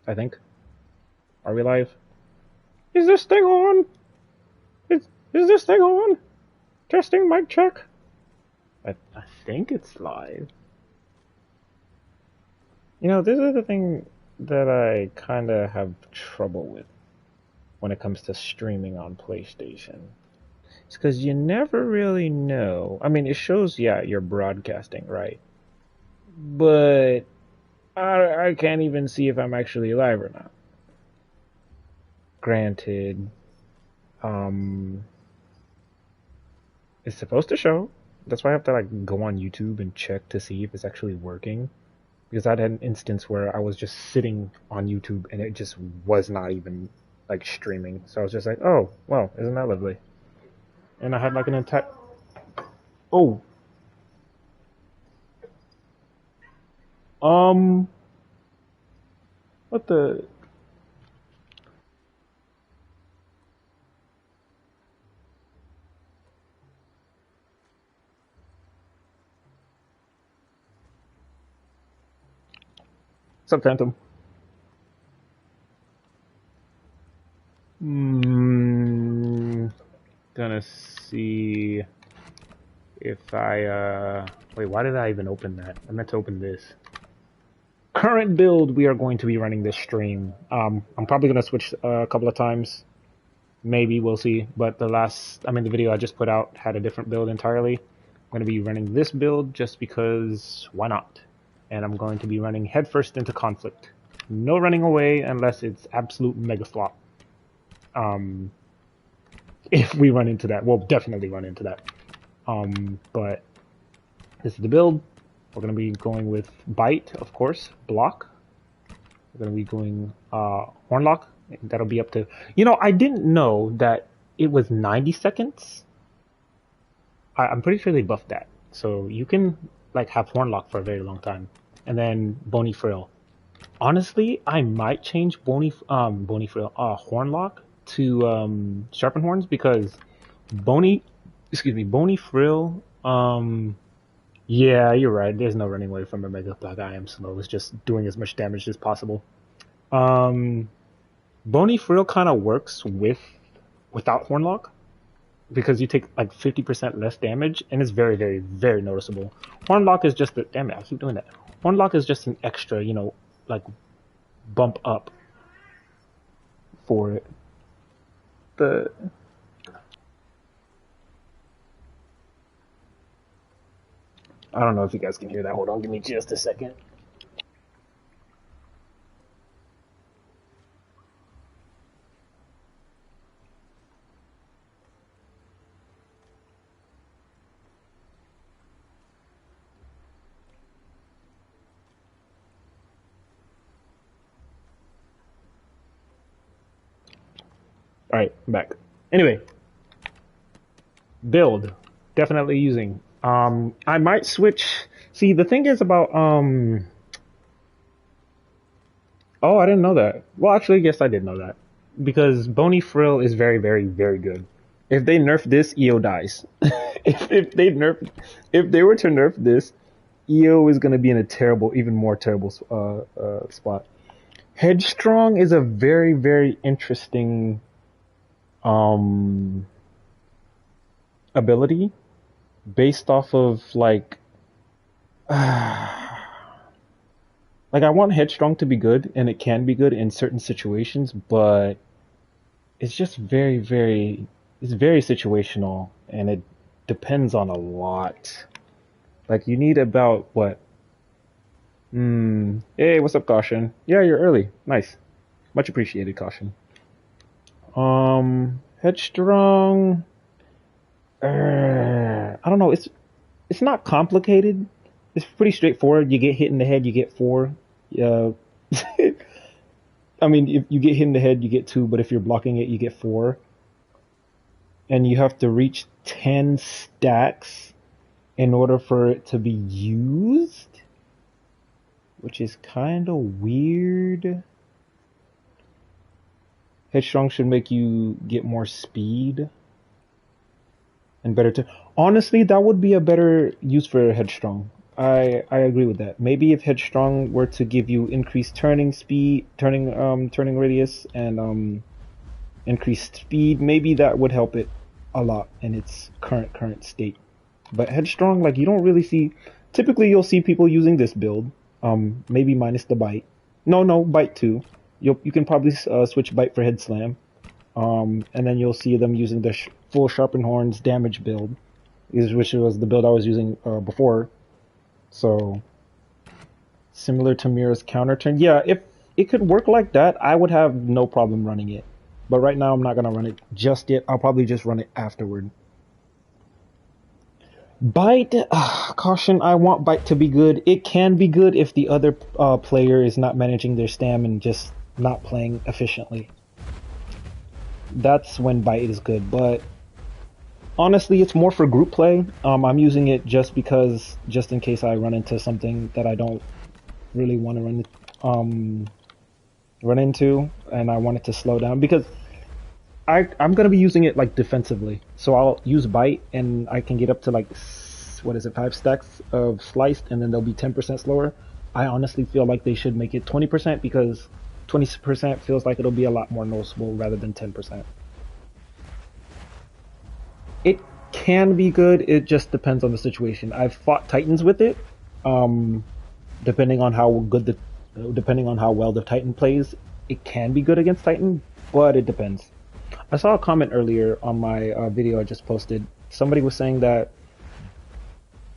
I think. Are we live? Is this thing on? Is this thing on? Testing mic check. I think it's live. You know, this is the thing that I kind of have trouble with when it comes to streaming on PlayStation. It's because you never really know. I mean, it shows, yeah, you're broadcasting, right? But I can't even see if I'm actually live or not. Granted, um, it's supposed to show. That's why I have to like go on YouTube and check to see if it's actually working. Because I had an instance where I was just sitting on YouTube and it just was not even like streaming. So I was just like, oh, well, isn't that lovely? And I had like an entire. Oh, um, what the? What's up, Phantom? Gonna see if wait, why did I even open that? I meant to open this. Current build, we are going to be running this stream. I'm probably gonna switch a couple of times. Maybe we'll see. But the video I just put out had a different build entirely. I'm gonna be running this build just because why not? And I'm going to be running headfirst into conflict. No running away unless it's absolute mega flop. If we run into that, we'll definitely run into that. But this is the build. We're going to be going with bite, of course, block. We're going to be going hornlock. That'll be up to... You know, I didn't know that it was 90 seconds. I'm pretty sure they buffed that. So you can like have hornlock for a very long time. And then bony frill. Honestly, I might change bony frill hornlock to sharpen horns because bony frill yeah, you're right. There's no running away from a mega block. I am slow. It's just doing as much damage as possible. Bony frill kind of works without hornlock because you take like 50% less damage and it's very, very, very noticeable. Hornlock is just damn it, I keep doing that. Hornlock is just an extra, you know, like bump up for it. I don't know if you guys can hear that. Hold on, give me just a second. All right, I'm back. Anyway, build definitely using. I might switch. See, the thing is about Oh, I didn't know that. Well, actually, yes, I did know that because bony frill is very, very, very good. If they nerf this, EO dies. If they were to nerf this, EO is going to be in a terrible, even more terrible spot. Headstrong is a very, very interesting um, ability based off of like like I want headstrong to be good and it can be good in certain situations, but it's just very, very it's very situational and it depends on a lot. Like you need about what? Hey, what's up, Caution? Yeah, you're early. Nice. Much appreciated, Caution. Headstrong. I don't know. It's not complicated. It's pretty straightforward. You get hit in the head, you get 4. I mean, if you get hit in the head, you get 2, but if you're blocking it, you get 4. And you have to reach 10 stacks in order for it to be used, which is kind of weird. Headstrong should make you get more speed and better to. Honestly, that would be a better use for Headstrong. I agree with that. Maybe if Headstrong were to give you increased turning speed, turning radius, and increased speed, maybe that would help it a lot in its current state. But Headstrong, like you don't really see. Typically, you'll see people using this build. Maybe minus the bite. No, bite too. You can probably switch bite for head slam. And then you'll see them using the full sharpened horns damage build, which was the build I was using before. So similar to Mira's counter turn. Yeah, if it could work like that, I would have no problem running it. But right now, I'm not gonna run it just yet. I'll probably just run it afterward. Bite, caution, I want Bite to be good. It can be good if the other player is not managing their stam and just not playing efficiently. That's when Bite is good, but honestly, it's more for group play. I'm using it just in case I run into something that I don't really want to run into, and I want it to slow down, because I'm gonna be using it like defensively. So I'll use Bite, and I can get up to like 5 stacks of sliced, and then they'll be 10% slower. I honestly feel like they should make it 20%, because 20% feels like it'll be a lot more noticeable rather than 10%. It can be good. It just depends on the situation. I've fought Titans with it. Depending on how well the Titan plays, it can be good against Titan, but it depends. I saw a comment earlier on my video I just posted. Somebody was saying that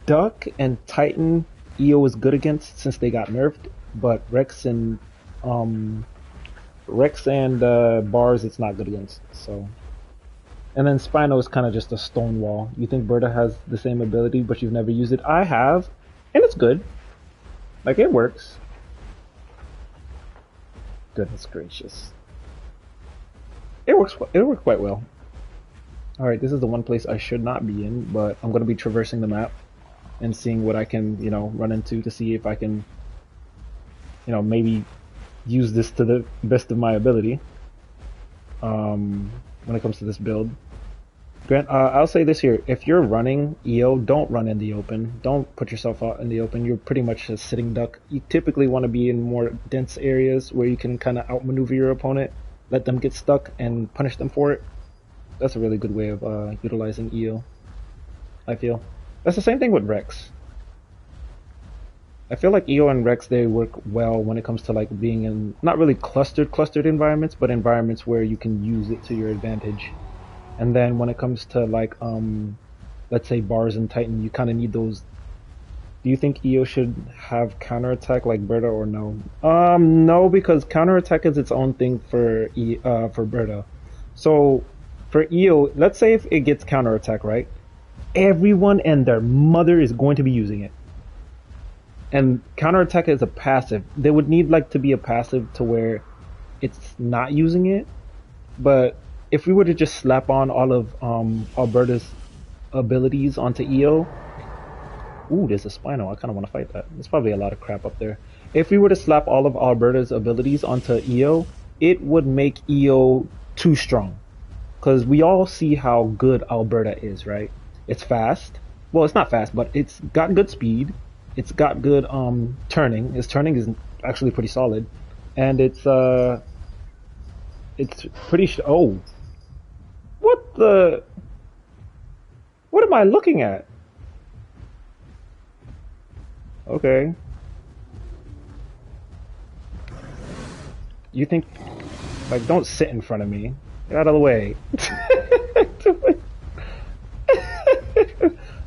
Duck and Titan EO is good against since they got nerfed, but Rex and Bars it's not good against. So, and then Spino is kind of just a stone wall. You think Berta has the same ability, but you've never used it? I have, and it's good. Like, it works. Goodness gracious. It works quite well. Alright, this is the one place I should not be in, but I'm going to be traversing the map and seeing what I can, run into to see if I can, maybe use this to the best of my ability when it comes to this build. Grant, I'll say this here. If you're running EO, don't run in the open. Don't put yourself out in the open. You're pretty much a sitting duck. You typically want to be in more dense areas where you can kind of outmaneuver your opponent, let them get stuck, and punish them for it. That's a really good way of utilizing EO, I feel. That's the same thing with Rex. I feel like EO and Rex, they work well when it comes to like being in not really clustered environments, but environments where you can use it to your advantage. And then when it comes to like let's say Bars and Titan, you kind of need those. Do you think EO should have counterattack like Berta or no? No, because counterattack is its own thing for Berta. So for EO, let's say if it gets counterattack, right? Everyone and their mother is going to be using it. And counterattack is a passive. There would need like to be a passive to where it's not using it. But if we were to just slap on all of Alberta's abilities onto EO, ooh, there's a Spino. I kind of want to fight that. There's probably a lot of crap up there. If we were to slap all of Alberta's abilities onto EO, it would make EO too strong. Because we all see how good Alberta is, right? It's fast. Well, it's not fast, but it's got good speed. It's got good turning. Its turning is actually pretty solid, and it's pretty. Oh, what am I looking at? Okay. You think, like, don't sit in front of me. Get out of the way.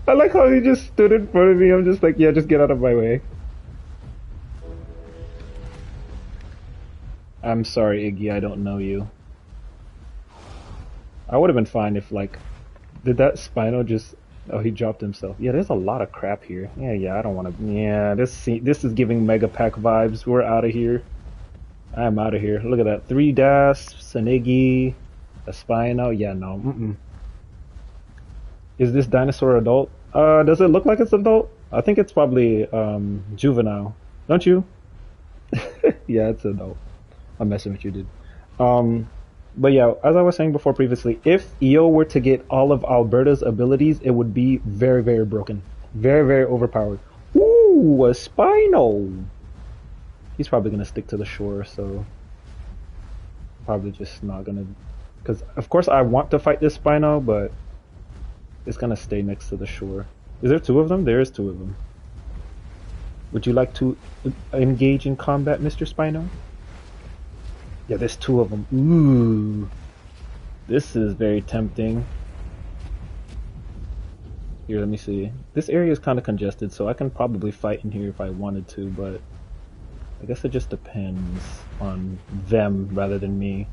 I like how he just stood in front of me. I'm just like, yeah, just get out of my way. I'm sorry, Iggy, I don't know you. I would have been fine if, like, did that Spino just... Oh, he dropped himself. Yeah, there's a lot of crap here. Yeah, I don't want to... Yeah, this is giving Mega Pack vibes. We're out of here. I'm out of here. Look at that. 3 Dasps, an Iggy, a Spino. Yeah, no. Is this dinosaur adult? Does it look like it's adult? I think it's probably juvenile. Don't you? Yeah, it's adult. I'm messing with you, dude. But yeah, as I was saying before previously, if EO were to get all of Alberta's abilities, it would be very, very broken. Very, very overpowered. Woo! Ooh, a Spino. He's probably gonna stick to the shore, so probably just not gonna. Because of course I want to fight this Spino, but it's gonna stay next to the shore. Is there two of them? There is two of them. Would you like to engage in combat, Mr. Spino? Yeah, there's two of them. Ooh, this is very tempting. Here, let me see. This area is kind of congested, so I can probably fight in here if I wanted to, but I guess it just depends on them rather than me.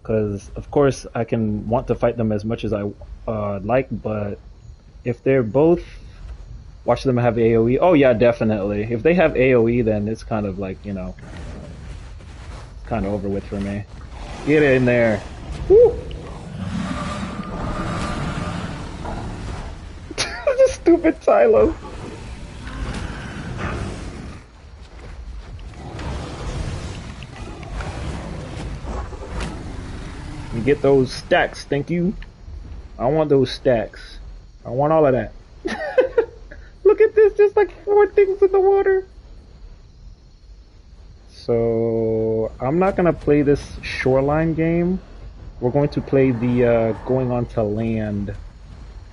Because, of course, I can want to fight them as much as I like, but if they're both... Watch them have AoE. Oh, yeah, definitely. If they have AoE, then it's kind of like, you know, it's kind of over with for me. Get in there. Woo! The stupid silo. You get those stacks, thank you. I want those stacks. I want all of that. Look at this, just like 4 things in the water. So I'm not gonna play this shoreline game. We're going to play the going onto land.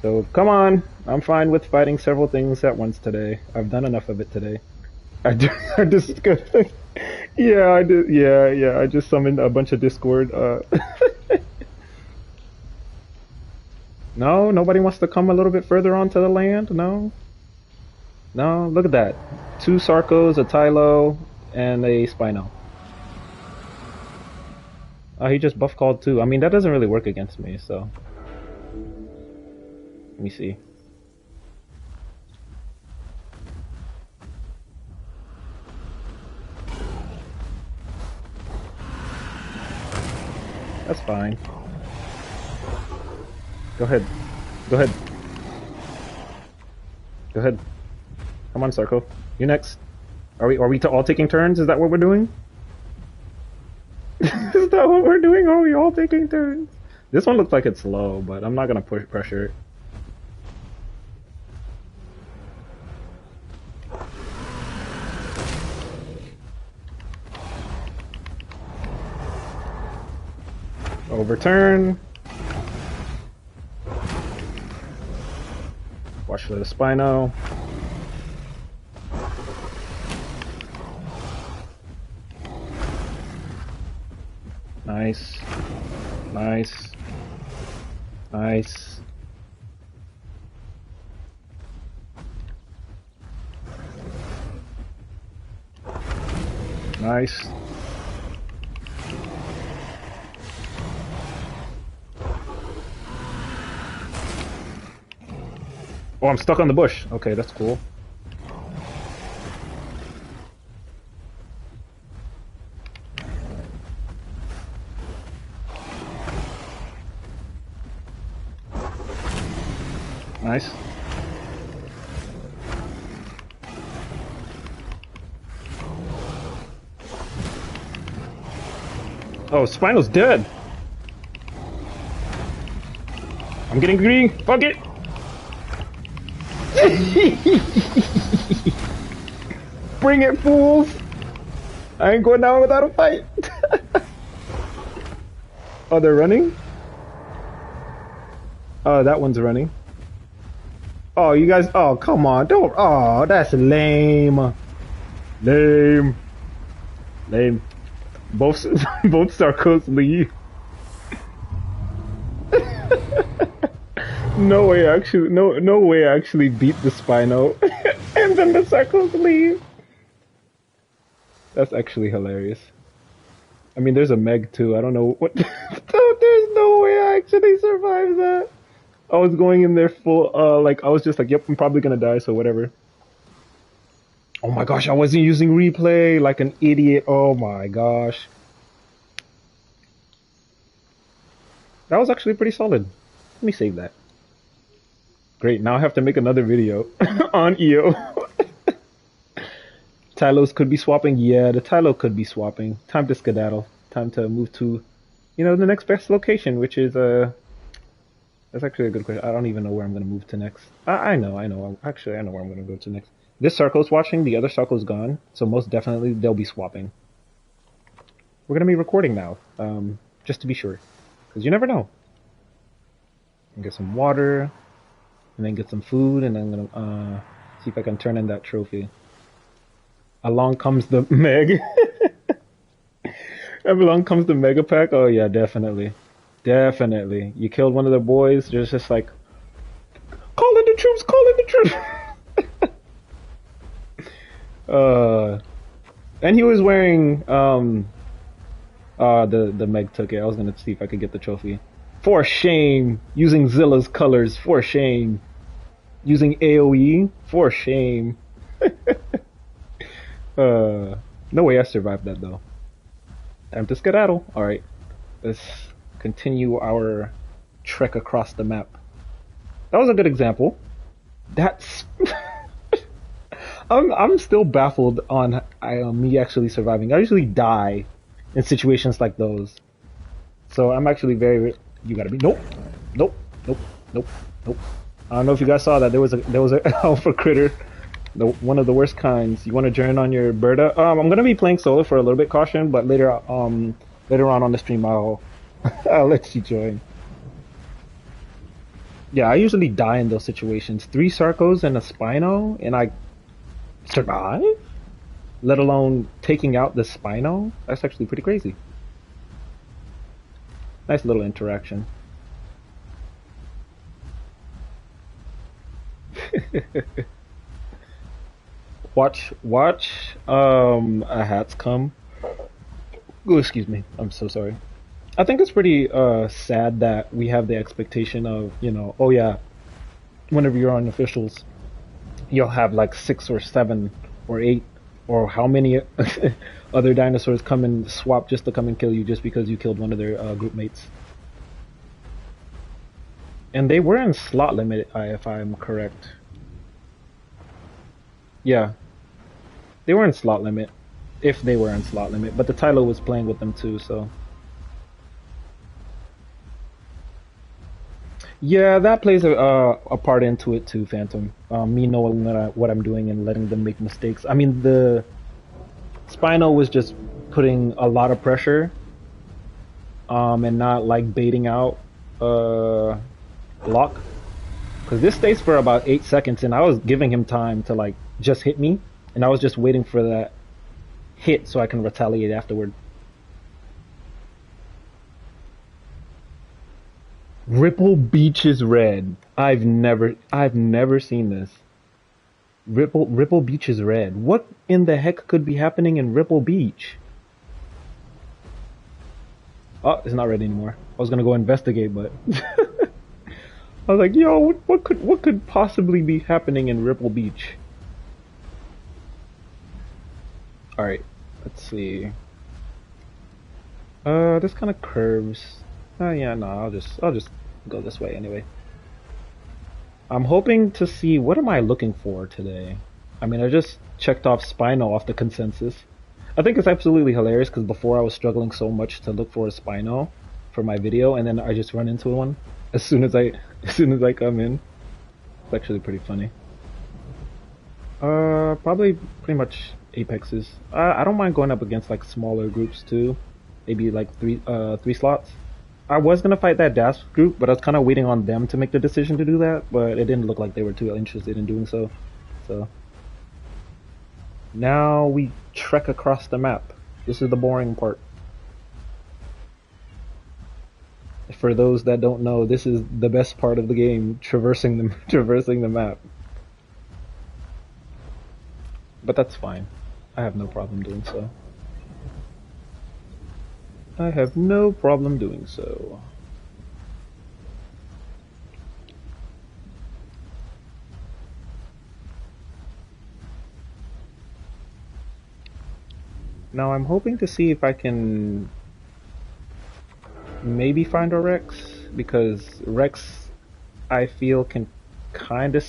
So come on, I'm fine with fighting several things at once today. I've done enough of it today. I just yeah, I did. Yeah. I just summoned a bunch of Discord. No, nobody wants to come a little bit further onto the land. No. Look at that. 2 Sarcos, a Tylo, and a Spino. Oh, he just buff called too. I mean, that doesn't really work against me, so. Let me see. That's fine. Go ahead. Go ahead. Come on, Sarko. You next. Are we all taking turns? Is that what we're doing? Is that what we're doing? Are we all taking turns? This one looks like it's low, but I'm not gonna push pressure it. Overturn. Watch for the Spino. Nice. Nice. Nice. Nice. Oh, I'm stuck on the bush. Okay, that's cool. Nice. Oh, Spino's dead. I'm getting greedy. Fuck it. Bring it, fools. I ain't going down without a fight. Oh, they're running? Oh, that one's running. Oh, you guys. Oh, come on. Don't. Oh, that's lame. Lame. Both Sarkos leave. No way I actually beat the Spino. And then the Sarkos leave. That's actually hilarious. I mean, there's a Meg too. I don't know what. There's no way I actually survived that. I was going in there full, like, I was just like, yep, I'm probably gonna die, so whatever. Oh my gosh, I wasn't using replay like an idiot. Oh my gosh. That was actually pretty solid. Let me save that. Great, now I have to make another video on EO. Tylos could be swapping. Yeah, the Tylo could be swapping. Time to skedaddle. Time to move to, you know, the next best location, which is, that's actually a good question. I don't even know where I'm going to move to next. I know. Actually, I know where I'm going to go to next. This circle's watching, the other circle's gone, so most definitely they'll be swapping. We're gonna be recording now, just to be sure, because you never know. And get some water, and then get some food, and then I'm gonna see if I can turn in that trophy. Along comes the Meg. Along comes the Mega Pack. Oh yeah, definitely, definitely. You killed one of the boys. There's just like, call in the troops, call in the troops. And he was wearing the Meg took it. I was gonna see if I could get the trophy. For shame, using Zilla's colors. For shame, using AOE. For shame. No way I survived that though. Time to skedaddle. All right, let's continue our trek across the map. That was a good example. That's. I'm still baffled on me actually surviving. I usually die in situations like those, so I'm actually very. You gotta be nope, nope, nope, nope, nope. I don't know if you guys saw that there was a alpha critter, one of the worst kinds. You want to join on your Berta? I'm gonna be playing solo for a little bit caution, but later on the stream I'll I'll let you join. Yeah, I usually die in those situations. 3 Sarcos and a Spino, and I survive? Let alone taking out the Spino? That's actually pretty crazy. Nice little interaction. watch, a hats come. Oh, excuse me. I'm so sorry. I think it's pretty sad that we have the expectation of, oh yeah, whenever you're on officials, you'll have like 6 or 7 or 8 or how many other dinosaurs come and swap just to come and kill you just because you killed one of their group mates. And they were in slot limit, if I'm correct. Yeah, they were in slot limit, if they were in slot limit, but the Tylo was playing with them too, so. Yeah, that plays a part into it too, Phantom. Me knowing what I'm doing and letting them make mistakes. I mean, the Spino was just putting a lot of pressure, and not like baiting out block. Because this stays for about 8 seconds, and I was giving him time to like just hit me, and I was just waiting for that hit so I can retaliate afterward. Ripple Beach is red. I've never seen this. Ripple Beach is red. What in the heck could be happening in Ripple Beach? Oh, it's not red anymore. I was gonna go investigate, but I was like, yo, what could possibly be happening in Ripple Beach? All right, let's see. This kind of curves. Yeah, no, I'll just go this way anyway. I'm hoping to see, what am I looking for today? I mean, I just checked off Spino off the consensus. I think it's absolutely hilarious because before I was struggling so much to look for a Spino for my video, and then I just run into one as soon as I come in. It's actually pretty funny. Probably pretty much Apexes. I don't mind going up against like smaller groups too. Maybe like three slots. I was gonna fight that DAS group, but I was kind of waiting on them to make the decision to do that. But it didn't look like they were too interested in doing so. So now we trek across the map. This is the boring part. For those that don't know, this is the best part of the game: traversing the map. But that's fine. I have no problem doing so. I have no problem doing so. Now I'm hoping to see if I can maybe find a Rex, because Rex I feel can kind of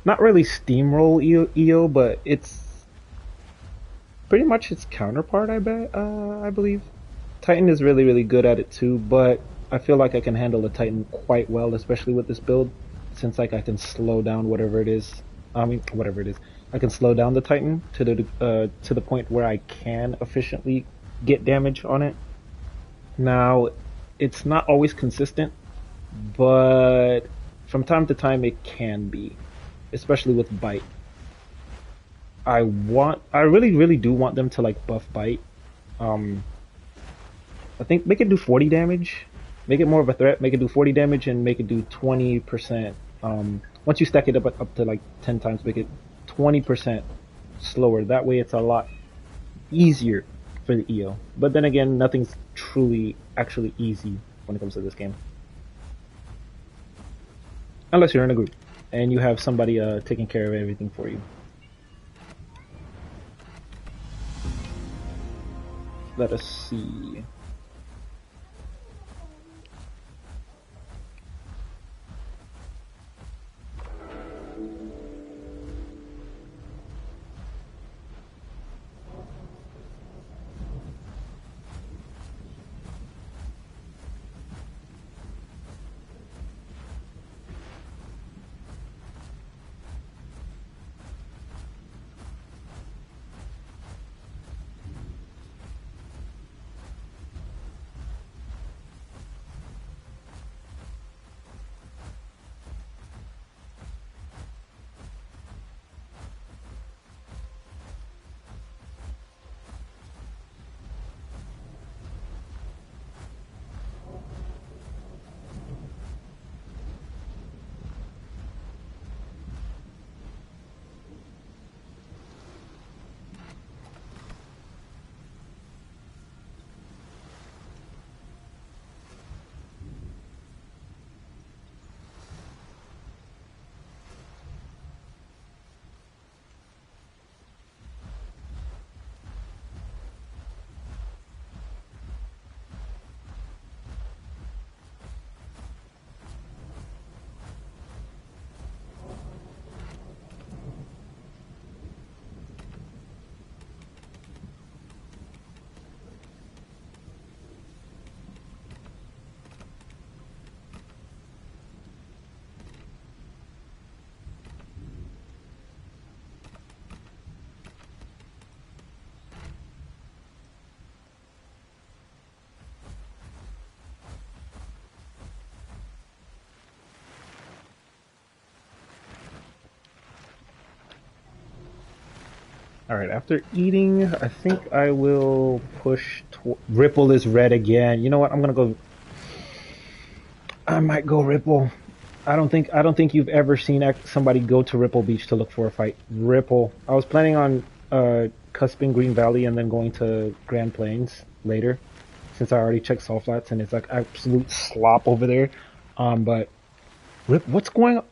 not really steamroll EO, but it's pretty much its counterpart, I believe. Titan is really, really good at it too, but I feel like I can handle the Titan quite well, especially with this build, since like I can slow down whatever it is. I mean, whatever it is. I can slow down the Titan to the point where I can efficiently get damage on it. Now, it's not always consistent, but from time to time it can be, especially with bite. I really, really do want them to like buff bite. Um, I think make it do 40 damage, make it more of a threat, make it do 40 damage, and make it do 20%. Once you stack it up to like 10 times, make it 20% slower. That way, it's a lot easier for the EO. But then again, nothing's truly actually easy when it comes to this game, unless you're in a group and you have somebody taking care of everything for you. Let us see. Alright, after eating, I think I will push Ripple is red again. You know what? I'm gonna go. I might go Ripple. I don't think you've ever seen somebody go to Ripple Beach to look for a fight. Ripple. I was planning on cusping Green Valley and then going to Grand Plains later, since I already checked Salt Flats and it's like absolute slop over there. But what's going on?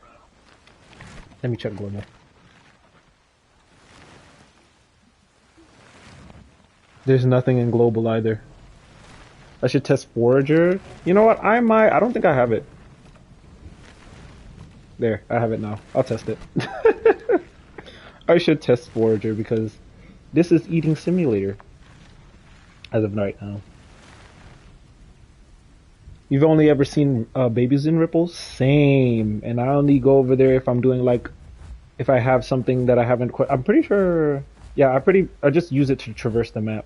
Let me check global. There's nothing in global either. I should test Forager. You know what? I might. I don't think I have it. There, I have it now. I'll test it. I should test Forager because this is eating simulator as of right now. You've only ever seen babies in ripples? Same. And I only go over there if I'm doing like, if I have something that I haven't quite. I'm pretty sure. Yeah, I just use it to traverse the map.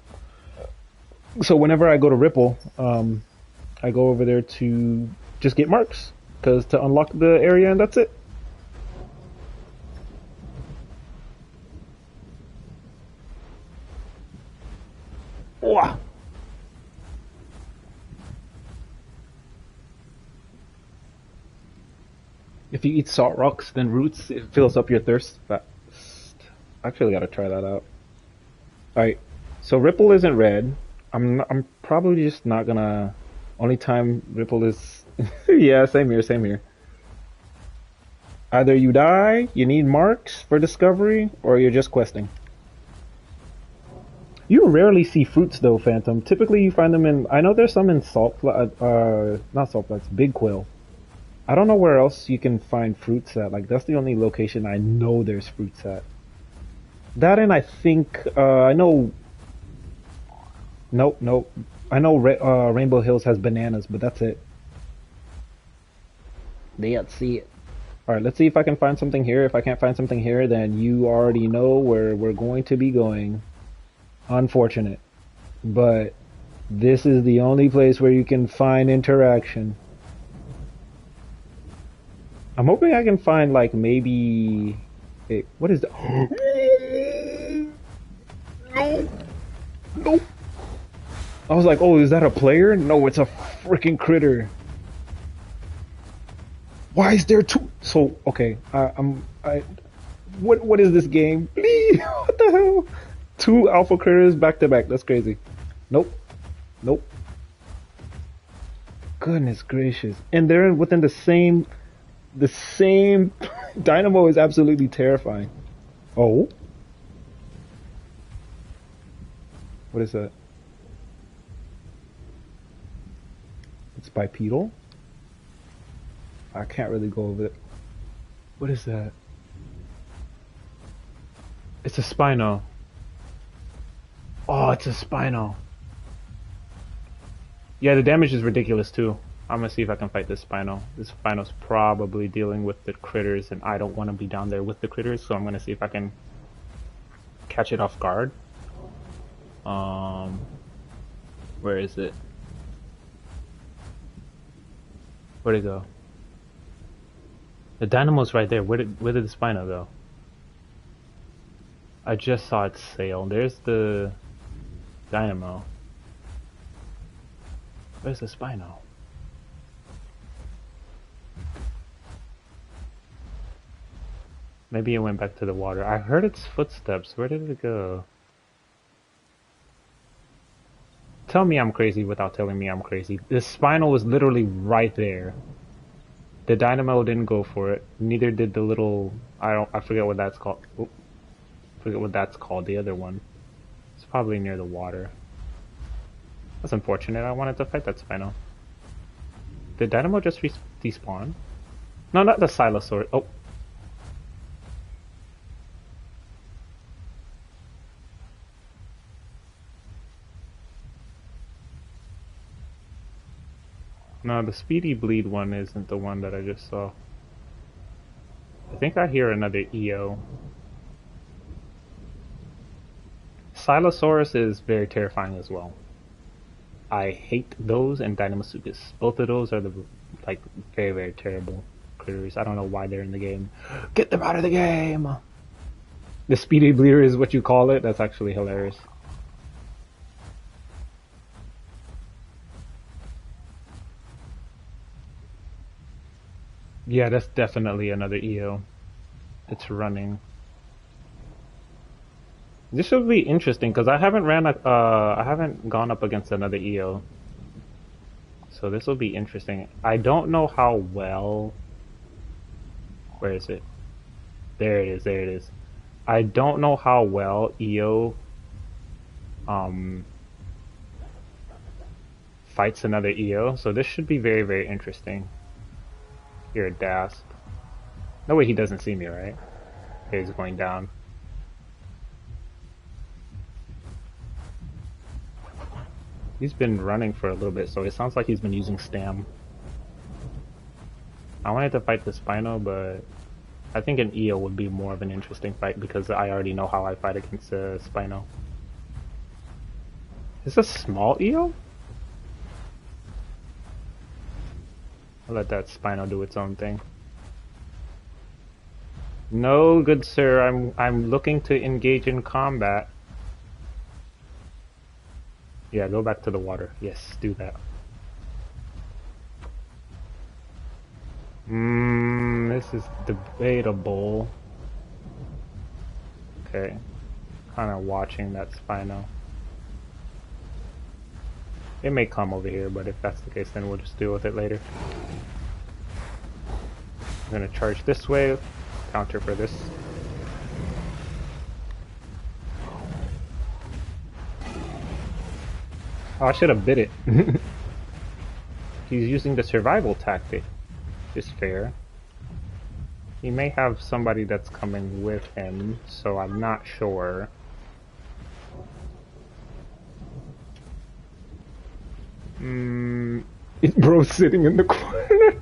So whenever I go to Ripple, I go over there to just get marks, because to unlock the area and that's it. Wow. If you eat salt rocks, then roots, it fills up your thirst fast. I actually gotta try that out. Alright, so Ripple isn't red. I'm probably just not gonna. Only time Ripple is. Yeah, same here, same here. Either you die, you need marks for discovery, or you're just questing. You rarely see fruits though, Phantom. Typically you find them in. I know there's some in not salt flats, Big Quill. I don't know where else you can find fruits at. Like that's the only location I know there's fruits at. That and I think I know. Nope, nope. I know Rainbow Hills has bananas, but that's it. They can't see it. All right, let's see if I can find something here. If I can't find something here, then you already know where we're going to be going. Unfortunate. But this is the only place where you can find interaction. I'm hoping I can find, like, maybe... Hey, what is that? No! No! I was like, oh, is that a player? No, it's a freaking critter. Why is there two? So, okay, what is this game? Please, what the hell? Two alpha critters back to back. That's crazy. Nope. Nope. Goodness gracious. And they're within the same Dynamo is absolutely terrifying. Oh? What is that? It's bipedal? I can't really go over it. What is that? It's a Spino. Oh, it's a Spino. Yeah, the damage is ridiculous too. I'm gonna see if I can fight this Spino. This Spino's probably dealing with the critters, and I don't want to be down there with the critters, so I'm gonna see if I can catch it off guard. Where is it? Where'd it go? The Dynamo's right there. Where did the Spino go? I just saw it sail. There's the Dynamo. Where's the Spino? Maybe it went back to the water. I heard its footsteps. Where did it go? Tell me I'm crazy without telling me I'm crazy. The Spino was literally right there. The Dynamo didn't go for it. Neither did the little... I forget what that's called. Oop. Forget what that's called. The other one. It's probably near the water. That's unfortunate. I wanted to fight that Spino. Did Dynamo just despawn? No, not the Silosaur. Oh. No, the Speedy Bleed one isn't the one that I just saw. I think I hear another EO. Silosaurus is very terrifying as well. I hate those and Dynamasuchus. Both of those are the like very, very terrible critters. I don't know why they're in the game. Get them out of the game! The Speedy Bleeder is what you call it? That's actually hilarious. Yeah, that's definitely another EO. It's running. This should be interesting because I haven't I haven't gone up against another EO. So this will be interesting. I don't know how well. Where is it? There it is. There it is. I don't know how well EO fights another EO. So this should be very, very interesting. You're a Dast. No way he doesn't see me, right? Okay, he's going down. He's been running for a little bit, so it sounds like he's been using Stam. I wanted to fight the Spino, but I think an EO would be more of an interesting fight because I already know how I fight against a Spino. Is this a small EO? I'll let that Spino do its own thing. No, good sir, I'm looking to engage in combat. Yeah, go back to the water. Yes, do that. This is debatable. Okay. Kind of watching that Spino. It may come over here, but if that's the case, then we'll just deal with it later. I'm gonna charge this way, counter for this. Oh, I should have bit it. He's using the survival tactic. Is fair. He may have somebody that's coming with him, so I'm not sure. Bro's sitting in the corner.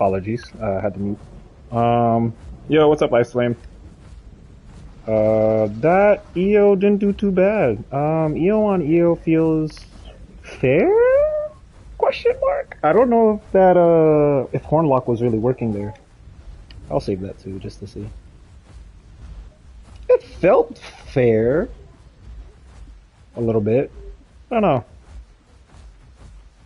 Apologies, had to mute. Yo, what's up, Ice Flame? That EO didn't do too bad. EO on EO feels fair? Question mark? I don't know if that, if Hornlock was really working there. I'll save that too, just to see. It felt fair. A little bit. I don't know.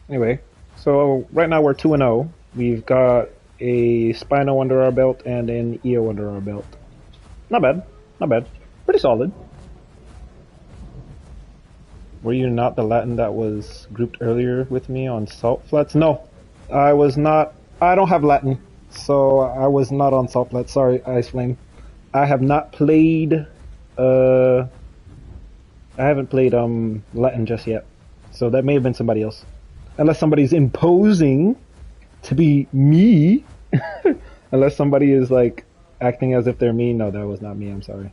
Anyway, so right now we're 2-0. We've got a Spino under our belt and an EO under our belt. Not bad. Not bad. Pretty solid. Were you not the Latin that was grouped earlier with me on Salt Flats? No, I was not. I don't have Latin, so I was not on Salt Flats. Sorry, Ice Flame. I have not played. I haven't played Latin just yet, so that may have been somebody else, unless somebody's imposing to be me. Unless somebody is like acting as if they're me. No, that was not me. I'm sorry.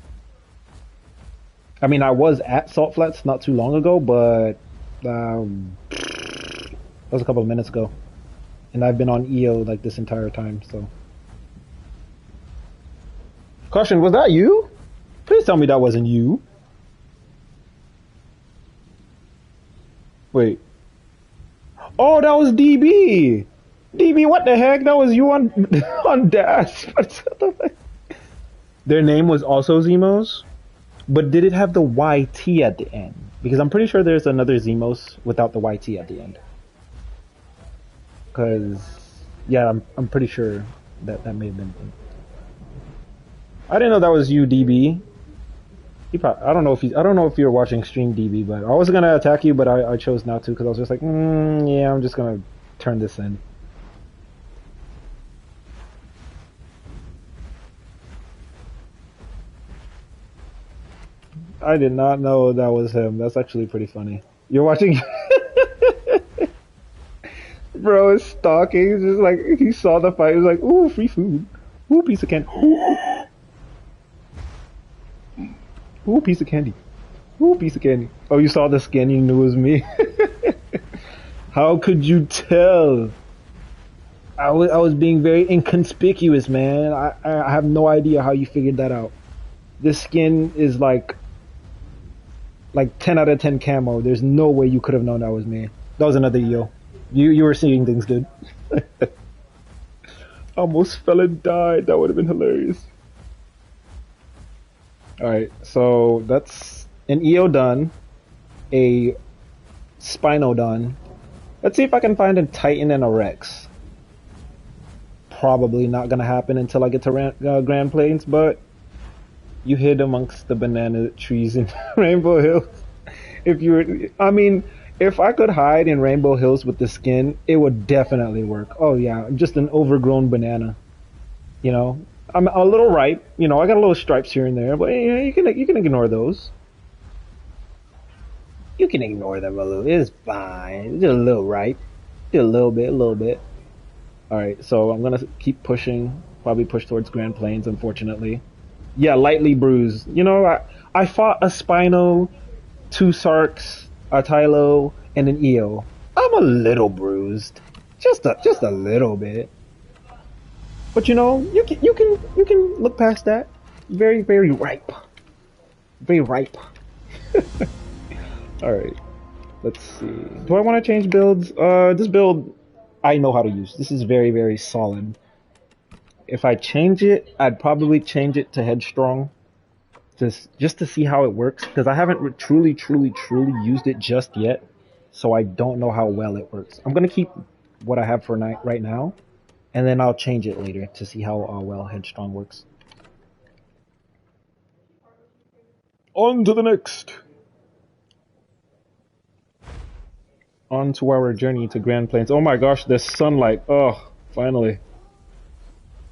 I mean, I was at Salt Flats not too long ago, but that was a couple of minutes ago, and I've been on EO like this entire time. So, caution, was that you? Please tell me that wasn't you. Wait. Oh, that was DB. DB, what the heck? That was you on on Dash. Their name was also Zemos. But did it have the YT at the end? Because I'm pretty sure there's another Zemos without the YT at the end. Because, yeah, I'm pretty sure that may have been. I didn't know that was you, DB. I don't know if you're watching stream, DB, but I was gonna attack you, but I chose not to because I was just like, yeah, I'm just gonna turn this in. I did not know that was him. That's actually pretty funny. You're watching? Bro is stalking. It's just like, he saw the fight. He was like, ooh, free food. Ooh, piece of candy. Ooh, piece of candy. Ooh, piece of candy. Oh, you saw the skin. You knew it was me. How could you tell? I was being very inconspicuous, man. I have no idea how you figured that out. This skin is like 10 out of 10 camo. There's no way you could have known that was me. That was another EO. You were seeing things, dude. Almost fell and died. That would have been hilarious. Alright, so that's an EO done. A Spino done. Let's see if I can find a Titan and a Rex. Probably not gonna happen until I get to Grand Plains, but you hid amongst the banana trees in Rainbow Hills. If I could hide in Rainbow Hills with the skin, it would definitely work. Oh yeah, I'm just an overgrown banana. You know, I'm a little ripe. You know, I got a little stripes here and there, but you can ignore those. You can ignore them a little. It's fine. It's just a little ripe. Just a little bit. All right, so I'm gonna keep pushing. Probably push towards Grand Plains, unfortunately. Yeah, lightly bruised. You know, I fought a Spino, 2 Sarks, a Tylo, and an EO. I'm a little bruised, just a little bit. But you know, you can look past that. Very ripe, very ripe. All right, let's see. Do I want to change builds? This build I know how to use. This is very solid. If I change it, I'd probably change it to Headstrong, just to see how it works, because I haven't truly used it just yet, so I don't know how well it works. I'm gonna keep what I have for right now, and then I'll change it later to see how well Headstrong works. On to the next. On to our journey to Grand Plains. Oh my gosh, there's sunlight. Oh, finally.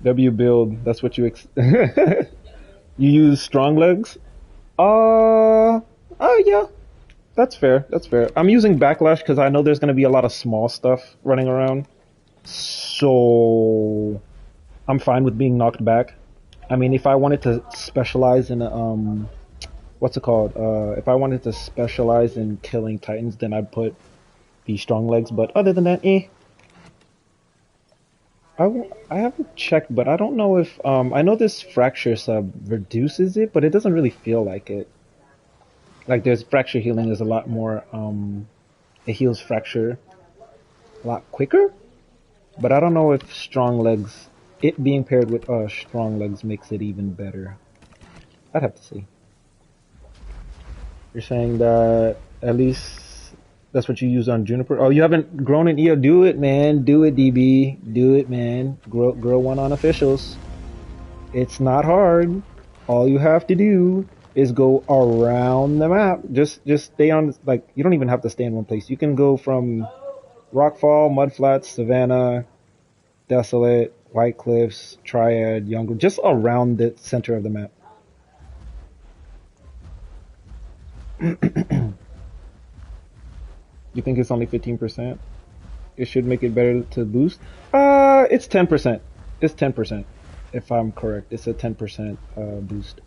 W build, that's what you you use strong legs? Yeah. That's fair. I'm using backlash because I know there's going to be a lot of small stuff running around. So I'm fine with being knocked back. I mean, if I wanted to specialize in what's it called? If I wanted to specialize in killing Titans, then I'd put the strong legs, but other than that, I haven't checked, but I don't know if I know this fracture sub reduces it, but it doesn't really feel like it. Like there's fracture healing is a lot more it heals fracture a lot quicker, but I don't know if strong legs it being paired with strong legs makes it even better. I'd have to see. You're saying that at least that's what you use on Juniper. Oh, you haven't grown an EO? Do it, man. Do it, DB. Do it, man. Grow one on officials. It's not hard. All you have to do is go around the map. Just stay on, like, you don't even have to stay in one place. You can go from Rockfall, Mudflats, Savannah, Desolate, White Cliffs, Triad, Younger, just around the center of the map. You think it's only 15%? It should make it better to boost? It's 10%. It's 10%. If I'm correct, it's a 10% boost.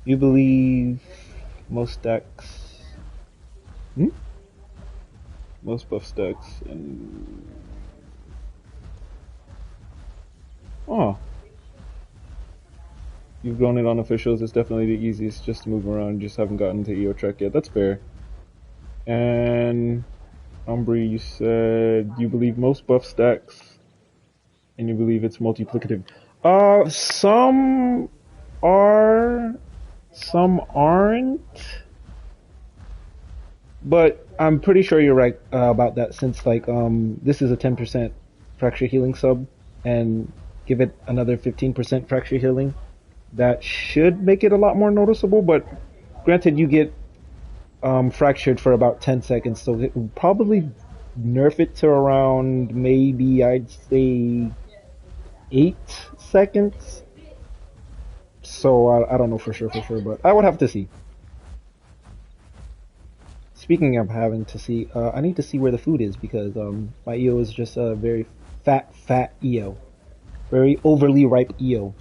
You believe most stacks? Hmm? Most buff stacks and oh, you've grown it on officials. It's definitely the easiest just to move around. Just haven't gotten to Eotrec yet. That's fair. And Umbri, you said you believe most buff stacks, and you believe it's multiplicative. Some are, some aren't, but I'm pretty sure you're right about that. Since like this is a 10% fracture healing sub, and give it another 15% fracture healing, that should make it a lot more noticeable. But granted, you get fractured for about 10 seconds, so it will probably nerf it to around maybe I'd say 8 seconds. So I don't know for sure, but I would have to see. Speaking of having to see, I need to see where the food is because my EO is just a very fat EO. Very overly ripe EO.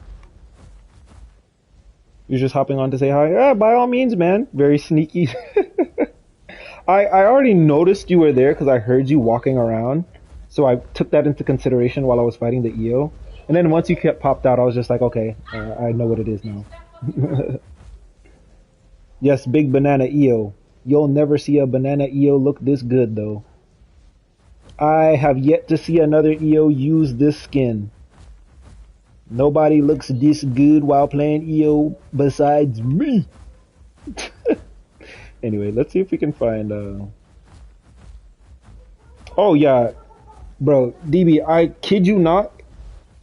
You're just hopping on to say hi? Yeah, by all means, man. Very sneaky. I already noticed you were there because I heard you walking around. So I took that into consideration while I was fighting the EO. And then once you kept popped out, I was just like, okay, I know what it is now. Yes, big banana EO. You'll never see a banana EO look this good, though. I have yet to see another EO use this skin. Nobody looks this good while playing EO besides me. Anyway, let's see if we can find oh yeah, bro, DB, I kid you not,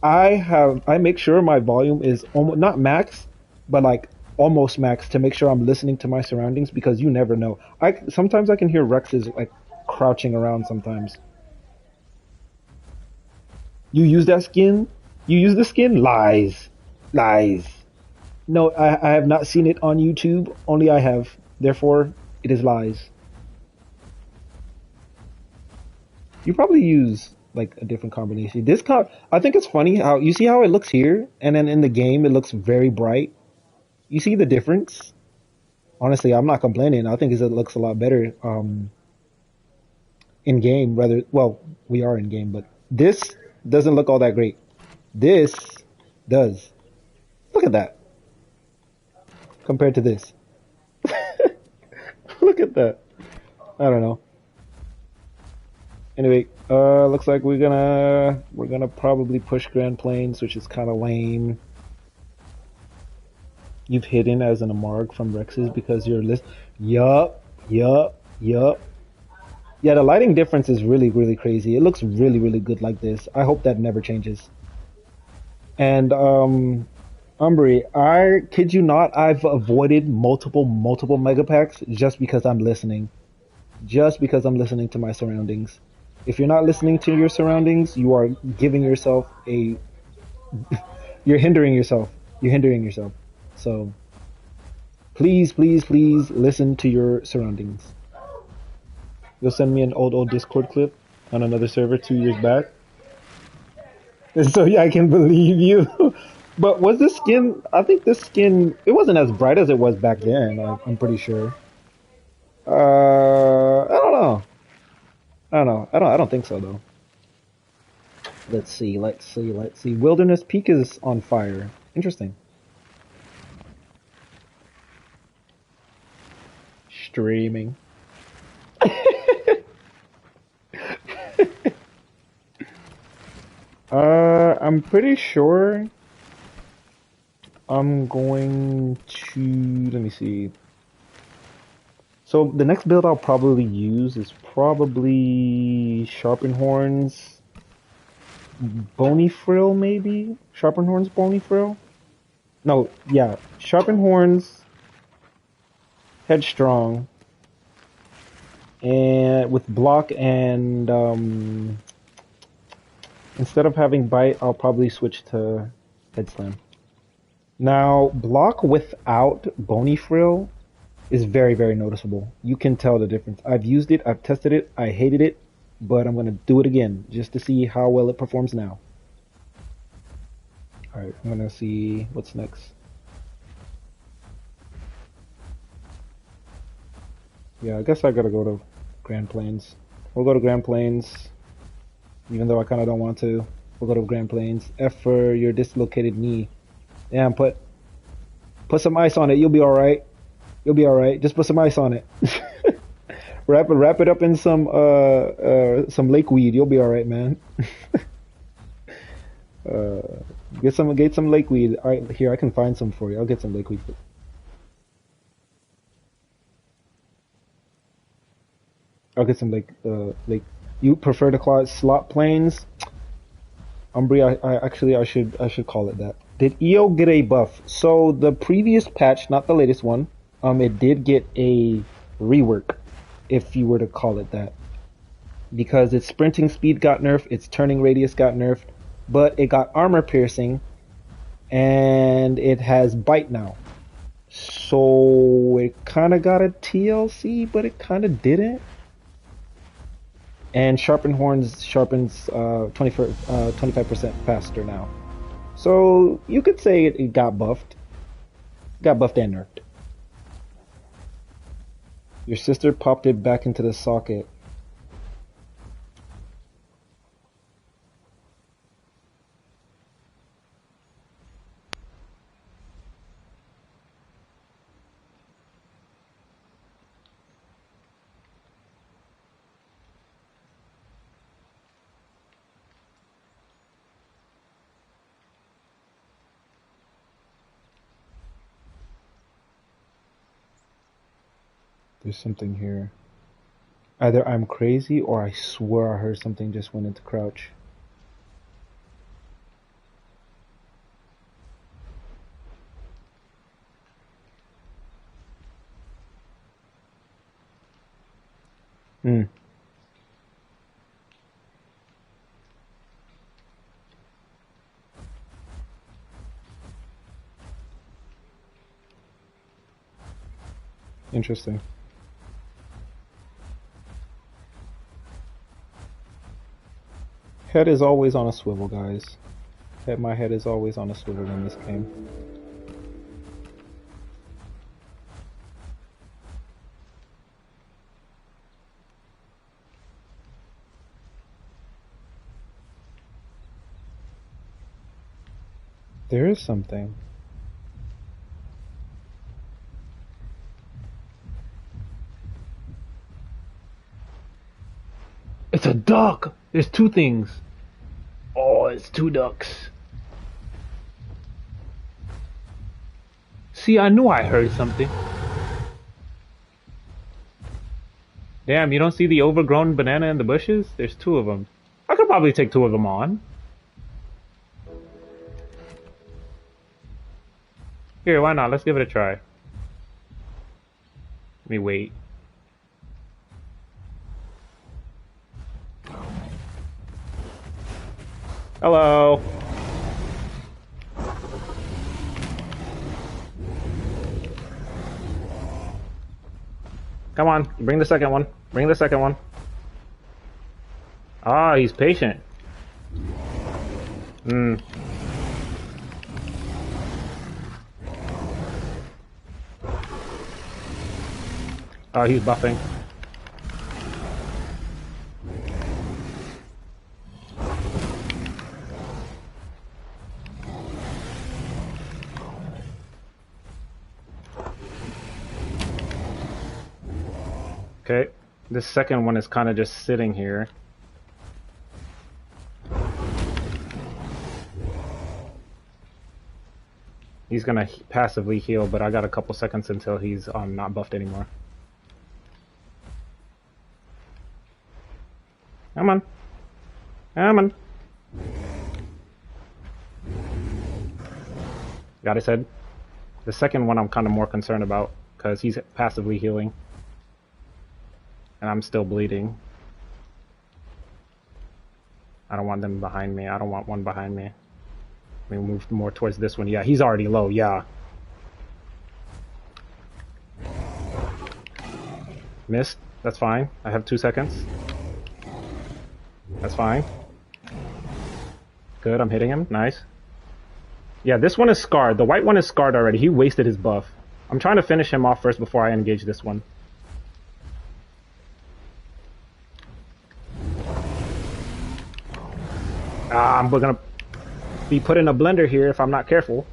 I make sure my volume is almost not max, but like almost max to make sure I'm listening to my surroundings because you never know. I sometimes I can hear Rexes like crouching around sometimes. You use that skin? You use the skin? Lies. Lies. No, I have not seen it on YouTube. Only I have. Therefore, it is lies. You probably use like a different combination. I think it's funny how you see how it looks here, and then in the game it looks very bright. You see the difference? Honestly, I'm not complaining. I think it looks a lot better in game. Rather, well, we are in game, but this doesn't look all that great. This does. Look at that compared to this. Look at that. I don't know. Anyway, looks like we're gonna probably push Grand Plains, which is kind of lame. You've hidden as an Amarg from Rex's because you're list. Yup. Yeah, the lighting difference is really crazy. It looks really good like this. I hope that never changes. And Umbri, I kid you not, I've avoided multiple mega packs just because I'm listening. Just because I'm listening to my surroundings. If you're not listening to your surroundings, you are giving yourself a you're hindering yourself. You're hindering yourself. So please listen to your surroundings. You'll send me an old Discord clip on another server 2 years back. So yeah, I can believe you. But was this skin? I think this skin. It wasn't as bright as it was back then. I'm pretty sure. I don't know. I don't know. I don't think so though. Let's see, let's see, let's see. Wilderness Peak is on fire. Interesting. Streaming. I'm pretty sure I'm going to, let me see. So the next build I'll probably use is probably Sharpen Horns, Bony Frill maybe? Sharpen Horns, Bony Frill? No, yeah. Sharpen Horns, Headstrong, and with block and instead of having bite, I'll probably switch to Head Slam. Now, block without Bony Frill is very, very noticeable. You can tell the difference. I've used it, I've tested it, I hated it, but I'm gonna do it again just to see how well it performs now. Alright, I'm gonna see what's next. Yeah, I guess I gotta go to Grand Plains. We'll go to Grand Plains, even though I kinda don't want to. We'll go to Grand Plains. F for your dislocated knee. Damn, put some ice on it, you'll be alright. You'll be alright. Just put some ice on it. wrap it up in some lakeweed. You'll be alright, man. Get some lakeweed. Alright, here I can find some for you. I'll get some lakeweed. I'll get some lake. You prefer to call it slot plains? Umbria, I should call it that. Did EO get a buff? So the previous patch, not the latest one, it did get a rework, if you were to call it that. Because its sprinting speed got nerfed, its turning radius got nerfed, but it got armor piercing, and it has bite now. So it kind of got a TLC, but it kind of didn't. And Sharpen Horns sharpens 25% faster now. So you could say it got buffed. Got buffed and nerfed. Your sister popped it back into the socket. There's something here. Either I'm crazy or I swear I heard something just went into crouch. Hmm. Interesting. Head is always on a swivel, guys. My head is always on a swivel in this game. There is something. It's a duck! There's two things. Oh, it's two ducks. See, I knew I heard something. Damn, you don't see the overgrown banana in the bushes? There's two of them. I could probably take two of them on. Here, why not? Let's give it a try. Let me wait. Hello. Come on, bring the second one. Bring the second one. Ah, he's patient. Hmm. Oh, he's buffing. Okay. This second one is kind of just sitting here. He's gonna passively heal, but I got a couple seconds until he's not buffed anymore. Come on. Come on. Got his head. The second one I'm kind of more concerned about because he's passively healing. And I'm still bleeding. I don't want them behind me. I don't want one behind me. Let me move more towards this one. Yeah, he's already low. Yeah. Missed. That's fine. I have 2 seconds. That's fine. Good, I'm hitting him. Nice. Yeah, this one is scarred. The white one is scarred already. He wasted his buff. I'm trying to finish him off first before I engage this one. I'm gonna be put in a blender here if I'm not careful.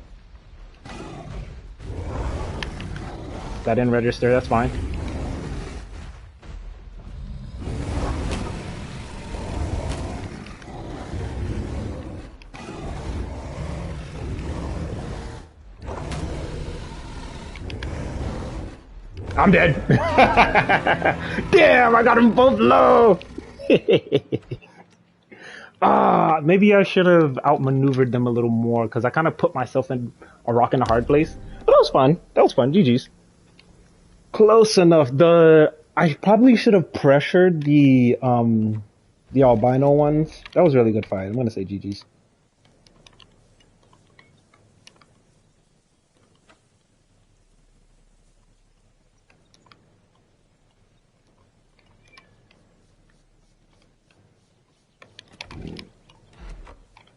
That didn't register, that's fine. I'm dead. Damn, I got them both low. Maybe I should have outmaneuvered them a little more because I kind of put myself in a rock in a hard place. But that was fun. That was fun. GG's. Close enough. I probably should have pressured the albino ones. That was a really good fight. I'm gonna say GG's.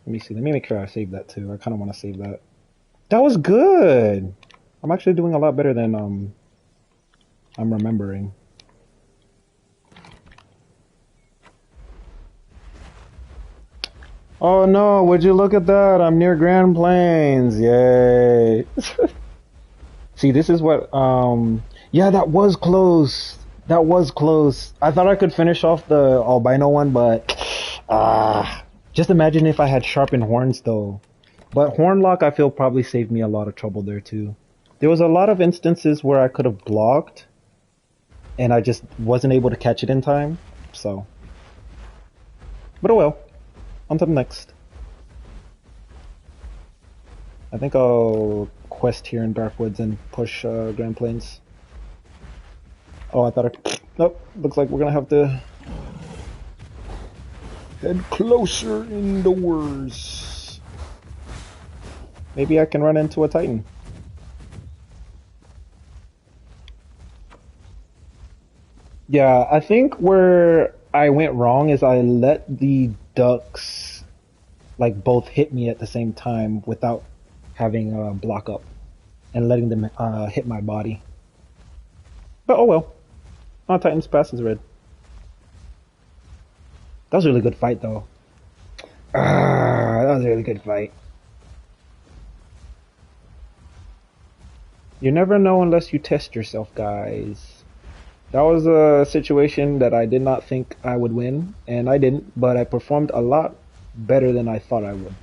Let me see. Let me make sure I save that too. I kind of want to save that. That was good. I'm actually doing a lot better than I'm remembering. Oh no, would you look at that? I'm near Grand Plains. Yay. See, this is what yeah, that was close. That was close. I thought I could finish off the albino one, but just imagine if I had sharpened horns though. But Hornlock, I feel, probably saved me a lot of trouble there too. There was a lot of instances where I could have blocked and I just wasn't able to catch it in time. So, but oh well. On to the next. I think I'll quest here in Darkwoods and push Grand Plains. Oh, I thought nope. Looks like we're gonna have to head closer indoors. Maybe I can run into a Titan. Yeah, I think where I went wrong is I let the ducks like both hit me at the same time without having a block up and letting them hit my body. But oh well. Oh, Titan's pass is red. That was a really good fight though. That was a really good fight. You never know unless you test yourself, guys. That was a situation that I did not think I would win, and I didn't, but I performed a lot better than I thought I would.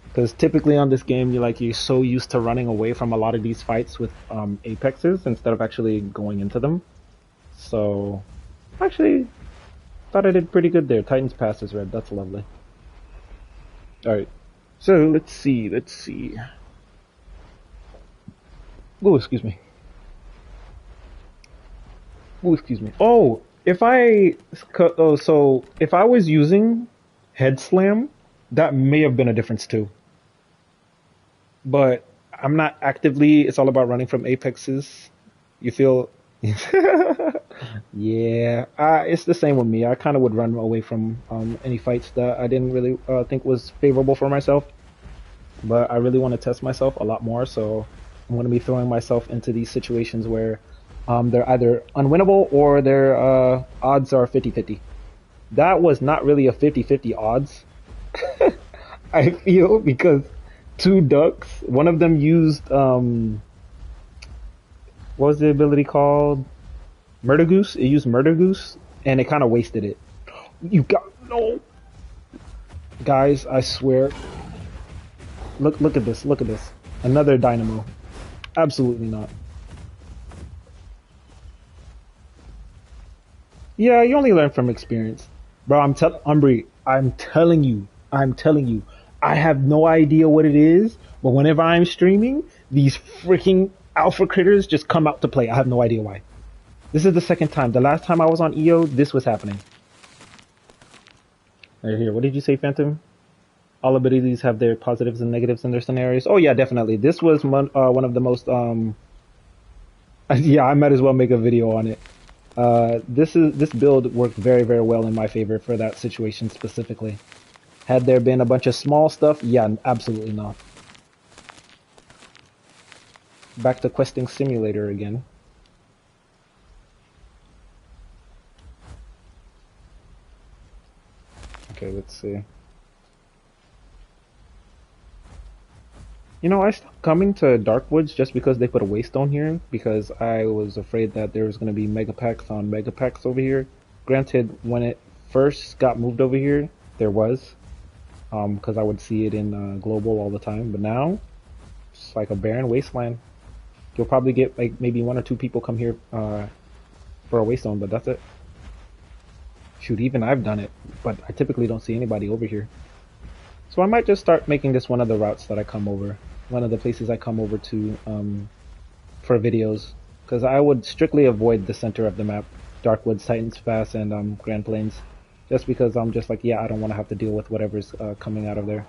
Because typically on this game, you're so used to running away from a lot of these fights with apexes instead of actually going into them. So, actually, thought I did pretty good there. Titan's pass is red. That's lovely. Alright, so let's see. Oh, excuse me. Oh, excuse me. Oh, if I was using head slam, that may have been a difference too. But I'm not actively. It's all about running from apexes. You feel? Yeah, it's the same with me. I kind of would run away from any fights that I didn't really think was favorable for myself. But I really want to test myself a lot more, so I'm going to be throwing myself into these situations where they're either unwinnable or their odds are 50-50. That was not really a 50-50 odds. I feel, because two ducks, one of them used what was the ability called? Murder Goose. It used Murder Goose, and it kind of wasted it. You got no, guys. I swear. Look at this. Look at this. Another dynamo. Absolutely not. Yeah, you only learn from experience, bro. Umbri. I'm telling you. I have no idea what it is, but whenever I'm streaming, these freaking alpha critters just come out to play. I have no idea why. This is the second time. The last time I was on EO, this was happening. Right here. What did you say, Phantom? All abilities have their positives and negatives in their scenarios. Oh yeah, definitely. This was one of the most. Yeah, I might as well make a video on it. This build worked very very well in my favor for that situation specifically. Had there been a bunch of small stuff, yeah, absolutely not. Back to questing simulator again. Okay, let's see. You know, I stopped coming to Darkwoods just because they put a waystone here, because I was afraid that there was going to be megapacks on megapacks over here. Granted, when it first got moved over here, there was, because I would see it in Global all the time, but now, it's like a barren wasteland. You'll probably get like maybe one or two people come here for a waystone, but that's it. Shoot, even I've done it, but I typically don't see anybody over here. So I might just start making this one of the routes that I come over. One of the places I come over to for videos. Because I would strictly avoid the center of the map. Darkwoods, Titans Pass, and Grand Plains. Just because I'm just like, yeah, I don't want to have to deal with whatever's coming out of there.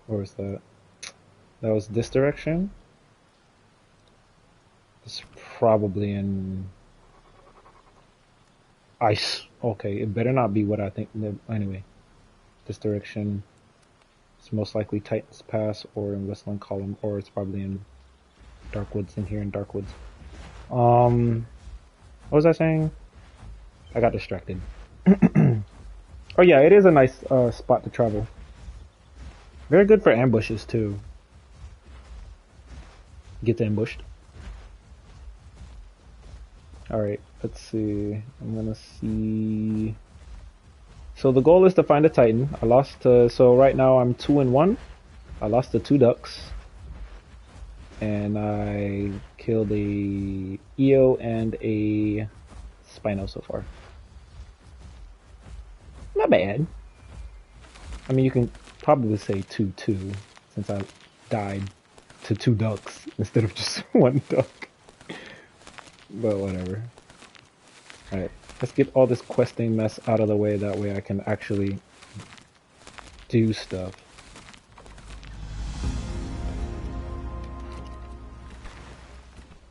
Where was that? That was this direction? It's probably in ice. Okay, it better not be what I think. Anyway, this direction. It's most likely Titans Pass or in Whistling Column, or it's probably in Darkwoods, in here in Darkwoods. What was I saying? I got distracted. Oh yeah, it is a nice spot to travel. Very good for ambushes too. Gets ambushed. Alright, let's see. I'm gonna see. So the goal is to find a Titan. I lost to, so right now I'm 2-1. I lost to 2 ducks. And I killed a Eo and a Spino so far. Not bad. I mean, you can probably say 2-2 since I died to 2 ducks instead of just 1 duck. But whatever. Alright, let's get all this questing mess out of the way, that way I can actually do stuff.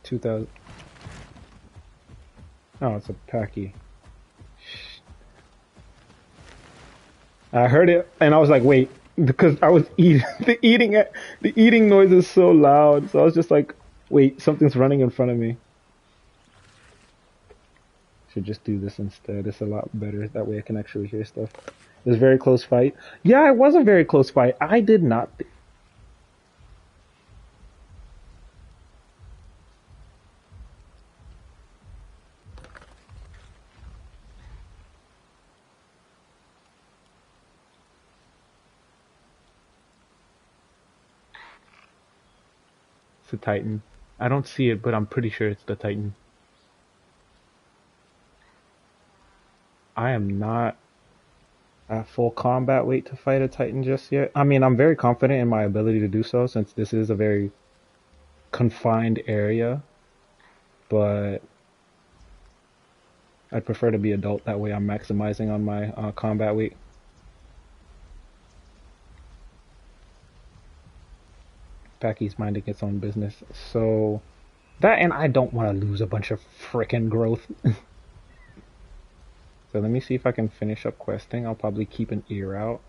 $2,000. Oh, it's a Packy. I heard it and I was like, wait, because I was eating. The eating noise is so loud, so I was just like, wait, something's running in front of me. Should just do this instead. It's a lot better. That way I can actually hear stuff. It was a very close fight. Yeah, it was a very close fight. I did not. It's a Titan. I don't see it, but I'm pretty sure it's the Titan. I am not at full combat weight to fight a Titan just yet. I mean, I'm very confident in my ability to do so since this is a very confined area, but I'd prefer to be adult. That way I'm maximizing on my combat weight. Packy's minding its own business. So, that, and I don't want to lose a bunch of frickin' growth. So let me see if I can finish up questing. I'll probably keep an ear out.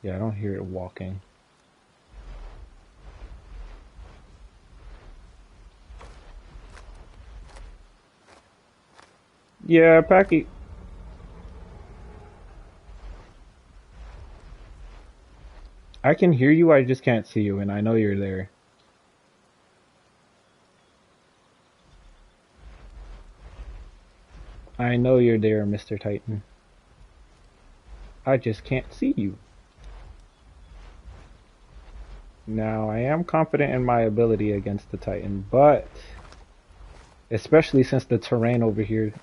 Yeah, I don't hear it walking. Yeah, Packy. I can hear you, I just can't see you, and I know you're there. I know you're there, Mr. Titan. I just can't see you. Now, I am confident in my ability against the Titan, but especially since the terrain over here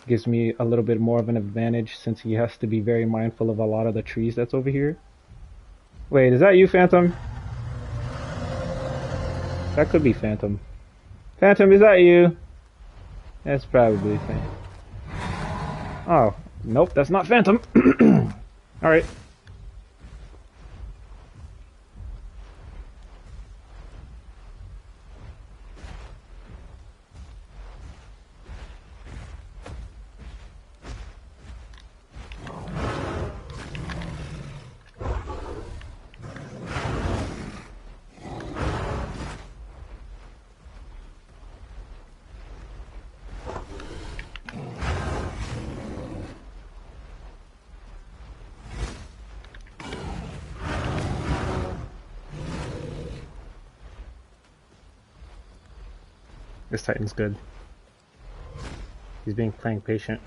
gives me a little bit more of an advantage since he has to be very mindful of a lot of the trees that's over here. Wait, is that you, Phantom? That could be Phantom. Phantom, is that you? That's probably Phantom. Oh, nope, that's not Phantom. Alright. This Titan's good. He's playing patient.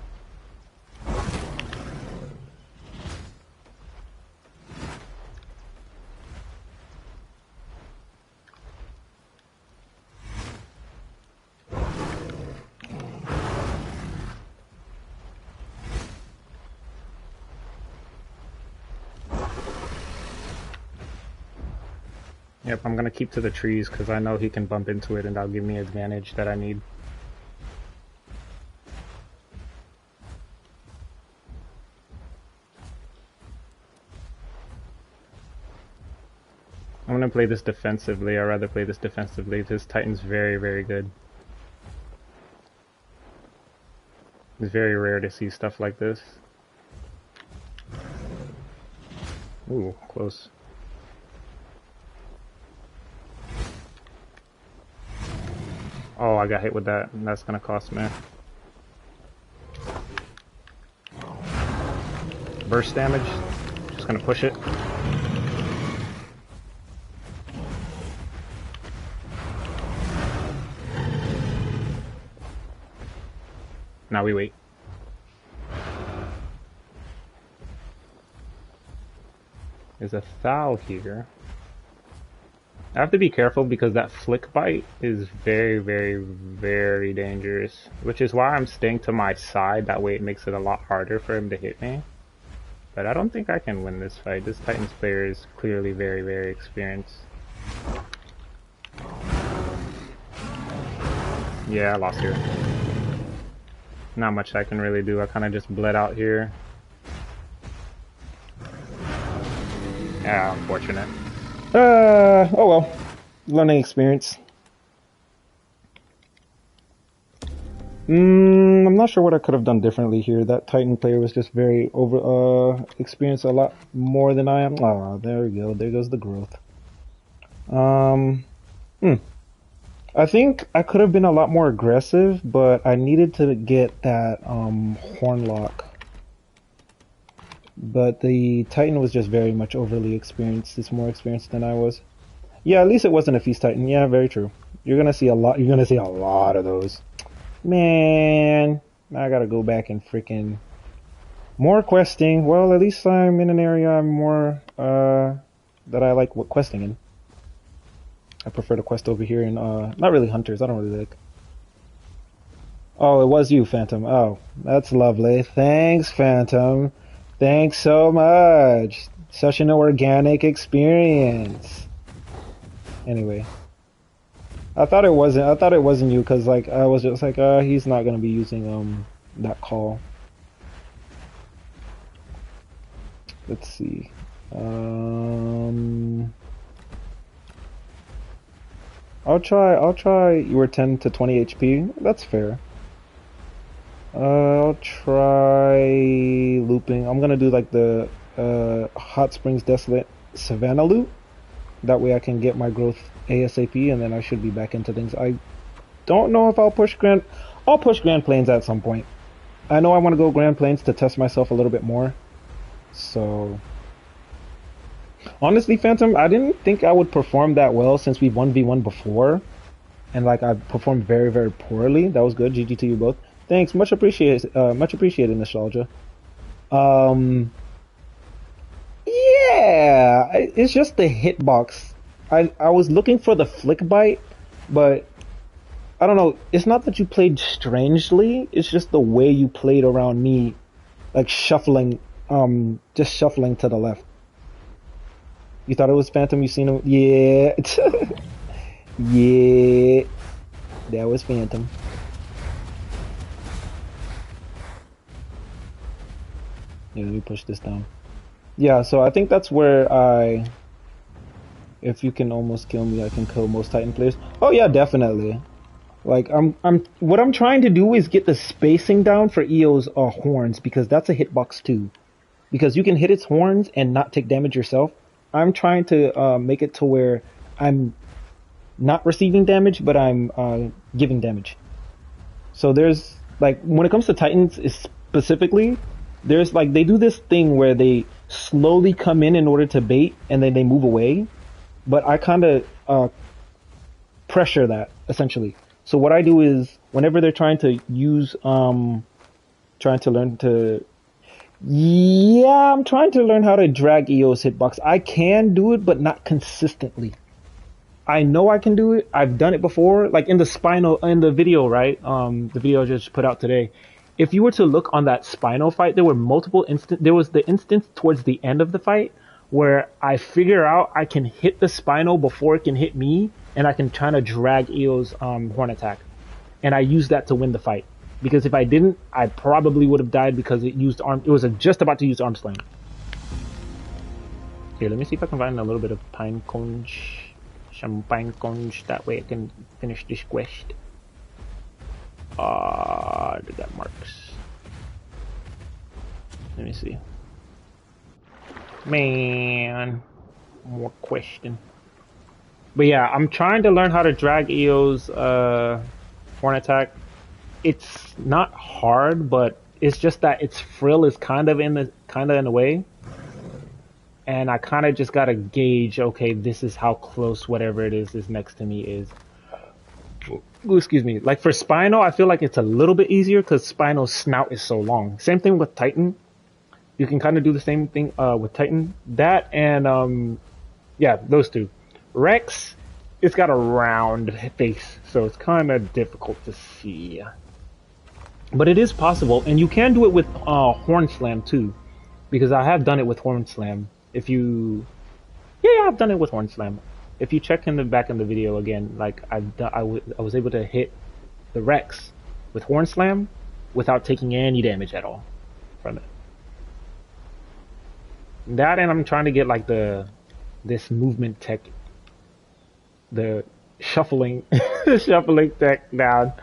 Yep, I'm gonna keep to the trees because I know he can bump into it and that'll give me advantage that I need. I'm gonna play this defensively. I'd rather play this defensively. This Titan's very, very good. It's very rare to see stuff like this. Ooh, close. Oh, I got hit with that, and that's gonna cost me. Burst damage. Just gonna push it. Now we wait. There's a Thal here. I have to be careful because that flick bite is very, very, very dangerous. Which is why I'm staying to my side. That way it makes it a lot harder for him to hit me. But I don't think I can win this fight. This Titan's player is clearly very, very experienced. Yeah, I lost here. Not much I can really do. I kind of just bled out here. Yeah, unfortunate. Oh well. Learning experience. I'm not sure what I could have done differently here. That Titan player was just very experienced a lot more than I am. Oh, there we go. There goes the growth. I think I could have been a lot more aggressive, but I needed to get that horn lock. But the Titan was just very much overly experienced. It's more experienced than I was. Yeah, at least it wasn't a Feast Titan. Yeah, very true. You're gonna see a lot. You're gonna see a lot of those. Man, I gotta go back and freaking more questing. Well, at least I'm in an area I'm more that I like questing in. I prefer to quest over here in not really hunters. I don't really like. Oh, it was you, Phantom. Oh, that's lovely. Thanks, Phantom. Thanks so much. Such an organic experience. Anyway, I thought it wasn't you because like I was just like, he's not gonna be using that call. Let's see. I'll try your 10 to 20 HP. That's fair. I'll try looping. I'm gonna do like the Hot Springs Desolate Savannah loop. That way I can get my growth ASAP, and then I should be back into things. I don't know if I'll push I'll push Grand Plains at some point. I know I want to go Grand Plains to test myself a little bit more. So Honestly, Phantom, I didn't think I would perform that well since we 1v1 before. And like I performed very, very poorly. That was good. GG to you both. Thanks. Much appreciated, nostalgia. Um, yeah, it's just the hitbox. I was looking for the flick bite, but I don't know. It's not that you played strangely. It's just the way you played around me, like shuffling, just shuffling to the left. You thought it was Phantom? You seen him? Yeah, yeah, that was Phantom. Yeah, let me push this down. Yeah, so I think that's where if you can almost kill me, I can kill most Titan players. Oh yeah, definitely. Like what I'm trying to do is get the spacing down for Eo's horns because that's a hitbox too. Because you can hit its horns and not take damage yourself. I'm trying to make it to where I'm not receiving damage, but I'm giving damage. So there's like when it comes to Titans specifically, there's like they do this thing where they slowly come in order to bait and then they move away. But I kind of pressure that essentially. So what I do is whenever they're trying to use trying to learn to yeah, I'm trying to learn how to drag EO's hitbox. I can do it, but not consistently. I know I can do it. I've done it before, like in the video, right? The video I just put out today. If you were to look on that Spino fight, there were multiple there was the instance towards the end of the fight where I figure out I can hit the Spino before it can hit me, and I can try to drag EO's horn attack. And I use that to win the fight. Because if I didn't, I probably would have died because it was just about to use arm slam. Here, let me see if I can find a little bit of pine conch. Some pine conch, that way I can finish this quest. Did that marks? Let me see. Man, more question. But yeah, I'm trying to learn how to drag EO's horn attack. It's not hard, but it's just that its frill is kind of in the way. And I kind of just gotta gauge, okay, this is how close whatever it is next to me is. Ooh, excuse me. Like for Spino, I feel like it's a little bit easier because Spino's snout is so long. Same thing with Titan. You can kind of do the same thing with Titan. That and, yeah, those two. Rex, it's got a round face, so it's kind of difficult to see. But it is possible, and you can do it with Horn Slam too, because I have done it with Horn Slam. If you, yeah, I've done it with Horn Slam. If you check in the back in the video again, like I was able to hit the Rex with Horn Slam without taking any damage at all from it. That, and I'm trying to get like this movement tech, the shuffling shuffling tech down.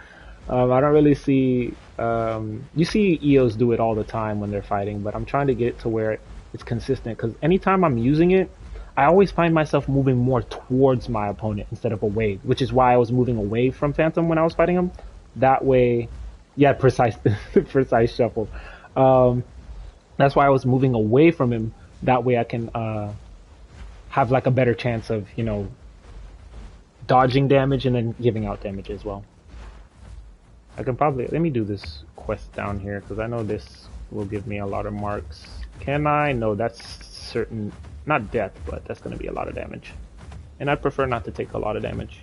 I don't really see. You see EOs do it all the time when they're fighting, but I'm trying to get it to where it's consistent. Because anytime I'm using it, I always find myself moving more towards my opponent instead of away, which is why I was moving away from Phantom when I was fighting him. That way, yeah, precise, precise shuffle. That's why I was moving away from him. That way I can have like a better chance of, you know, dodging damage and then giving out damage as well. I can probably, let me do this quest down here because I know this will give me a lot of marks. Can I? No, that's certain, not death, but that's going to be a lot of damage. And I prefer not to take a lot of damage.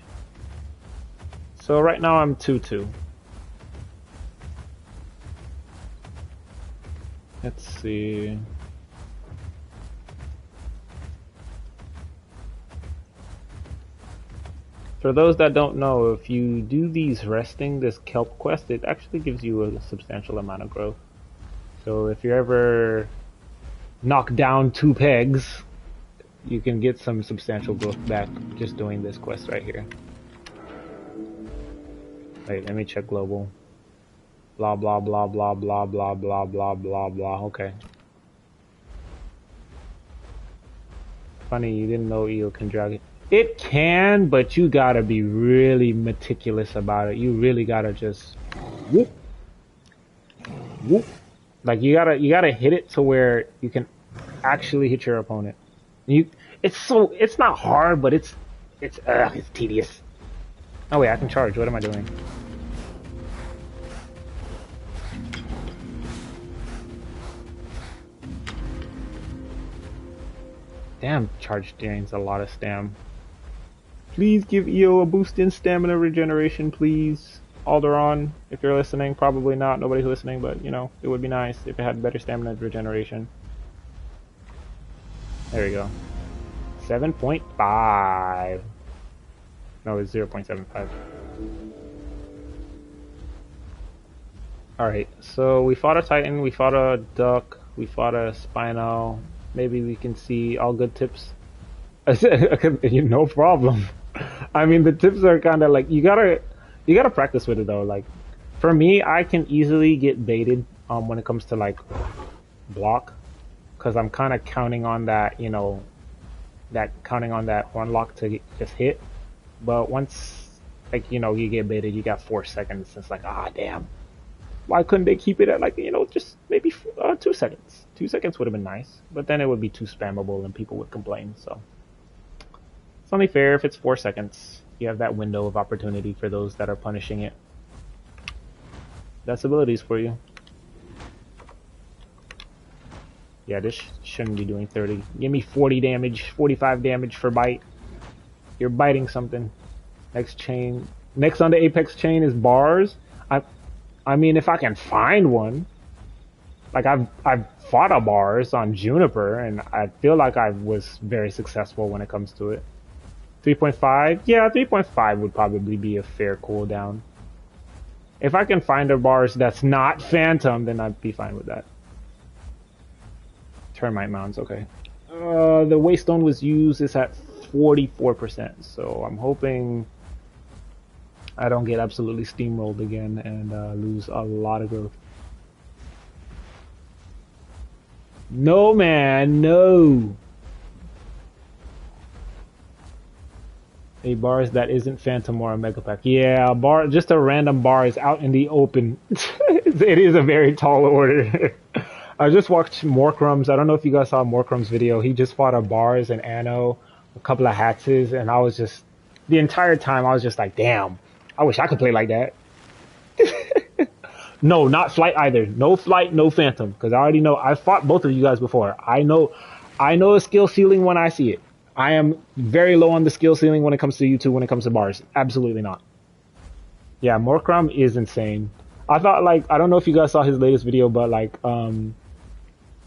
So right now I'm 2-2. Let's see. For those that don't know, if you do these resting, this kelp quest, it actually gives you a substantial amount of growth. So if you're ever knocked down 2 pegs, you can get some substantial growth back just doing this quest right here. Wait, let me check global. Blah blah blah blah blah blah blah blah blah blah. Okay. Funny, you didn't know EO can drag it. It can, but you gotta be really meticulous about it. You really gotta just whoop, whoop. Like you gotta hit it to where you can actually hit your opponent. It's not hard, but it's tedious. Oh wait, I can charge. What am I doing? Damn, charge drains a lot of stam. Please give EO a boost in stamina regeneration, please. Alderon, if you're listening, probably not. Nobody's listening, but you know, it would be nice if it had better stamina regeneration. There we go. 7.5. No, it's 0.75. Alright, so we fought a Titan, we fought a Duck, we fought a Spino. Maybe we can see all good tips. No problem. I mean, the tips are kind of like, you gotta practice with it though. Like, for me, I can easily get baited when it comes to like block, because I'm kind of counting on that, you know, counting on that horn lock to just hit. But once, like, you know, you get baited, you got 4 seconds. It's like, ah, damn. Why couldn't they keep it at, like, you know, just maybe 2 seconds? 2 seconds would have been nice, but then it would be too spammable and people would complain. So it's only fair if it's 4 seconds. You have that window of opportunity for those that are punishing it. That's abilities for you. Yeah, this shouldn't be doing 30. Give me 40 damage, 45 damage for bite. You're biting something. Next chain. Next on the Apex chain is bars. I mean, if I can find one. Like, I've fought a bars on Juniper, and I feel like I was very successful when it comes to it. 3.5? Yeah, 3.5 would probably be a fair cooldown. If I can find a bars that's not Phantom, then I'd be fine with that. Termite mounds, okay. The Waystone was used, it's at 44%, so I'm hoping I don't get absolutely steamrolled again and lose a lot of growth. No, man, no. A bars that isn't Phantom or a Mega Pack. Yeah, just a random bar is out in the open. It is a very tall order. I just watched Morkrum's. I don't know if you guys saw Morkrum's video. He just fought a bars and Anno, a couple of Hatses, and I was just, the entire time I was just like, damn, I wish I could play like that. No, not Flight either. No Flight, no Phantom. Because I already know, I've fought both of you guys before. I know a skill ceiling when I see it. I am very low on the skill ceiling when it comes to you two, when it comes to bars. Absolutely not. Yeah, Morkrum is insane. I thought, like, I don't know if you guys saw his latest video, but like,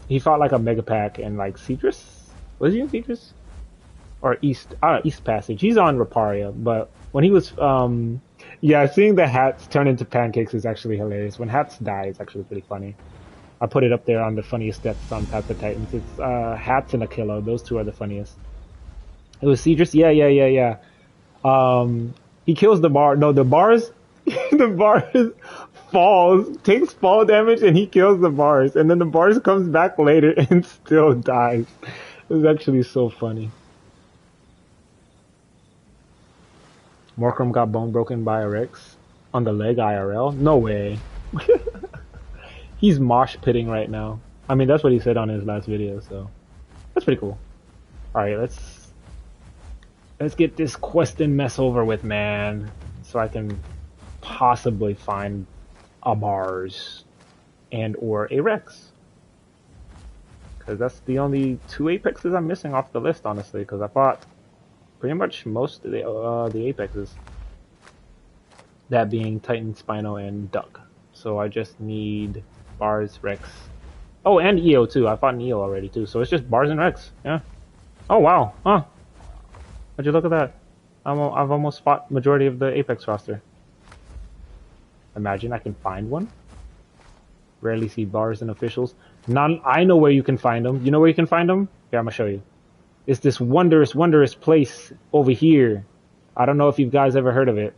he fought like a Mega Pack and like Cetrus? Was he in Cetrus? Or East Passage. He's on Reparia, but when he was, yeah, seeing the hats turn into pancakes is actually hilarious. When hats die, it's actually pretty funny. I put it up there on the funniest deaths on Path of Titans. It's hats and Aquila. Those two are the funniest. It was Cetrus? Yeah. He kills the bar. No, the bars, the bars falls, takes fall damage, and he kills the bars. And then the bars comes back later and still dies. It was actually so funny. Morkrum got bone broken by a Rex on the leg IRL? No way. He's mosh pitting right now. I mean, that's what he said on his last video, so that's pretty cool. Alright, let's get this quest and mess over with, man. So I can possibly find a bars and or a Rex. Because that's the only 2 Apexes I'm missing off the list, honestly, because I fought pretty much most of the Apexes. That being Titan, Spino, and Duck. So I just need bars, Rex. Oh, and EO too. I fought an EO already too. So it's just bars and Rex. Yeah. Oh wow. Huh. How'd you look at that? I've almost fought majority of the Apex roster. Imagine I can find one. Rarely see bars and officials. I know where you can find them. You know where you can find them? Here, I'm gonna show you. It's this wondrous, wondrous place over here. I don't know if you guys ever heard of it,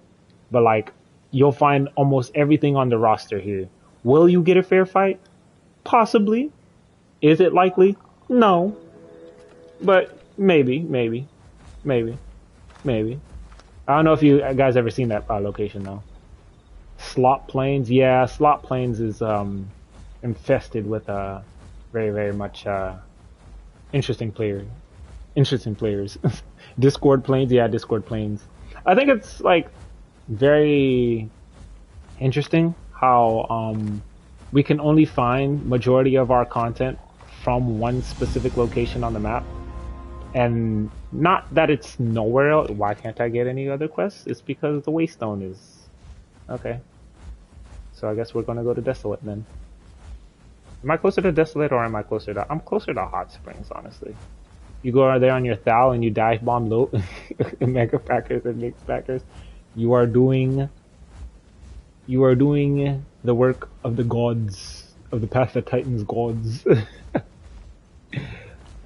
but like, you'll find almost everything on the roster here. Will you get a fair fight? Possibly. Is it likely? No. But maybe. I don't know if you guys ever seen that location though. Slot Plains, yeah, Slot Plains is infested with very, very much interesting player. interesting players. Discord planes, yeah, Discord planes. I think it's like very interesting how we can only find majority of our content from one specific location on the map, and not that it's nowhere else. Why can't I get any other quests? It's because the Waystone is okay. So I guess we're gonna go to Desolate then. Am I closer to Desolate or am I closer to? I'm closer to Hot Springs, honestly. You go there on your Thal and you dive bomb low Mega Packers and Mix Packers. You are doing the work of the gods, of the Path of Titans gods.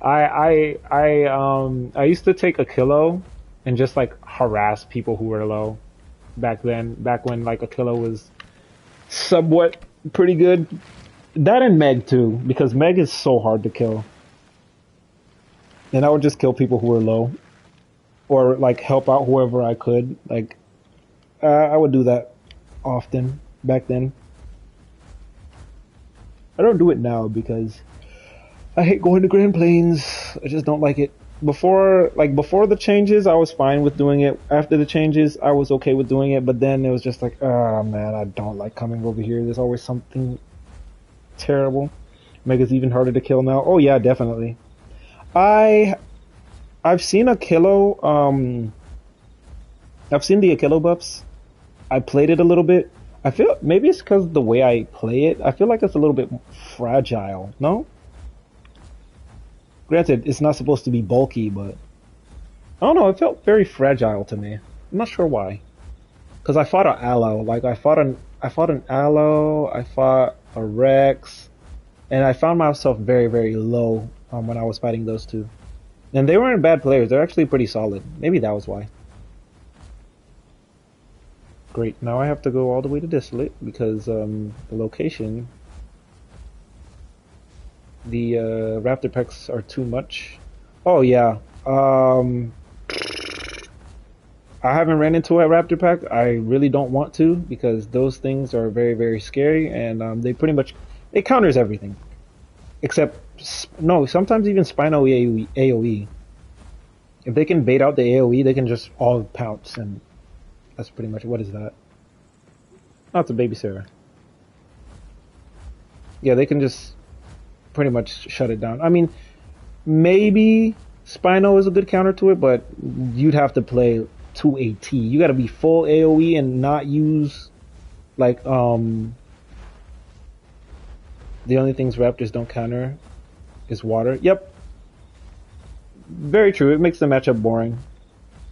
I used to take a kilo and just like harass people who were low back then, back when like a kilo was somewhat pretty good. That and Meg too, because Meg is so hard to kill. And I would just kill people who were low, or like help out whoever I could. Like I would do that often back then. I don't do it now because I hate going to Grand Plains. I just don't like it. Before the changes, I was fine with doing it. After the changes, I was okay with doing it. But then it was just like, oh man, I don't like coming over here. There's always something terrible. Mega's even harder to kill now. Oh yeah, definitely. I've seen a kilo. I've seen the Akilo buffs. I played it a little bit. I feel maybe it's because of the way I play it. I feel like it's a little bit fragile. No. Granted, it's not supposed to be bulky, but I don't know. It felt very fragile to me. I'm not sure why. Because I fought an Aloe. Like I fought an Aloe. I fought a Rex, and I found myself very, very low when I was fighting those two. And they weren't bad players. They're actually pretty solid. Maybe that was why. Great. Now I have to go all the way to Desolate because the location. The Raptor packs are too much. Oh yeah. I haven't ran into a Raptor pack. I really don't want to because those things are very, very scary, and they pretty much it counters everything. Except no, sometimes even Spino AoE. If they can bait out the AoE, they can just all pounce, and that's pretty much what is that? Oh, it's a baby Sarah. Yeah, they can just pretty much shut it down. I mean, maybe Spino is a good counter to it, but you'd have to play to a T. You got to be full AoE and not use like the only things Raptors don't counter is water. Yep. Very true. It makes the matchup boring.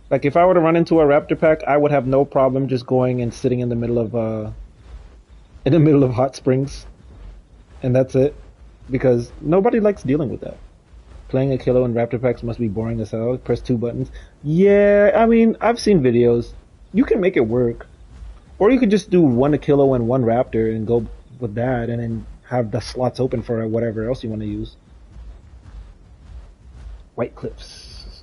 Like if I were to run into a Raptor pack, I would have no problem just going and sitting in the middle of Hot Springs, and that's it. Because nobody likes dealing with that. Playing a kilo in Raptor packs must be boring as hell. Press 2 buttons. Yeah, I mean, I've seen videos. You can make it work. Or you could just do 1 kilo and 1 Raptor and go with that, and then have the slots open for whatever else you want to use. White Cliffs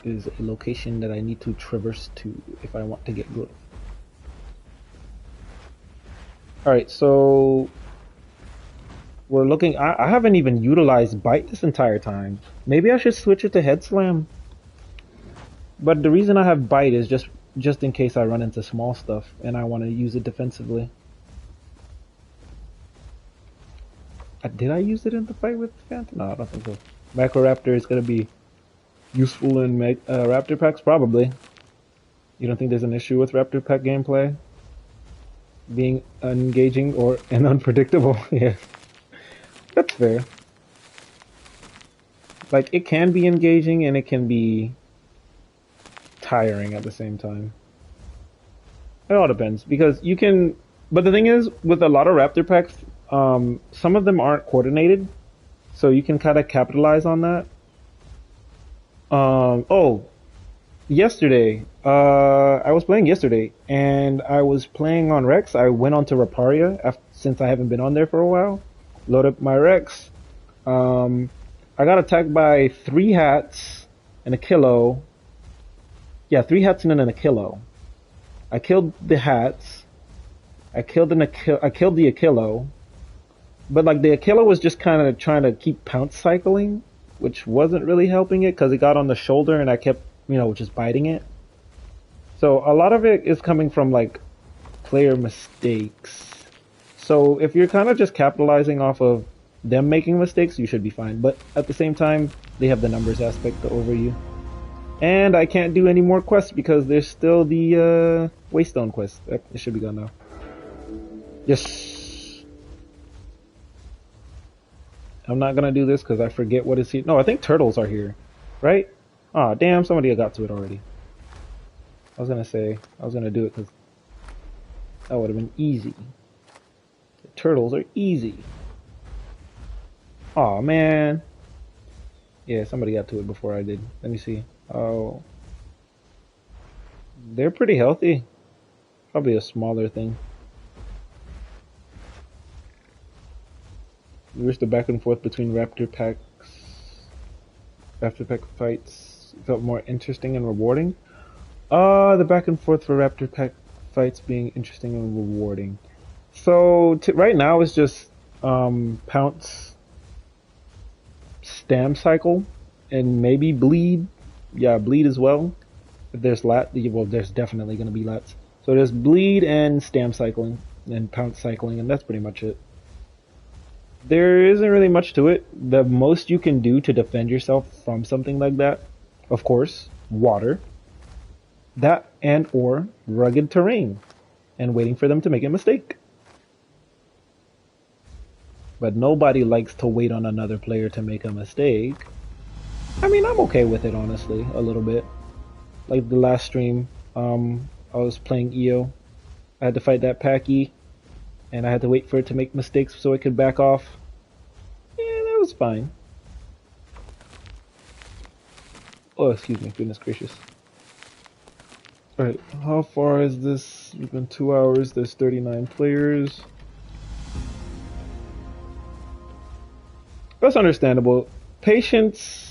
is a location that I need to traverse to if I want to get good. Alright, so we're looking. I haven't even utilized Bite this entire time. Maybe I should switch it to Head Slam. But the reason I have Bite is just in case I run into small stuff and I want to use it defensively. Did I use it in the fight with Phantom? No, I don't think so. Macroraptor is going to be useful in Raptor packs? Probably. You don't think there's an issue with Raptor pack gameplay? Being unengaging and unpredictable? Yeah. That's fair. Like, it can be engaging and it can be tiring at the same time. It all depends, because you can... But the thing is, with a lot of Raptor packs, some of them aren't coordinated, so you can kind of capitalize on that. Yesterday, I was playing yesterday, and I was playing on Rex. I went on to Raparia, since I haven't been on there for a while. Load up my Rex. I got attacked by 3 hats and a kilo. Yeah, 3 hats and then a kilo. I killed the hats. I killed the Akilo. But like the Akilo was just kind of trying to keep pounce cycling. which wasn't really helping it because it got on the shoulder and I kept, just biting it. So a lot of it is coming from like player mistakes. So if you're kind of just capitalizing off of them making mistakes, you should be fine. But at the same time, they have the numbers aspect over you. And I can't do any more quests because there's still the Waystone quest. It should be gone now. Yes. I'm not gonna do this because I forget what is here. No, I think turtles are here, right? Ah, damn! Somebody got to it already. I was gonna do it because that would have been easy. The turtles are easy. Oh man. Yeah, somebody got to it before I did. Let me see. Oh, they're pretty healthy. Probably a smaller thing. Where's the back and forth between raptor pack fights felt more interesting and rewarding? The back and forth for raptor pack fights being interesting and rewarding. So right now it's just pounce, stam cycle, and maybe bleed. Yeah, bleed as well. If there's well, there's definitely going to be lats. So there's bleed and stam cycling and pounce cycling, and that's pretty much it. There isn't really much to it. The most you can do to defend yourself from something like that, of course, water. That and or rugged terrain, and waiting for them to make a mistake. But nobody likes to wait on another player to make a mistake. I mean, I'm okay with it, honestly, a little bit. Like the last stream, I was playing EO. I had to fight that Packy, and I had to wait for it to make mistakes so I could back off. Yeah, that was fine. Oh, excuse me, goodness gracious. Alright, how far is this? It's been 2 hours, there's 39 players. That's understandable. Patience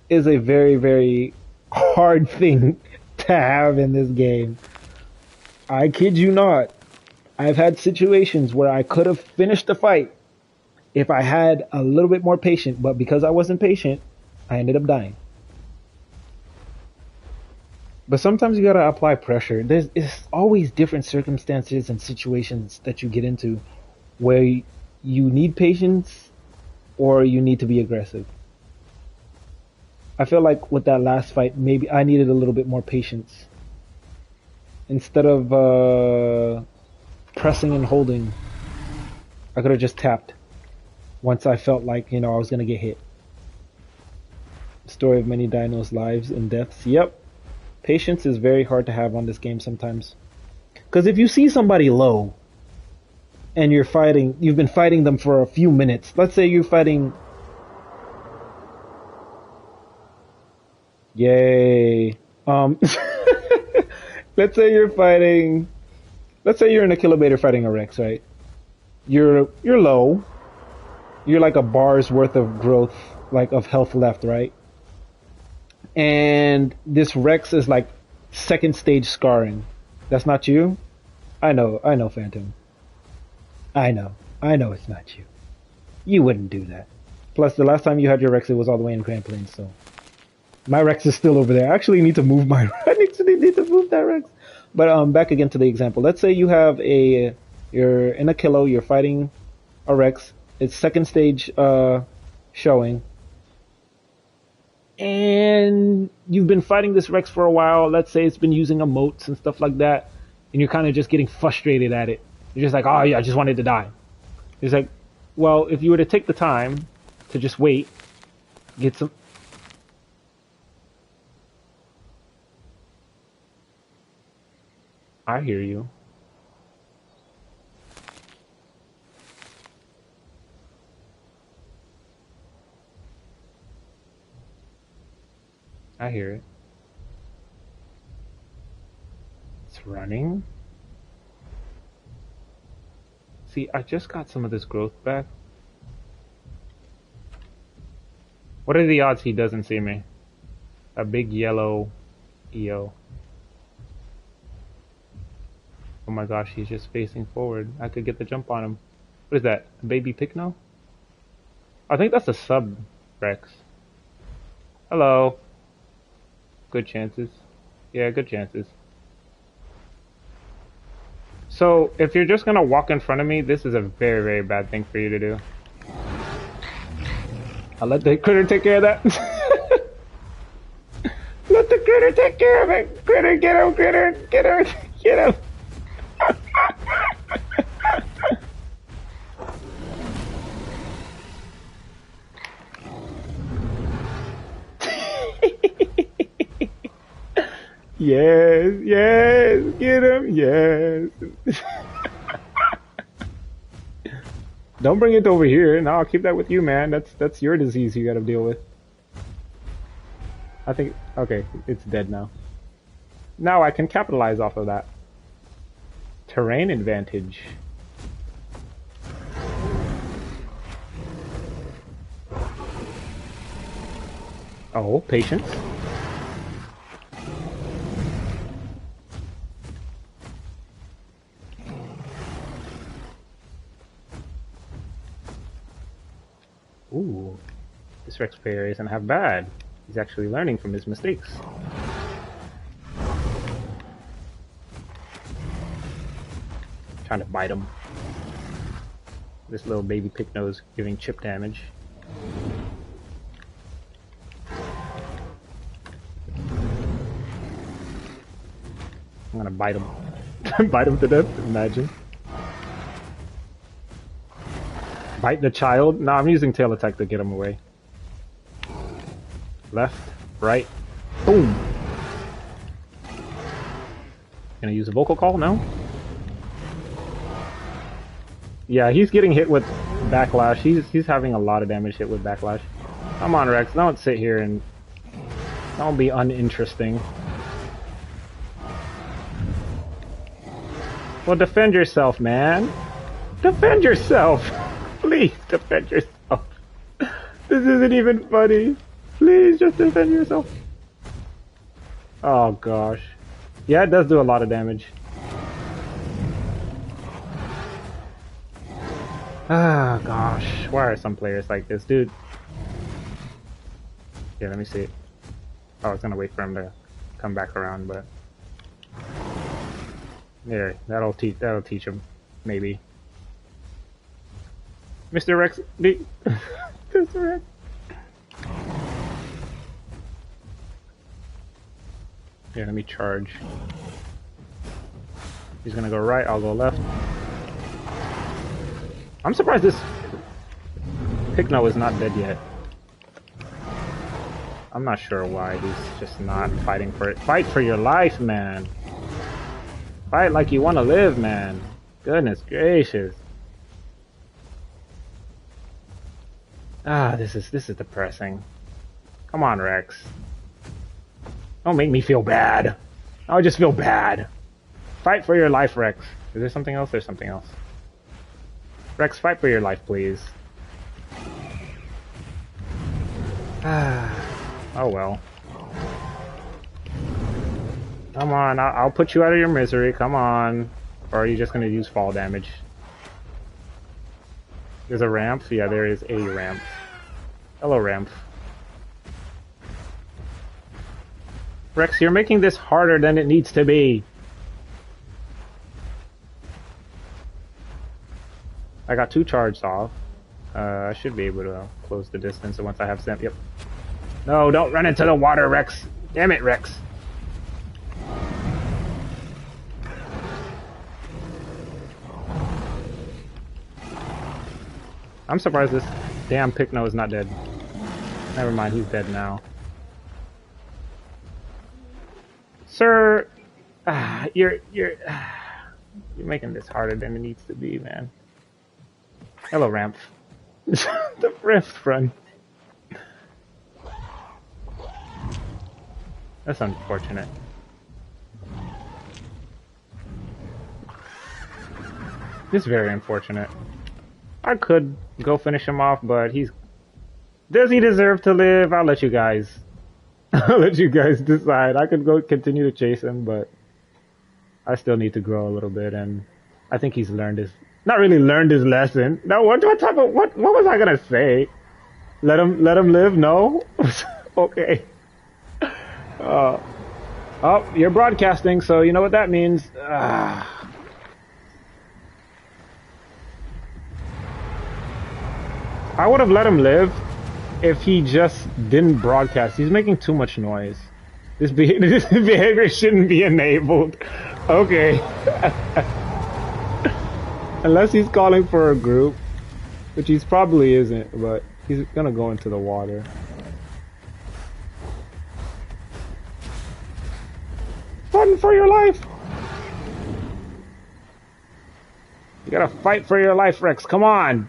is a very, very hard thing to have in this game. I kid you not. I've had situations where I could have finished the fight if I had a little bit more patience, but because I wasn't patient, I ended up dying. But sometimes you gotta apply pressure. It's always different circumstances and situations that you get into where you need patience or you need to be aggressive. I feel like with that last fight, maybe I needed a little bit more patience. Instead of pressing and holding, I could have just tapped once I felt like, I was going to get hit. Story of many dinos' lives and deaths. Yep. Patience is very hard to have on this game sometimes. Because if you see somebody low, and you've been fighting them for a few minutes, let's say you're fighting... Yay. Let's say you're in a kilometer fighting a Rex, right? You're low. You're like a bar's worth of growth, like of health left, right? And this Rex is like second stage scarring. That's not you? I know, Phantom. I know it's not you. You wouldn't do that. Plus, the last time you had your Rex, it was all the way in Grand Plains, so... My Rex is still over there. I actually need to move my... I need to move that Rex. But back again to the example. Let's say you're in a kilo, you're fighting a Rex. It's second stage showing. And you've been fighting this Rex for a while. Let's say it's been using emotes and stuff like that. And you're kind of just getting frustrated at it. You're just like, oh yeah, I just wanted to die. It's like, well, if you were to take the time to just wait, get some... I hear you. I hear it. It's running. See, I just got some of this growth back. What are the odds he doesn't see me? A big yellow EO. Oh my gosh, he's just facing forward. I could get the jump on him. What is that? A baby Picno? I think that's a sub Rex. Hello. Good chances. Yeah, good chances. So, if you're just gonna walk in front of me, this is a very, very bad thing for you to do. I'll let the critter take care of that. Let the critter take care of it. Critter, get him, critter, get him, get him. Yes, yes, get him, yes. Don't bring it over here. No, I'll keep that with you, man. That's your disease you gotta deal with. I think, okay, it's dead now. Now I can capitalize off of that. Terrain advantage. Oh, patience. Ooh, this Rex player isn't half bad. He's actually learning from his mistakes. Trying to bite him. This little baby pick nose giving chip damage. I'm gonna bite him. Bite him to death, imagine. Bite the child? No, I'm using tail attack to get him away. Left, right, boom! Gonna use a vocal call? No? Yeah, he's getting hit with backlash. He's having a lot of damage hit with backlash. Come on, Rex, don't sit here and don't be uninteresting. Well, defend yourself, man. Defend yourself! Please defend yourself. This isn't even funny. Please just defend yourself. Oh gosh. Yeah, it does do a lot of damage. Ah gosh. Why are some players like this, dude? Yeah, let me see. Oh, I was gonna wait for him to come back around, but yeah, that'll teach him, maybe. Mr. Rex, Mr. Rex. Yeah, let me charge. He's gonna go right, I'll go left. I'm surprised this Picno is not dead yet. I'm not sure why he's just not fighting for it. Fight for your life, man. Fight like you want to live, man. Goodness gracious. Ah, this is depressing. Come on, Rex. Don't make me feel bad. I just feel bad. Fight for your life, Rex. Is there something else? There's something else. Rex, fight for your life, please. Ah, oh well. Come on, I'll put you out of your misery. Come on. Or are you just gonna use fall damage? There's a ramp? Yeah, there is a ramp. Hello, ramp. Rex, you're making this harder than it needs to be. I got 2 charged off. I should be able to close the distance once I have Sam. Yep. No, don't run into the water, Rex. Damn it, Rex. I'm surprised this damn Picno is not dead. Never mind, he's dead now. Sir, you're making this harder than it needs to be, man. Hello, Ramp. The Rift run. That's unfortunate. It's very unfortunate. I could go finish him off, but he's... Does he deserve to live? I'll let you guys... I'll let you guys decide. I could go continue to chase him, but... I still need to grow a little bit, and... I think he's learned his... Not really learned his lesson. No, what type of... What was I gonna say? Let him live? No? Okay. Uh, oh, you're broadcasting, so you know what that means. I would have let him live if he just didn't broadcast. He's making too much noise. This behavior shouldn't be enabled. Okay. Unless he's calling for a group, which he probably isn't, but he's gonna go into the water. Run for your life! You gotta fight for your life, Rex. Come on!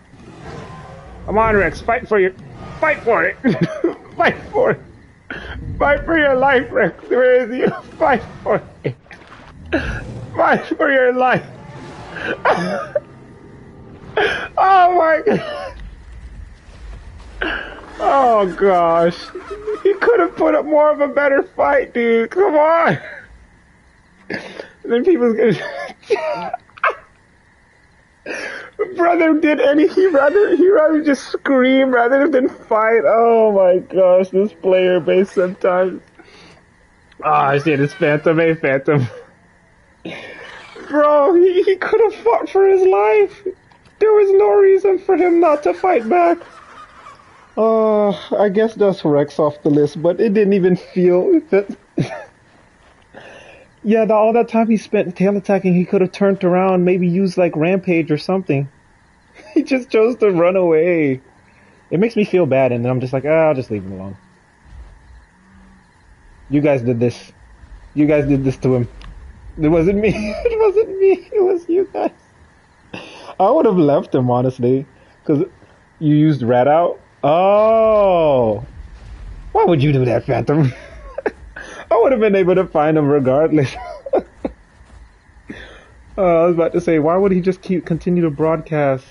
Come on, Rex. Fight for it! Fight for it! Fight for it! Fight for your life, Rex. Where is he? Fight for it! Fight for your life! Oh my god! Oh gosh! He could have put up more of a better fight, dude. Come on! Then people's gonna. Brother did he rather just scream rather than fight. Oh my gosh, this player base sometimes. Ah, shit, it's Phantom, hey Phantom. Bro, he could have fought for his life. There was no reason for him not to fight back. I guess that's Rex off the list, but it didn't even feel that. Yeah, all that time he spent tail attacking, he could have turned around, maybe used like Rampage or something. He just chose to run away. It makes me feel bad, and then I'm just like, I'll just leave him alone. You guys did this. You guys did this to him. It wasn't me. It wasn't me. It was you guys. I would have left him, honestly, because you used Rat Out. Oh. Why would you do that, Phantom? I would have been able to find him regardless. I was about to say, why would he just continue to broadcast?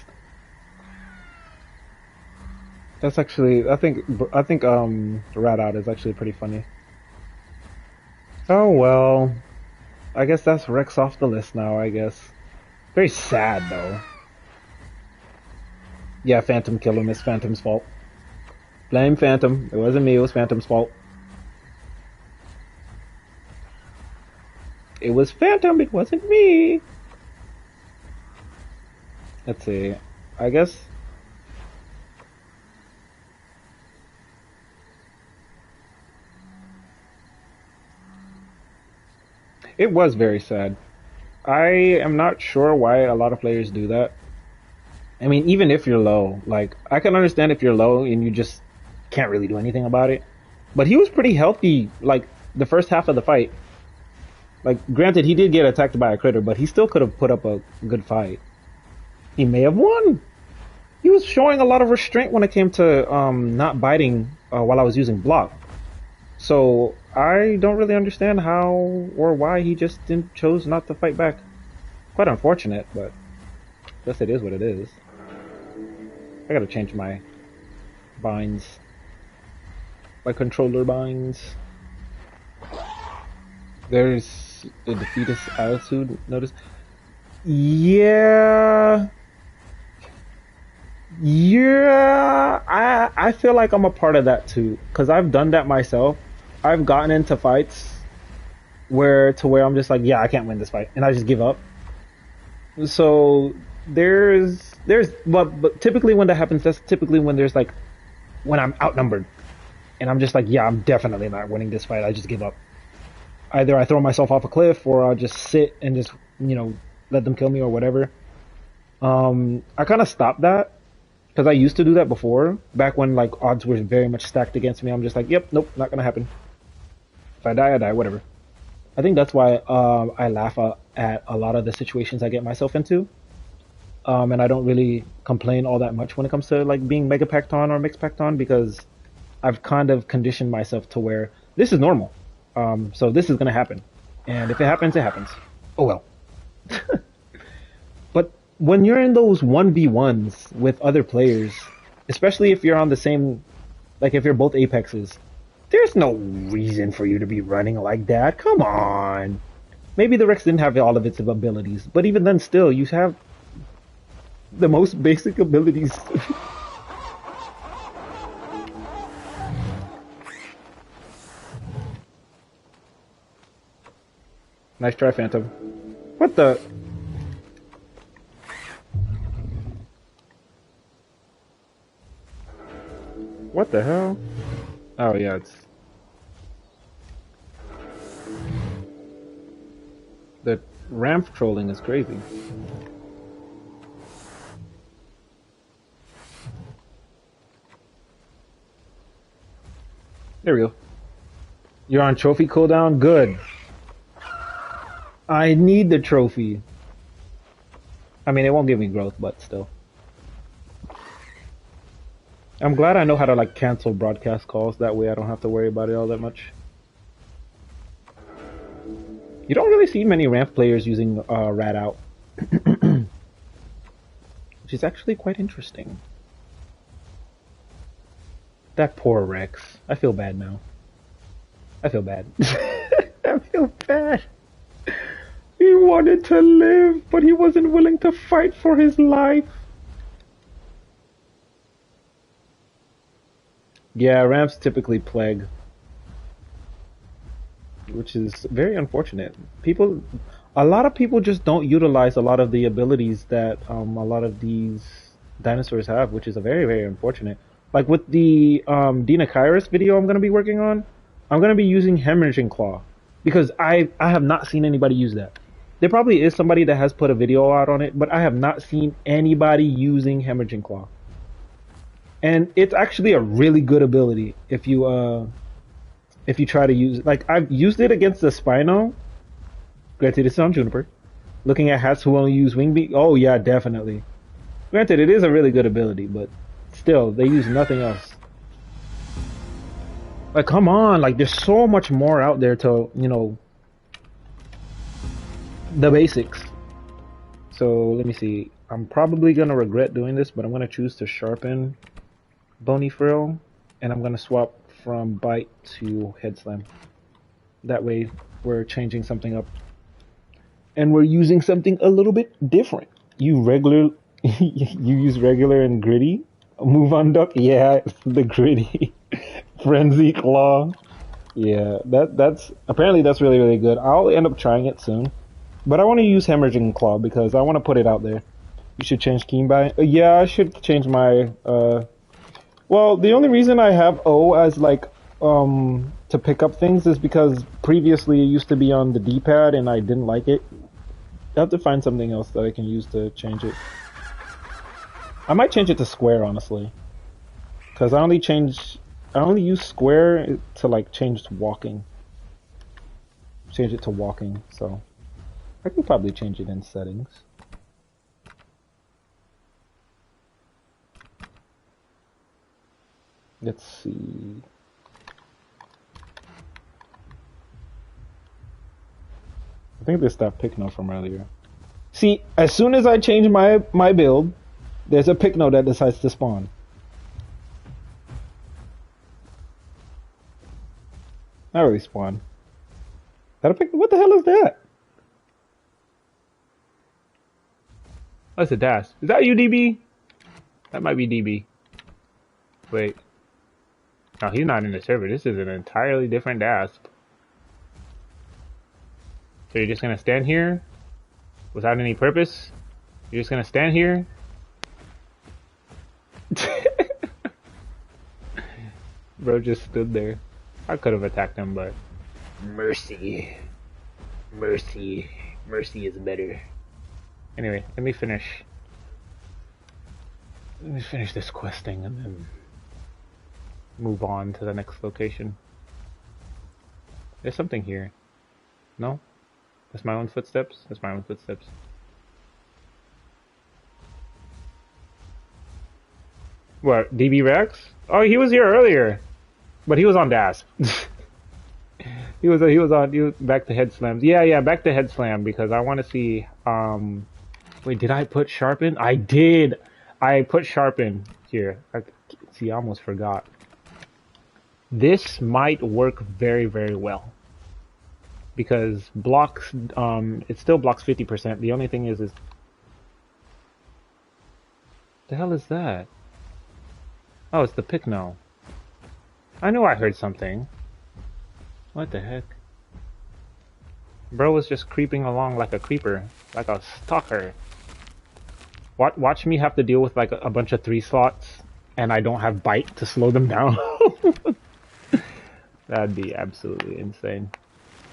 That's actually, I think Rat Out is actually pretty funny. Oh well, I guess that's Rex off the list now, I guess. Very sad though. Yeah, Phantom killed him, it's Phantom's fault. Blame Phantom, it wasn't me, it was Phantom's fault. It was Phantom, it wasn't me. Let's see. I guess. It was very sad. I am not sure why a lot of players do that. I mean, even if you're low, like, I can understand if you're low and you just can't really do anything about it. But he was pretty healthy, like, the first half of the fight. Like, granted, he did get attacked by a critter, but he still could have put up a good fight. He may have won. He was showing a lot of restraint when it came to not biting while I was using block. So I don't really understand how or why he just chose not to fight back. Quite unfortunate, but I guess it is what it is. I gotta change my binds. My controller binds. There's the defeatist attitude, notice. Yeah, I feel like I'm a part of that too, because I've done that myself. I've gotten into fights where I'm just like, yeah, I can't win this fight, and I just give up. So but typically when that happens, that's typically when there's like, when I'm outnumbered, and I'm just like, yeah, I'm definitely not winning this fight, I just give up. Either I throw myself off a cliff, or I'll just sit and just, let them kill me or whatever. I kind of stopped that, because I used to do that before, back when like odds were very much stacked against me. I'm just like, yep, nope, not gonna happen. If I die, I die, whatever. I think that's why I laugh at a lot of the situations I get myself into, and I don't really complain all that much when it comes to like being Mega Pacton or Mixed Pacton, because I've kind of conditioned myself to where this is normal. So this is gonna happen, and if it happens, it happens. Oh well. But when you're in those 1v1s with other players, especially if you're on the same, like if you're both Apexes, there's no reason for you to be running like that. Come on. Maybe the Rex didn't have all of its abilities, but even then still, you have the most basic abilities. Nice try, Phantom. What the? What the hell? Oh yeah, it's the ramp trolling is crazy. There we go. You're on trophy cooldown? Good. I need the trophy. I mean, it won't give me growth, but still. I'm glad I know how to like cancel broadcast calls. That way I don't have to worry about it all that much. You don't really see many ramp players using rat out. Which is actually quite interesting. That poor Rex. I feel bad now. I feel bad. I feel bad. He wanted to live, but he wasn't willing to fight for his life. Yeah, ramps typically plague. Which is very unfortunate. A lot of people just don't utilize a lot of the abilities that a lot of these dinosaurs have, which is very, very unfortunate. Like with the Dinokairos video I'm going to be working on, I'm going to be using Hemorrhaging Claw. Because I have not seen anybody use that. There probably is somebody that has put a video out on it, but I have not seen anybody using Hemorrhaging Claw. And it's actually a really good ability if you try to use it. Like, I've used it against the Spino. Granted, it's on Juniper. Looking at hats who only use Wing Beat. Oh, yeah, definitely. Granted, it is a really good ability, but still, they use nothing else. Like, come on. Like, there's so much more out there to, you know, the basics. So, let me see. I'm probably going to regret doing this, but I'm going to choose to sharpen Bony Frill, and I'm going to swap from Bite to Head Slam. That way, we're changing something up. And we're using something a little bit different. You use regular and gritty? Move on duck? Yeah, the gritty. Frenzy Claw. Yeah, that's apparently that's really, really good. I'll end up trying it soon. But I want to use Hemorrhaging Claw because I want to put it out there. You should change Keenbite. Yeah, I should change my well, the only reason I have O as like to pick up things is because previously it used to be on the D-pad and I didn't like it. I have to find something else that I can use to change it. I might change it to square, honestly, because I only use square to like change to walking. Change it to walking, so I can probably change it in settings. Let's see. I think there's that Picno from earlier. See, as soon as I change my build, there's a Picno that decides to spawn. Not really spawn. That a Picno? What the hell is that? That's a dash. Is that you, DB? That might be DB. Wait. No, he's not in the server. This is an entirely different Dasp. So you're just gonna stand here without any purpose? You're just gonna stand here? Bro just stood there. I could have attacked him, but mercy. Mercy. Mercy is better. Anyway, let me finish this quest thing and then move on to the next location. There's something here. No? That's my own footsteps? That's my own footsteps. What, DB Rex? Oh, he was here earlier. But he was on DAS. he was back to Head Slams. Yeah, back to Head Slam because I want to see wait, did I put Sharpen? I did. I put Sharpen here. See, I almost forgot. This might work very, very well. Because blocks, it still blocks 50%. The only thing is the hell is that? Oh, it's the Picno. I knew I heard something. What the heck? Bro was just creeping along like a creeper, like a stalker. Watch me have to deal with like a bunch of 3 slots, and I don't have bite to slow them down. That'd be absolutely insane.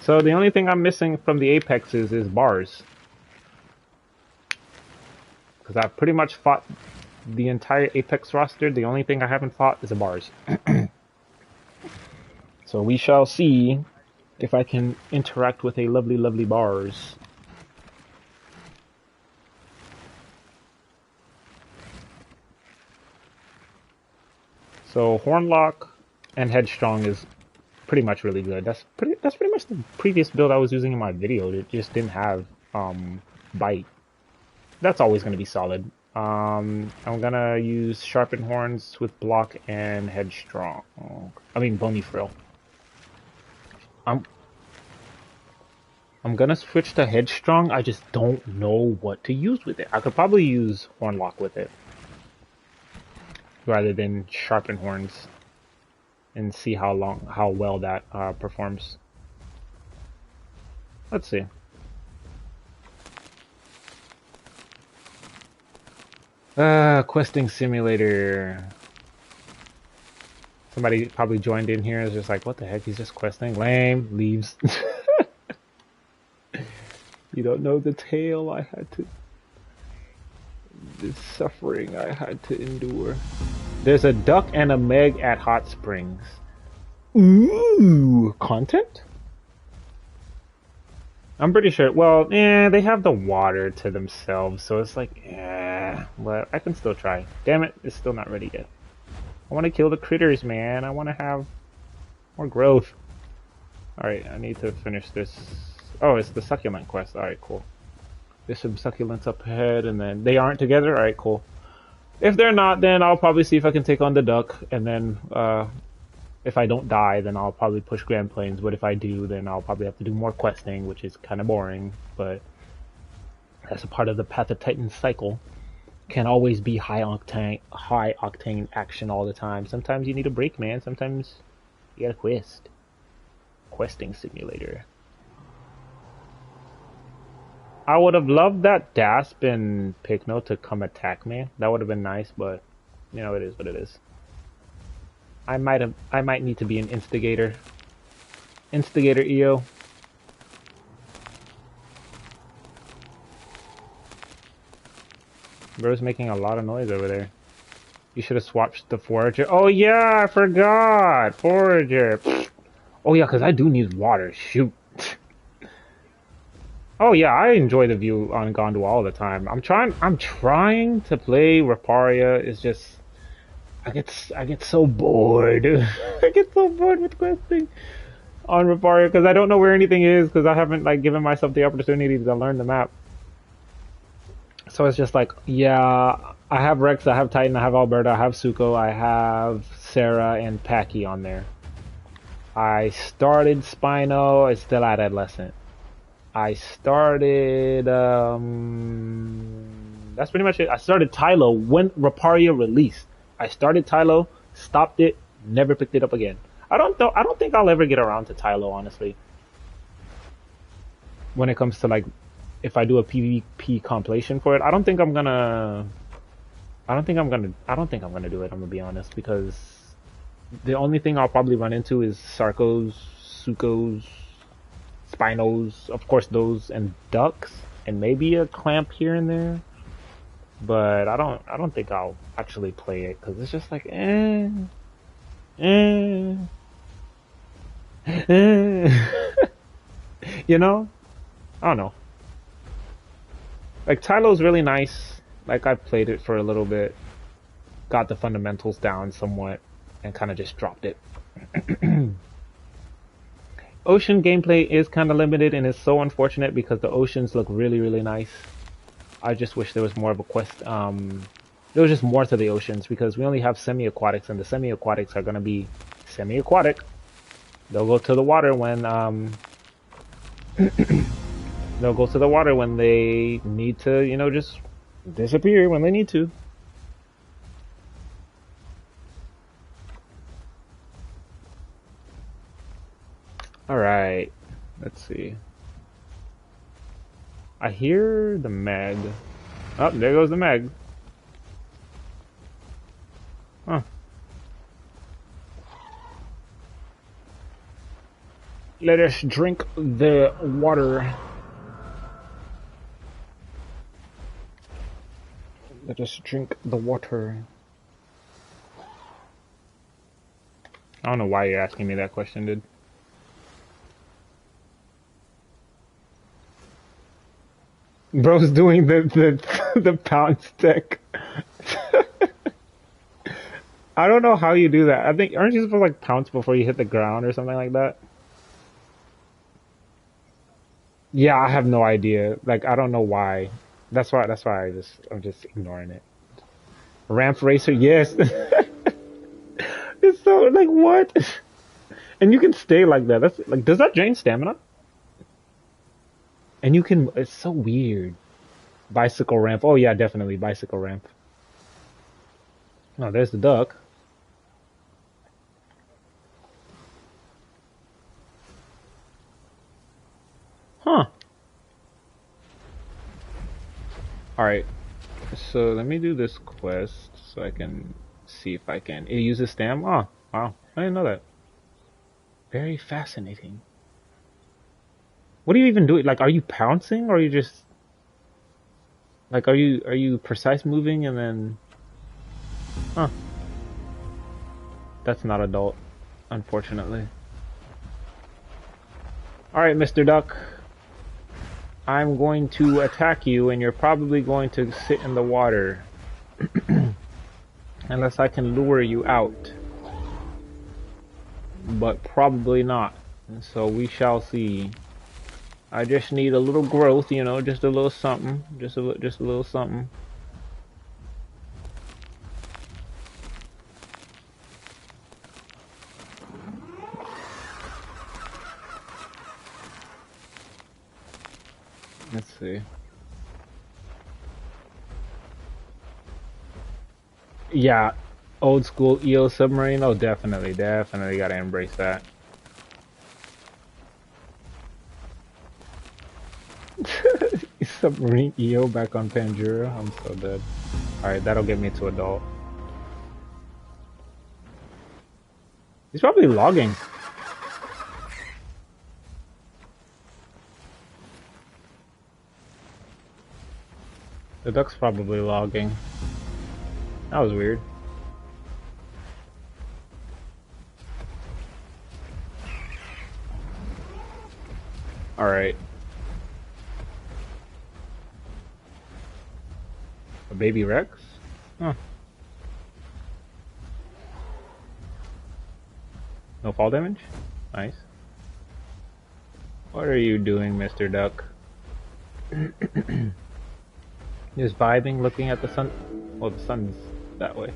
So the only thing I'm missing from the Apexes is bars. Because I've pretty much fought the entire Apex roster. The only thing I haven't fought is the bars. So we shall see if I can interact with a lovely, lovely bars. So Hornlock and Headstrong is pretty much really good. That's pretty much the previous build I was using in my video. It just didn't have bite. That's always going to be solid. I'm gonna use Sharpened Horns with Block and Headstrong. I mean Bony Frill. I'm gonna switch to Headstrong. I just don't know what to use with it. I could probably use Hornlock with it rather than Sharpened Horns, and see how well that performs. Let's see. Questing simulator. Somebody probably joined in here. Is just like, what the heck? He's just questing. Lame. Leaves. You don't know the tale I had to. The suffering I had to endure. There's a duck and a Meg at Hot Springs. Ooh, content? I'm pretty sure. Well, they have the water to themselves, so it's like, but I can still try. Damn it, it's still not ready yet. I want to kill the critters, man. I want to have more growth. Alright, I need to finish this. Oh, it's the succulent quest. Alright, cool. There's some succulents up ahead, and then they aren't together? Alright, cool. If they're not, then I'll probably see if I can take on the duck, and then, if I don't die, then I'll probably push Grand Plains, but if I do, then I'll probably have to do more questing, which is kind of boring, but that's a part of the Path of Titan cycle. Can't always be high octane action all the time. Sometimes you need a break, man. Sometimes you gotta quest. Questing simulator. I would have loved that Dasp and Picno to come attack me. That would have been nice, but you know, it is what it is. I might need to be an instigator. Instigator EO. Bro's making a lot of noise over there. You should have swapped the Forager. Oh yeah, I forgot! Forager. Oh yeah, because I do need water. Shoot. Oh yeah, I enjoy the view on Gondor all the time. I'm trying to play Raparia. It's just I get so bored. I get so bored with questing on Raparia because I don't know where anything is because I haven't like given myself the opportunity to learn the map. So it's just like, yeah, I have Rex, I have Titan, I have Alberta, I have Suko, I have Sarah and Packy on there. I started Spino, it's still at Adolescent. I started, that's pretty much it. I started Tylo when Raparia released. I started Tylo, stopped it, never picked it up again. I don't think I'll ever get around to Tylo, honestly. When it comes to like, if I do a PvP compilation for it, I don't think I'm gonna do it, I'm gonna be honest, because the only thing I'll probably run into is Sarkos, Sukos, Spinos, of course those, and ducks, and maybe a clamp here and there. But I don't think I'll actually play it because it's just like you know? I don't know. Like Tylo's really nice. Like I played it for a little bit, got the fundamentals down somewhat, and kind of just dropped it. Ocean gameplay is kind of limited and is so unfortunate because the oceans look really, really nice. I just wish there was more of a quest. There was just more to the oceans because we only have semi-aquatics, and the semi-aquatics are going to be semi-aquatic. They'll go to the water when they'll go to the water when they need to, you know, just disappear when they need to. All right, let's see. I hear the Meg. Oh, there goes the Meg. Huh. Let us drink the water. Let us drink the water. I don't know why you're asking me that question, dude. Bro's doing the pound stick. I don't know how you do that. I think aren't you supposed to like pounce before you hit the ground or something like that? Yeah, I have no idea. Like I don't know why. That's why I'm just ignoring it. Ramp racer, yes. It's so like what? And you can stay like that. That's like does that drain stamina? And you can it's so weird. Bicycle ramp. Oh yeah, definitely bicycle ramp. Oh, there's the duck. Huh. Alright. So let me do this quest so I can see if I can. It uses stam? Oh, wow. I didn't know that. Very fascinating. What are you even doing? Like, are you pouncing or are you just like are you precise moving and then huh. That's not adult, unfortunately. Alright, Mr. Duck. I'm going to attack you and you're probably going to sit in the water. Unless I can lure you out. But probably not. So we shall see. I just need a little growth, you know, just a little something. Just a little something. Let's see. Yeah, old school EO submarine. Oh, definitely gotta embrace that. Submarine EO back on Pandora. I'm so dead. Alright, that'll get me to adult. He's probably logging. The duck's probably logging. That was weird. Alright. A baby Rex? Huh. No fall damage? Nice. What are you doing, Mr. Duck? Just vibing, looking at the sun. Well, the sun's that way.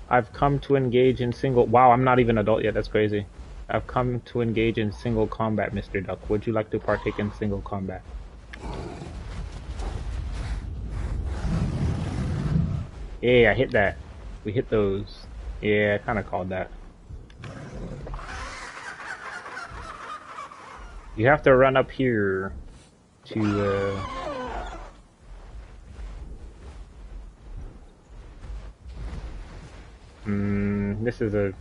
I've come to engage in single... Wow, I'm not even adult yet, that's crazy. I've come to engage in single combat, Mr. Duck. Would you like to partake in single combat? Yeah, I hit that. We hit those. Yeah, I kinda called that. You have to run up here to, this is a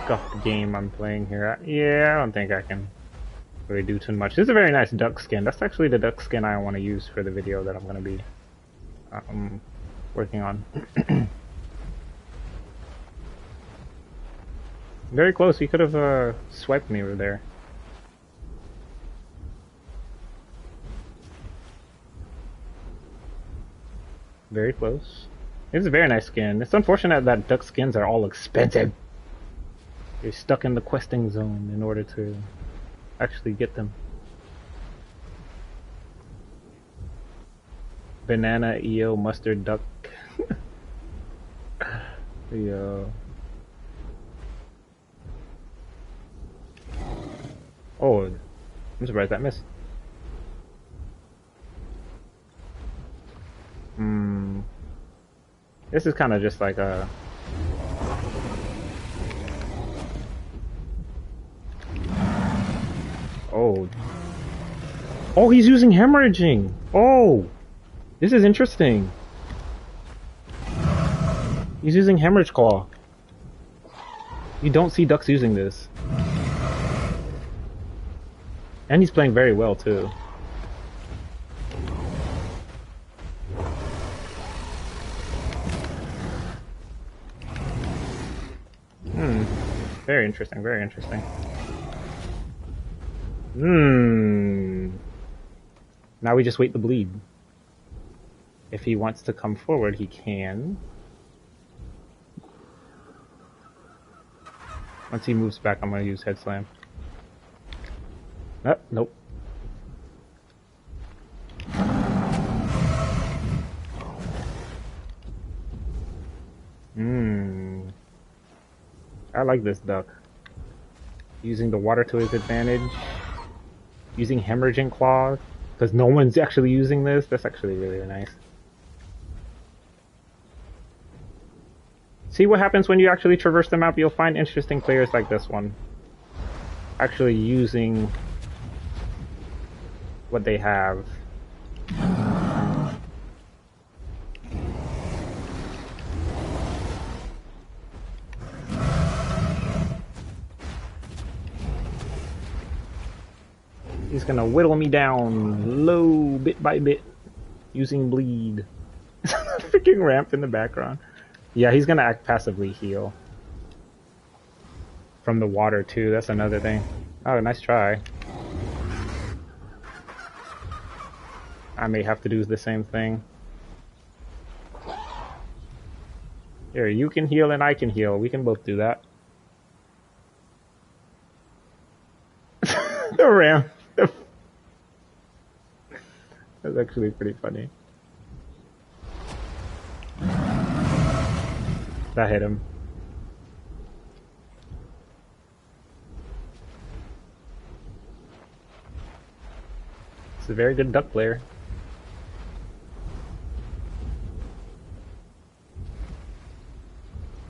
scuffed game I'm playing here. Yeah, I don't think I can really do too much. This is a very nice duck skin. That's actually the duck skin I want to use for the video that I'm going to be working on. Very close. He could have swiped me over there. Very close. It's a very nice skin. It's unfortunate that duck skins are all expensive. You're stuck in the questing zone in order to actually get them. Banana, EO, mustard, duck. Yo. Oh, I'm surprised that missed. This is kind of just like a... Oh, he's using hemorrhaging. Oh, this is interesting. He's using hemorrhage claw. You don't see ducks using this. And he's playing very well too. Very interesting, very interesting. Now we just wait the bleed. If he wants to come forward, he can. Once he moves back, I'm going to use head slam. Nope. I like this duck. Using the water to his advantage. Using hemorrhaging claw. Because no one's actually using this. That's actually really, really nice. See what happens when you actually traverse the map? You'll find interesting players like this one. Actually using what they have. He's gonna whittle me down low, bit by bit, using bleed. Freaking ramp in the background. Yeah, he's gonna act passively heal. From the water too, that's another thing. Oh, nice try. I may have to do the same thing. Here, you can heal and I can heal. We can both do that. The ramp. That's actually pretty funny. That hit him. It's a very good duck player.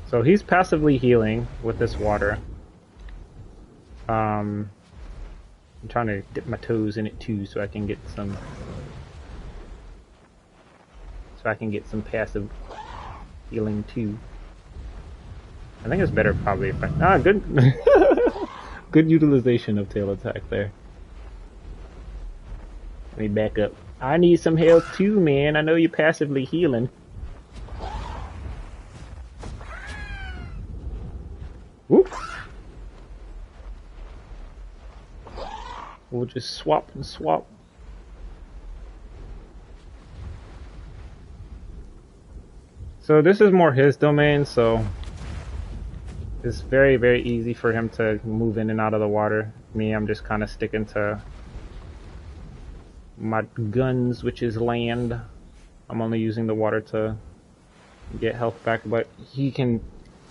So he's passively healing with this water. I'm trying to dip my toes in it too so I can get some passive healing too. I think it's better probably if I good good utilization of tail attack there. Let me back up. I need some health too, man. I know you're passively healing. Whoop. We'll just swap and swap. So this is more his domain, so it's very, very easy for him to move in and out of the water. Me, I'm just kind of sticking to my guns, which is land. I'm only using the water to get health back, but he can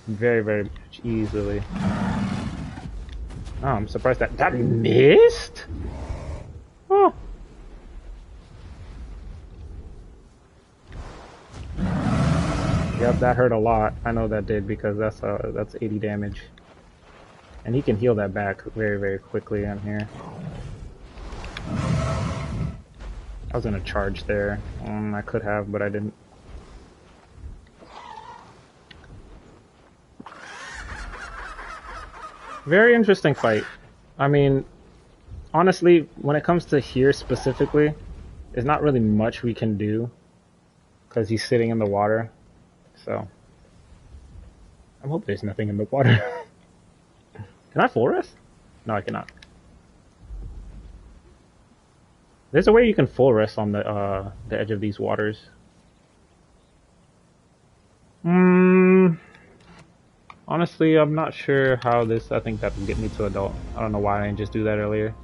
very, very much easily. Oh, I'm surprised that missed? Oh. Yep, that hurt a lot. I know that did because that's 80 damage. And he can heal that back very, very quickly on here. I was gonna charge there. I could have, but I didn't. Very interesting fight. I mean, honestly, when it comes to here specifically, there's not really much we can do because he's sitting in the water. So, I hope there's nothing in the water. Can I full rest? No, I cannot. There's a way you can full rest on the edge of these waters. Honestly, I'm not sure how this. I think that will get me to adult. I don't know why I didn't just do that earlier.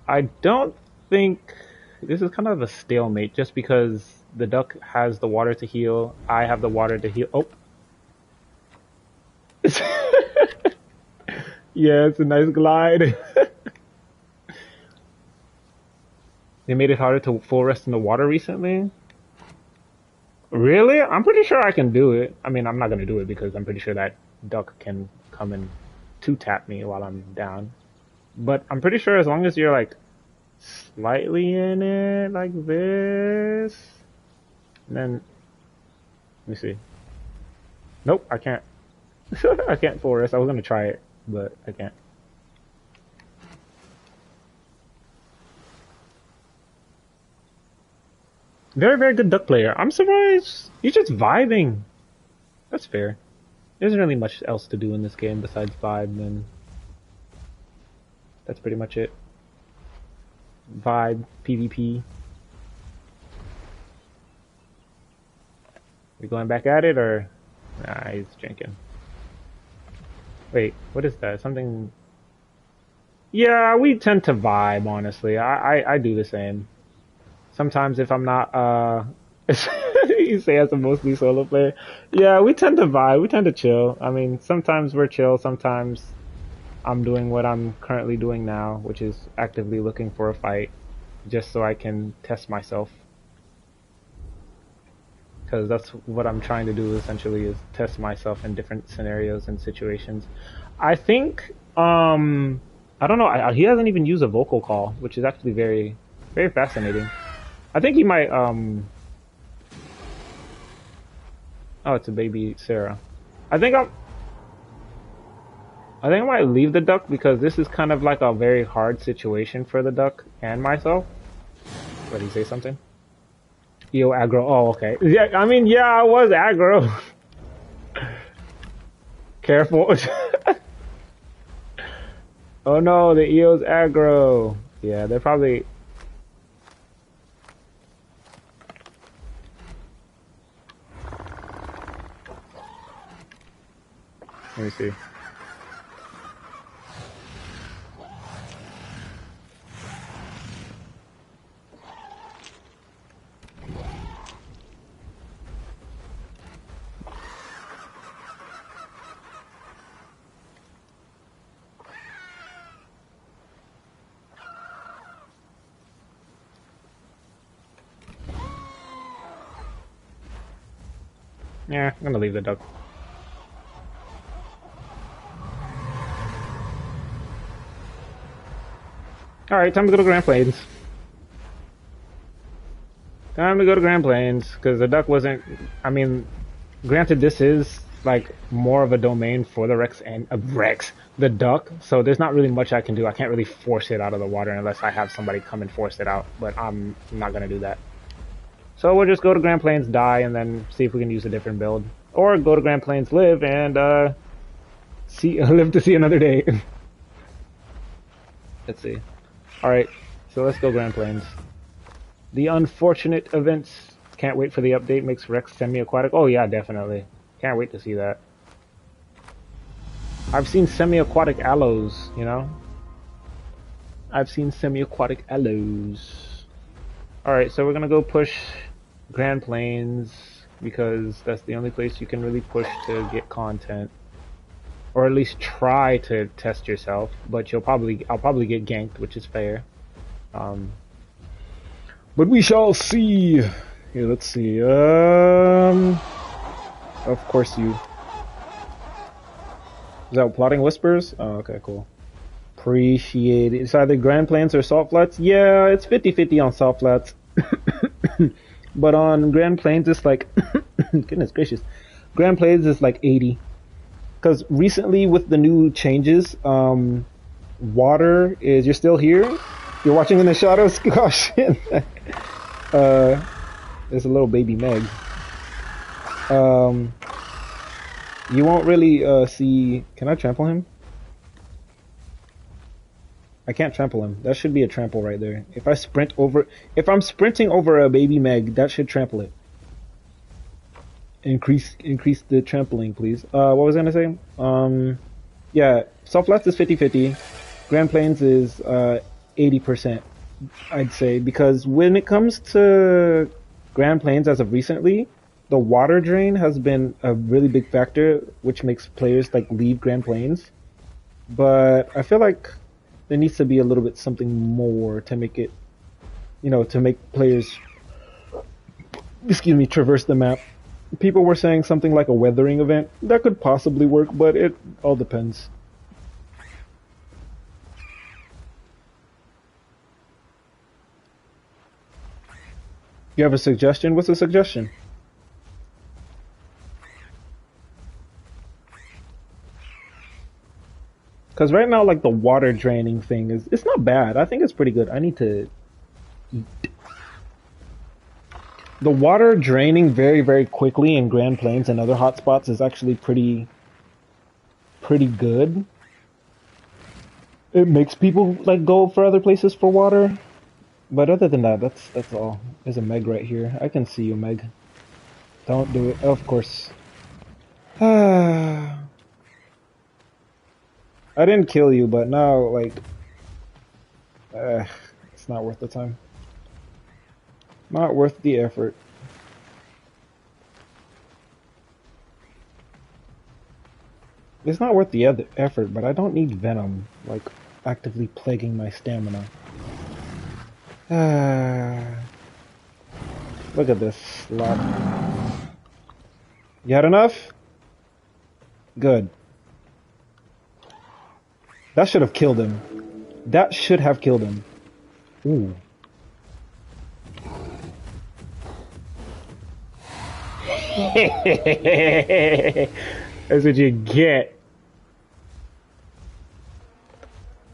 I don't think this is kind of a stalemate, just because the duck has the water to heal. I have the water to heal. Oh. Yeah, it's a nice glide. They made it harder to full rest in the water recently? Really? I'm pretty sure I can do it. I mean, I'm not going to do it because I'm pretty sure that duck can come and two-tap me while I'm down. But I'm pretty sure as long as you're, like, slightly in it like this. And then, let me see. Nope, I can't. I can't full rest. I was gonna try it, but I can't. Very, very good duck player. I'm surprised. He's just vibing. That's fair. There isn't really much else to do in this game besides vibe, and that's pretty much it. Vibe, PvP. We going back at it, or? Nah, he's drinking. Wait, what is that? Something... Yeah, we tend to vibe, honestly. I do the same. Sometimes if I'm not, you say as a mostly solo player. Yeah, we tend to vibe. We tend to chill. I mean, sometimes we're chill. Sometimes I'm doing what I'm currently doing now, which is actively looking for a fight, just so I can test myself. Because that's what I'm trying to do, essentially, is test myself in different scenarios and situations. I think, I don't know, he hasn't even used a vocal call, which is actually very, very fascinating. I think he might, oh, it's a baby Sarah. I think I might leave the duck because this is kind of like a very hard situation for the duck and myself. What, did he say something? Eo aggro. Oh, okay. Yeah, I mean, yeah, I was aggro. Careful. Oh no, the Eo's aggro. Yeah, they're probably... Let me see. Yeah, I'm gonna leave the duck. Alright, time to go to Grand Plains. Time to go to Grand Plains, because the duck wasn't... I mean, granted this is, like, more of a domain for the Rex and... the duck, so there's not really much I can do. I can't really force it out of the water unless I have somebody come and force it out, but I'm not gonna do that. So we'll just go to Grand Plains, die, and then see if we can use a different build. Or go to Grand Plains, live, and, live to see another day. Let's see. Alright, so let's go Grand Plains. The unfortunate events. Can't wait for the update. Makes Rex semi-aquatic. Oh yeah, definitely. Can't wait to see that. I've seen semi-aquatic aloes, you know? I've seen semi-aquatic aloes. Alright, so we're gonna go push Grand Plains, because that's the only place you can really push to get content. Or at least try to test yourself, but I'll probably get ganked, which is fair. But we shall see. Here, let's see. Of course you. Is that Plotting Whispers? Oh, okay, cool. Appreciate it. It's either Grand Plains or Salt Flats. Yeah, it's 50-50 on Salt Flats. But on Grand Plains, it's like, goodness gracious. Grand Plains is like 80. Because recently with the new changes, water is... You're still here? You're watching in the shadows? Gosh. There's a little baby Meg. You won't really see... Can I trample him? I can't trample him. That should be a trample right there. If I sprint over... If I'm sprinting over a baby Meg, that should trample it. Increase the trampling, please. What was I gonna say? Yeah, Soft Flats is 50-50. Grand Plains is 80%, I'd say, because when it comes to Grand Plains as of recently, the water drain has been a really big factor, which makes players like leave Grand Plains. But I feel like there needs to be a little bit something more to make it, you know, to make players, traverse the map. People were saying something like a weathering event. That could possibly work, but it all depends. You have a suggestion? What's a suggestion? Because right now, like the water draining thing it's not bad. I think it's pretty good. I need to eat. The water draining very quickly in Grand Plains and other hotspots is actually pretty good. It makes people like go for other places for water. But other than that, that's all. There's a Meg right here. I can see you, Meg. Don't do it. Of course. I didn't kill you, but now, like, it's not worth the time. Not worth the effort. It's not worth the effort, but I don't need venom, like, actively plaguing my stamina. Look at this slot. You had enough? Good. That should have killed him. That should have killed him. Ooh. That's what you get.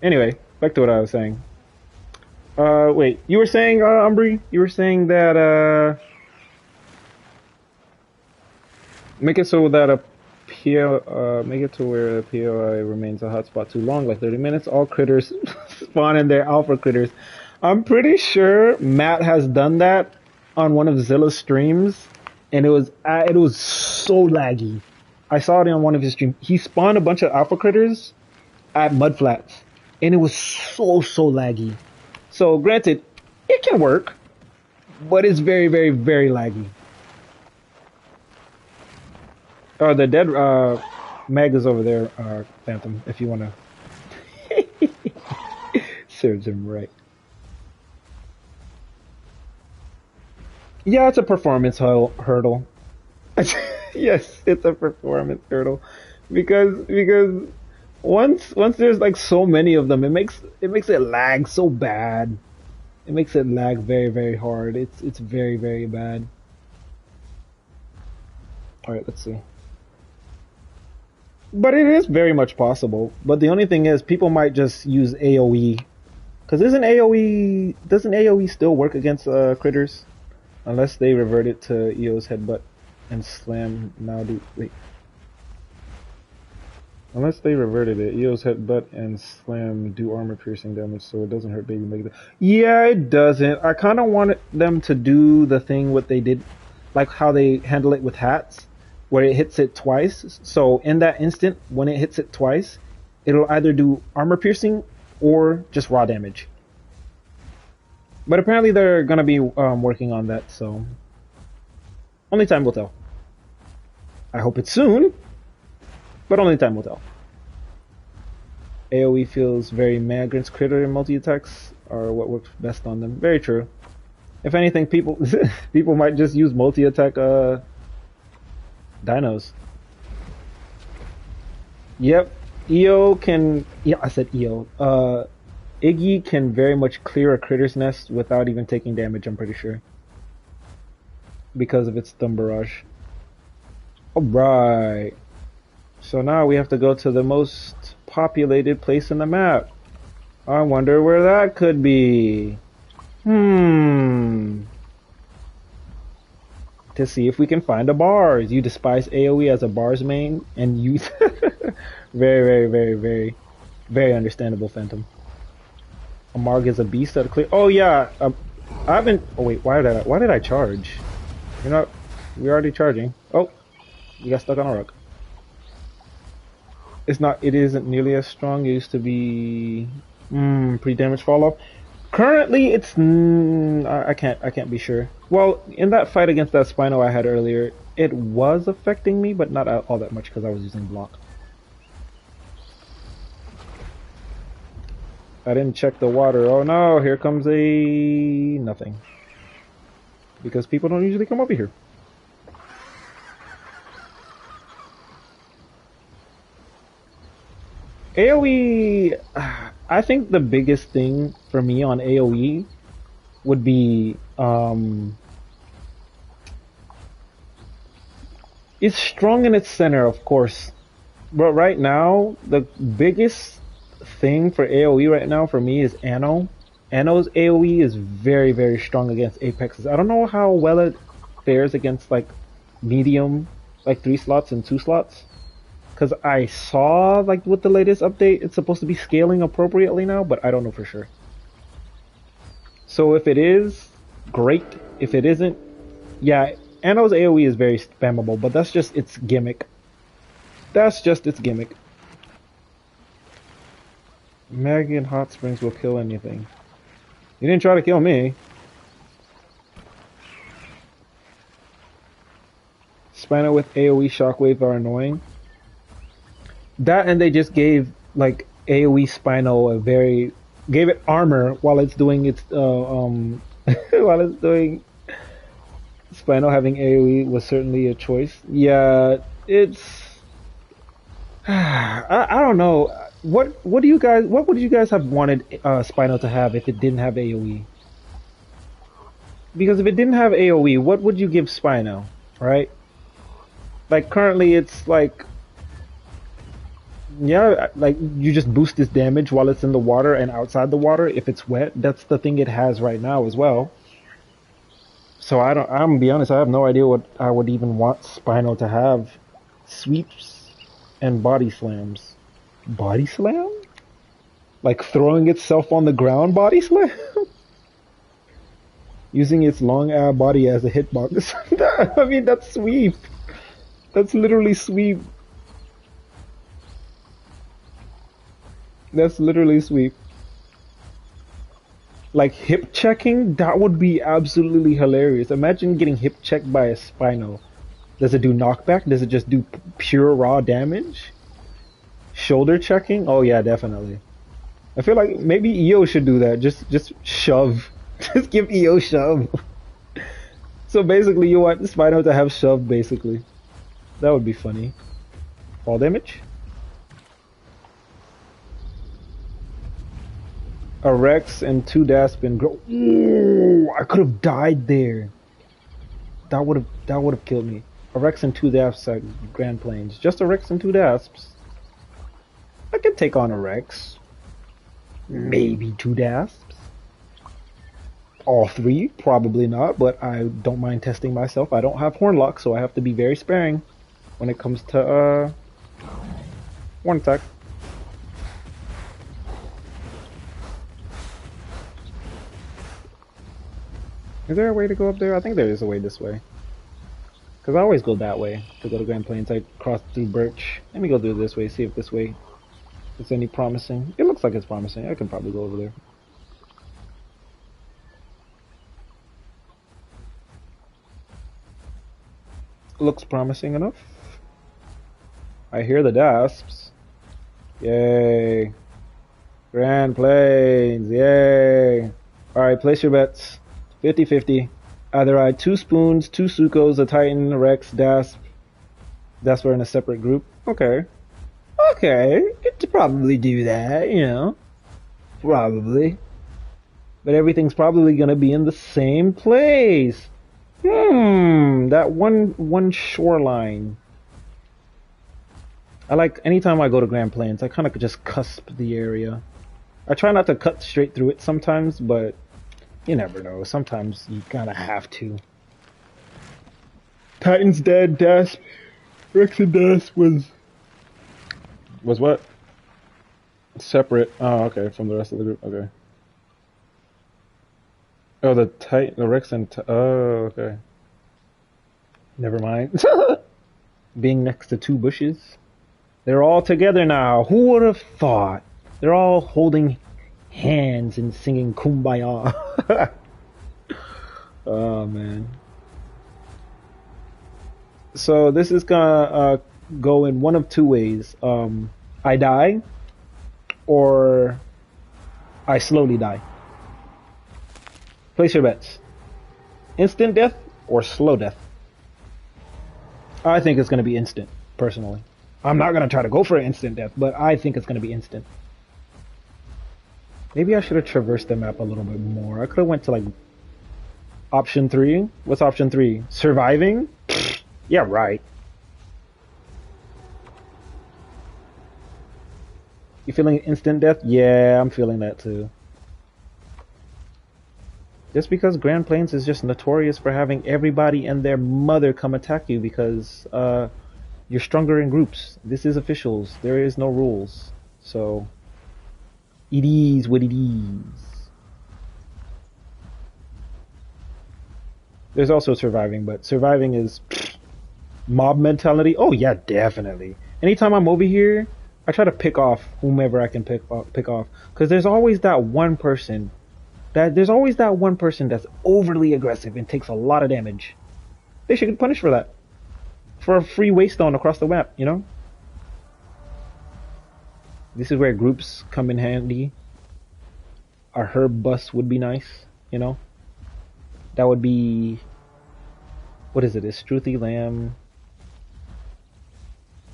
Anyway, back to what I was saying. Wait, you were saying, Umbry? You were saying that, make it so that make it to where a POI remains a hotspot too long, like 30 minutes. All critters spawn in their alpha critters. I'm pretty sure Matt has done that on one of Zilla's streams, and it was so laggy. I saw it on one of his streams. He spawned a bunch of alpha critters at mudflats, and it was so laggy. So granted, it can work, but it's very laggy. Oh, the dead Meg is over there, Phantom, if you want to. Serves him right. Yeah, it's a performance hurdle. Yes, it's a performance hurdle. Because once there's like so many of them, it makes it lag so bad. It makes it lag very hard. It's very bad. Alright, let's see. But it is very much possible. But the only thing is, people might just use AoE. Because doesn't AoE still work against critters? Unless they revert it to Eo's headbutt and slam now do... Wait. Unless they reverted it, Eo's headbutt and slam do armor piercing damage so it doesn't hurt baby Mega. Yeah, it doesn't. I kind of wanted them to do the thing what they did, like how they handle it with hats, where it hits it twice. So in that instant, when it hits it twice, it'll either do armor piercing or just raw damage. But apparently they're gonna be working on that, so only time will tell. I hope it's soon, but only time will tell. AoE feels very meh against critter and multi-attacks are what works best on them. Very true. If anything, people might just use multi-attack dinos. Yep, Eo can... Yeah, I said Eo. Iggy can very much clear a critter's nest without even taking damage, I'm pretty sure. Because of its Thumb Barrage. Alright. So now we have to go to the most populated place in the map. I wonder where that could be. To see if we can find a bars. You despise AoE as a bars main and use... very understandable, Phantom. Amarg is a beast at a clear... Oh yeah, I haven't... Oh wait, why did I charge? You're not... We're already charging. Oh, you got stuck on a rock. It isn't nearly as strong. It used to be... pre-damage fall off. Currently, it's... I can't be sure. Well, in that fight against that Spino I had earlier, it was affecting me, but not all that much because I was using block. I didn't check the water. Oh no, here comes a... nothing. Because people don't usually come over here. AoE... I think the biggest thing for me on AoE would be It's strong in its center, of course. But right now, the biggest thing for AoE right now for me is Anno. Anno's AoE is very, very strong against Apexes. I don't know how well it fares against like medium, like 3 slots and 2 slots. Because I saw like with the latest update, it's supposed to be scaling appropriately now, but I don't know for sure. So if it is, great. If it isn't, yeah, Anno's AoE is very spammable, but that's just its gimmick. That's just its gimmick. Maggie and Hot Springs will kill anything. You didn't try to kill me. Spino with AoE Shockwave are annoying. That and they just gave like AoE Spino a very gave it armor while it's doing its while it's doing Spino having AoE was certainly a choice. Yeah, it's I don't know. What would you guys have wanted Spino to have if it didn't have AoE? Because if it didn't have AoE, what would you give Spino, right? Like currently it's like yeah, like you just boost its damage while it's in the water and outside the water if it's wet. That's the thing it has right now as well. So I'm gonna be honest, I have no idea what I would even want Spino to have. Sweeps and body slams. Body slam? Like throwing itself on the ground body slam? Using its long body as a hitbox. I mean, that's sweep. That's literally sweep. That's literally sweep. Like hip checking, that would be absolutely hilarious. Imagine getting hip checked by a Spino. Does it do knockback? Does it just do pure raw damage? Shoulder checking? Oh yeah, definitely. I feel like maybe EO should do that. Just shove. Just give EO shove. So basically you want Spino to have shove basically. That would be funny. Fall damage? A Rex and 2 Daspin grow. Ooh, I could have died there. That would have killed me. A Rex and 2 Dasps at Grand Plains. Just a Rex and 2 Dasps. I could take on a Rex. Maybe 2 Dasps. All 3, probably not, but I don't mind testing myself. I don't have Hornlock, so I have to be very sparing when it comes to Horn attack. Is there a way to go up there? I think there is a way this way. Because I always go that way to go to Grand Plains. I cross through Birch. Let me go through this way, see if this way is any promising. It looks like it's promising. I can probably go over there. Looks promising enough. I hear the Dasps. Yay. Grand Plains. Yay. Alright, place your bets. 50-50. Either ride 2 Spoons, 2 Sukos, a Titan, a Rex, Dasp. Dasp are in a separate group. Okay. Okay. Could probably do that, you know. Probably. But everything's probably gonna be in the same place. That one shoreline. I like anytime I go to Grand Plains, I kind of just cusp the area. I try not to cut straight through it sometimes, but you never know. Sometimes you kind of have to. Titan's dead. Dasp, Rex and Dasp was what? Separate. Oh, okay, from the rest of the group. Okay. Oh, the Rex and oh, okay. Never mind. Being next to 2 bushes. They're all together now. Who would have thought? They're all holding hands and singing Kumbaya. Oh man. So this is gonna go in one of 2 ways. I die, or I slowly die. Place your bets. Instant death or slow death? I think it's going to be instant, personally. I'm not going to try to go for an instant death, but I think it's going to be instant. Maybe I should have traversed the map a little bit more. I could have went to like option 3. What's option 3? Surviving? Yeah, right. You feeling instant death? Yeah, I'm feeling that too. Just because Grand Plains is just notorious for having everybody and their mother come attack you because you're stronger in groups. This is officials. There is no rules. So it is what it is. There's also surviving, but surviving is mob mentality. Oh yeah, definitely. Anytime I'm over here, I try to pick off whomever I can pick off, because there's always that one person that's overly aggressive and takes a lot of damage. They should get punished for that. For a free waystone across the map, you know? This is where groups come in handy. A herb bus would be nice, you know? That would be... What is it? Is Struthy Lamb?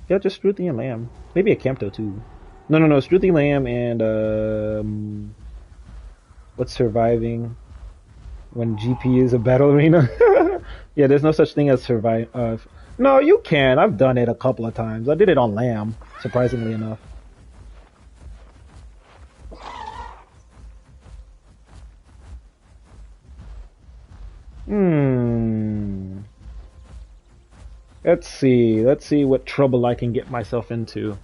Yeah, just Struthy and Lamb. Maybe a Campto too. No, Struthy Lamb and what's surviving when GP is a battle arena? Yeah, there's no such thing as survive. No, you can. I've done it a couple of times. I did it on Lamb, surprisingly enough. Let's see what trouble I can get myself into.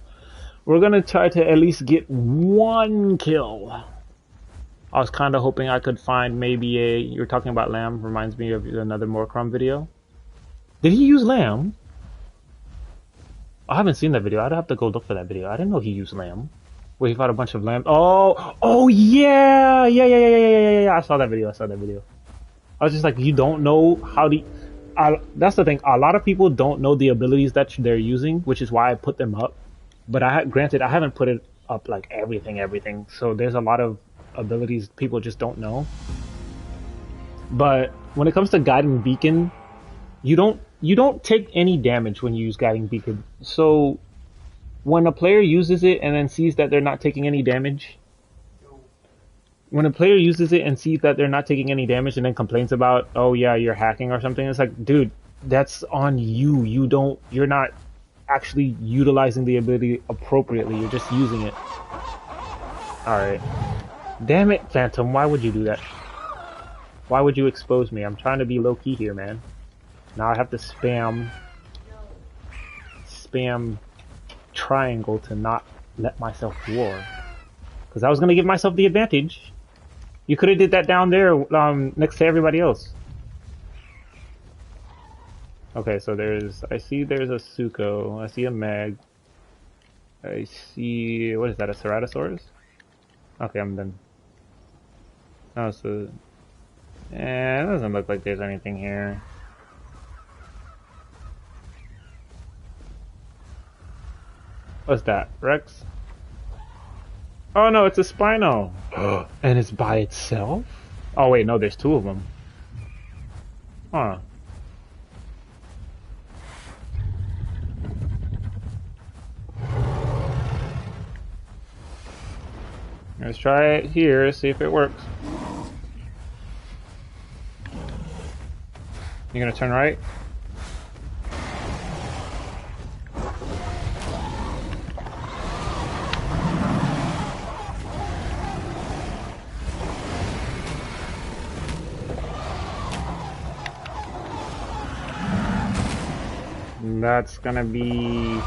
We're gonna try to at least get one kill. I was kind of hoping I could find maybe a... You're talking about Lamb, reminds me of another Morcrom video. Did he use Lamb? I haven't seen that video. I'd have to go look for that video. I didn't know he used Lamb. Where he fought a bunch of Lamb. Oh yeah! Yeah. I saw that video. I was just like, you don't know how to... that's the thing. A lot of people don't know the abilities that they're using, which is why I put them up. But granted, I haven't put it up like everything. So there's a lot of abilities people just don't know. But when it comes to Guiding Beacon, you don't take any damage when you use Guiding Beacon. So when a player uses it and then sees that they're not taking any damage, and then complains about, oh yeah, you're hacking or something, it's like, dude, that's on you. You're not actually utilizing the ability appropriately. You're just using it. Alright. Damn it, Phantom, why would you do that? Why would you expose me? I'm trying to be low-key here, man. Now I have to spam triangle to not let myself roar. Because I was going to give myself the advantage. You could have did that down there next to everybody else. Okay, so I see there's a Suko. I see a Meg. I see... What is that, a Ceratosaurus? Okay, I'm done. Oh, so... it doesn't look like there's anything here. What's that? Rex? Oh no, it's a Spino! And it's by itself? Oh wait, no, there's two of them. Huh. Let's try it here, see if it works. You're gonna turn right? That's gonna be...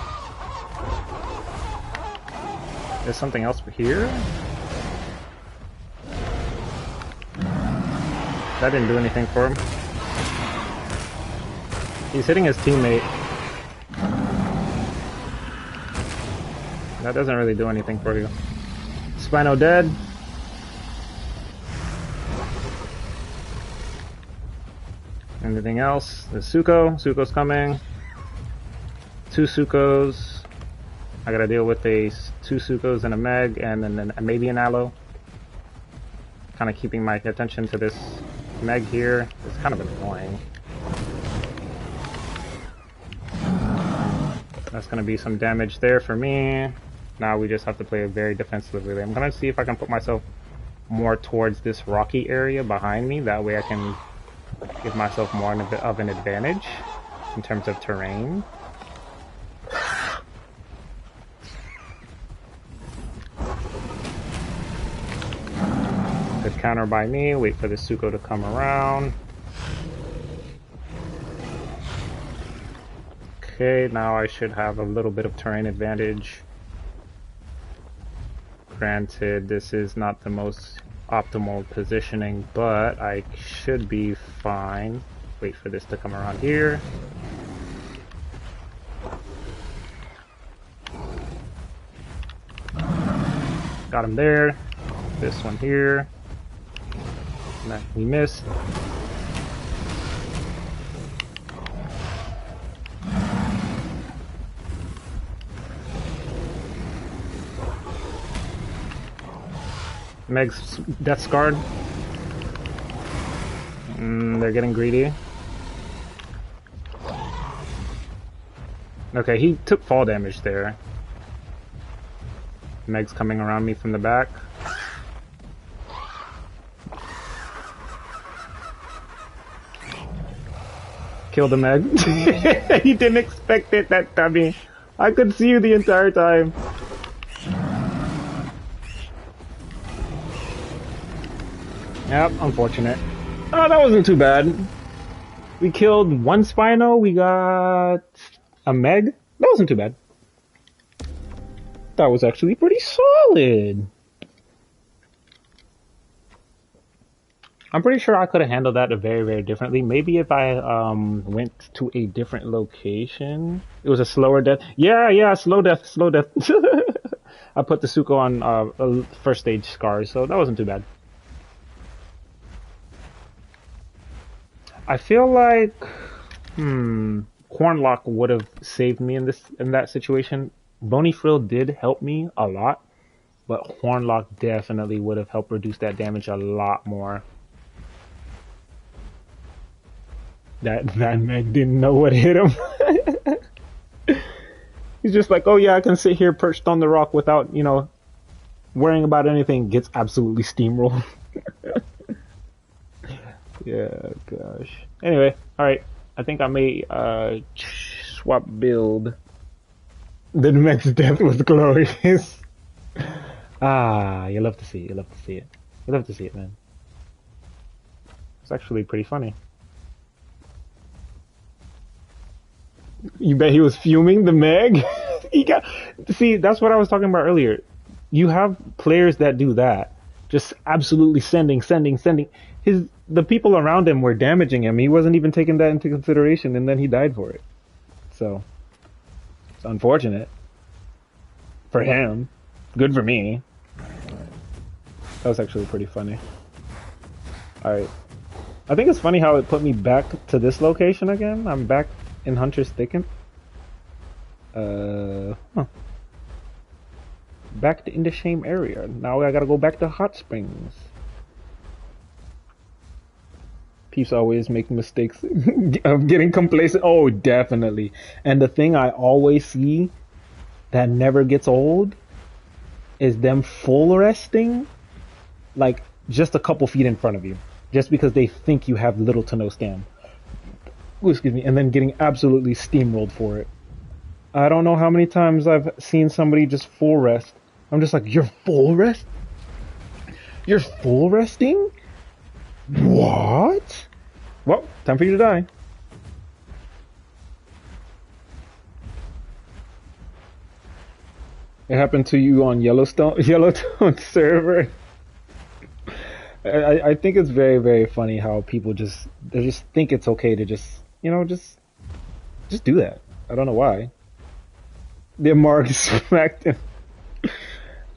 There's something else here? That didn't do anything for him. He's hitting his teammate. That doesn't really do anything for you. Spino dead. Anything else? There's Suko. Suko's coming. Two Sukos. I gotta deal with two Sukos and a Meg, and then maybe an Aloe. Kind of keeping my attention to this Meg here. It's kind of annoying. That's gonna be some damage there for me. Now we just have to play it very defensively. I'm gonna see if I can put myself more towards this rocky area behind me. That way I can give myself more of an advantage in terms of terrain. counter by me. Wait for the Suko to come around. Okay, now I should have a little bit of terrain advantage. Granted, this is not the most optimal positioning, but I should be fine. Wait for this to come around here. Got him there. This one here. We missed. Meg's death scarred. They're getting greedy. Okay, he took fall damage there. Meg's coming around me from the back. Killed the Meg. He didn't expect it, that dummy. I could see you the entire time. Yep, unfortunate. Oh, that wasn't too bad. We killed one Spino, we got a Meg. That wasn't too bad. That was actually pretty solid. I'm pretty sure I could have handled that very, very differently. Maybe if I went to a different location. It was a slower death. Yeah, slow death, slow death. I put the Suko on first stage scars, so that wasn't too bad. I feel like Cornlock would have saved me in that situation. Bony Frill did help me a lot, but Hornlock definitely would have helped reduce that damage a lot more. That Meg didn't know what hit him. He's just like, oh yeah, I can sit here perched on the rock without, you know, worrying about anything. Gets absolutely steamrolled. Yeah, gosh. Anyway, alright. I think I may swap build. The Meg's death was glorious. Ah, you love to see it, you love to see it. You love to see it, man. It's actually pretty funny. You bet he was fuming, the Meg? See, that's what I was talking about earlier. You have players that do that. Just absolutely sending. The people around him were damaging him. He wasn't even taking that into consideration, and then he died for it. So, it's unfortunate. For him. Good for me. That was actually pretty funny. Alright. I think it's funny how it put me back to this location again. I'm back in Hunter's Thicket. Back in the same area. Now I gotta go back to Hot Springs. Peeps always make mistakes of getting complacent. Oh, definitely. And the thing I always see that never gets old is them full resting like just a couple feet in front of you. Just because they think you have little to no scan. Ooh, excuse me. And then getting absolutely steamrolled for it. I don't know how many times I've seen somebody just full rest. I'm just like, you're full rest? You're full resting? What? Well, time for you to die. It happened to you on Yellowtone server. I think it's very, very funny how people they just think it's okay to just do that. I don't know why. The Mark smacked him.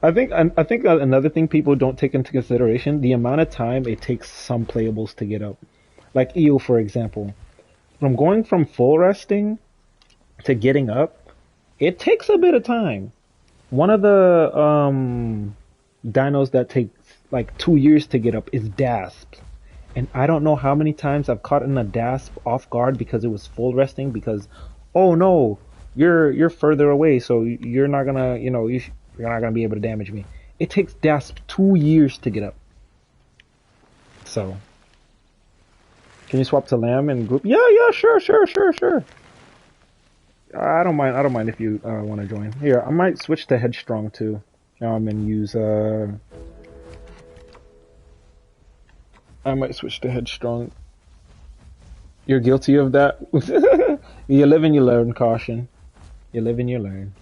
I think another thing people don't take into consideration, the amount of time it takes some playables to get up. Like Eo, for example. Going from full resting to getting up, it takes a bit of time. One of the dinos that takes like 2 years to get up is Dasp. And I don't know how many times I've caught in a Dasp off guard because it was full resting because, oh no, you're further away, so you're not gonna, you're not gonna be able to damage me. It takes Dasp 2 years to get up. So, can you swap to Lamb and group? Yeah, sure. I don't mind if you want to join. Here, I might switch to Headstrong too, and use I might switch to headstrong. You're guilty of that? You live and you learn, caution. You live and you learn.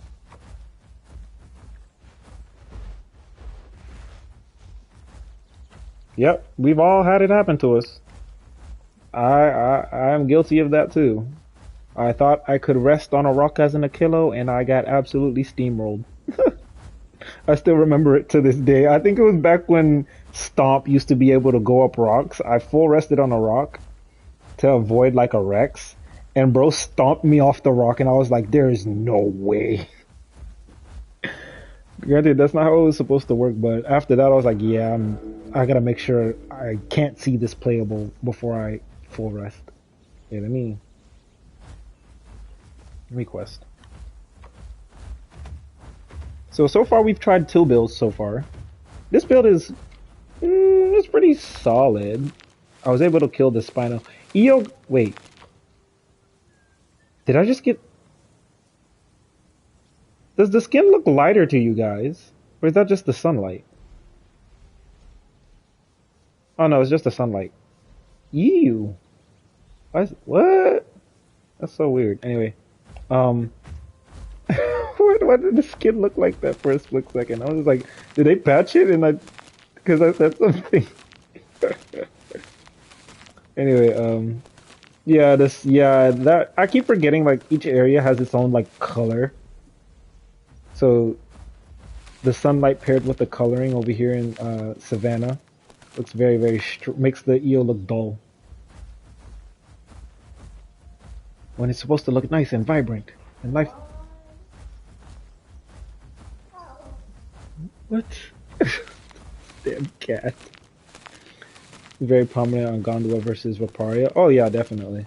Yep, we've all had it happen to us. I'm guilty of that too. I thought I could rest on a rock as an Achillo, and I got absolutely steamrolled. I still remember it to this day. I think it was back when Stomp used to be able to go up rocks. I full rested on a rock to avoid like a Rex, and bro stomped me off the rock, and I was like, "There is no way." Granted, that's not how it was supposed to work, but after that, I was like, "Yeah, I gotta make sure I can't see this playable before I full rest." Yeah, let me quest. So far we've tried two builds so far. This build is it's pretty solid. I was able to kill the Spino. Wait, did I just get? Does the skin look lighter to you guys, or is that just the sunlight? Oh no, it's just the sunlight. Ew. What? That's so weird. Anyway, um, why did the skin look like that for a split second? I was like, did they patch it? And because I said something. Anyway, yeah, that I keep forgetting. Like each area has its own like color. So the sunlight paired with the coloring over here in Savannah looks very makes the eel look dull when it's supposed to look nice and vibrant and life. What? Damn cat. Very prominent on Gondola versus Vaparia. Oh yeah, definitely.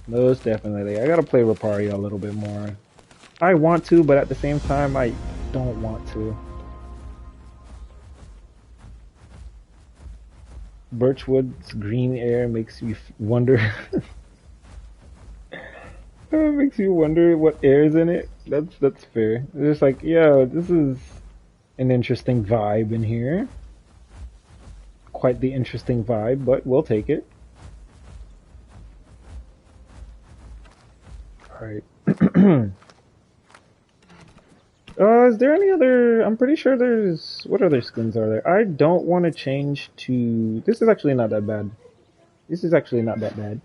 Most definitely. I gotta play Vaparia a little bit more. I want to, but at the same time, I don't want to. Birchwood's green air makes you wonder. It makes you wonder what air is in it. That's fair. It's just like, yeah, this is an interesting vibe in here. Quite the interesting vibe, but we'll take it. Alright. Is there any other? I'm pretty sure there's. What other skins are there? I don't want to change to. This is actually not that bad. This is actually not that bad.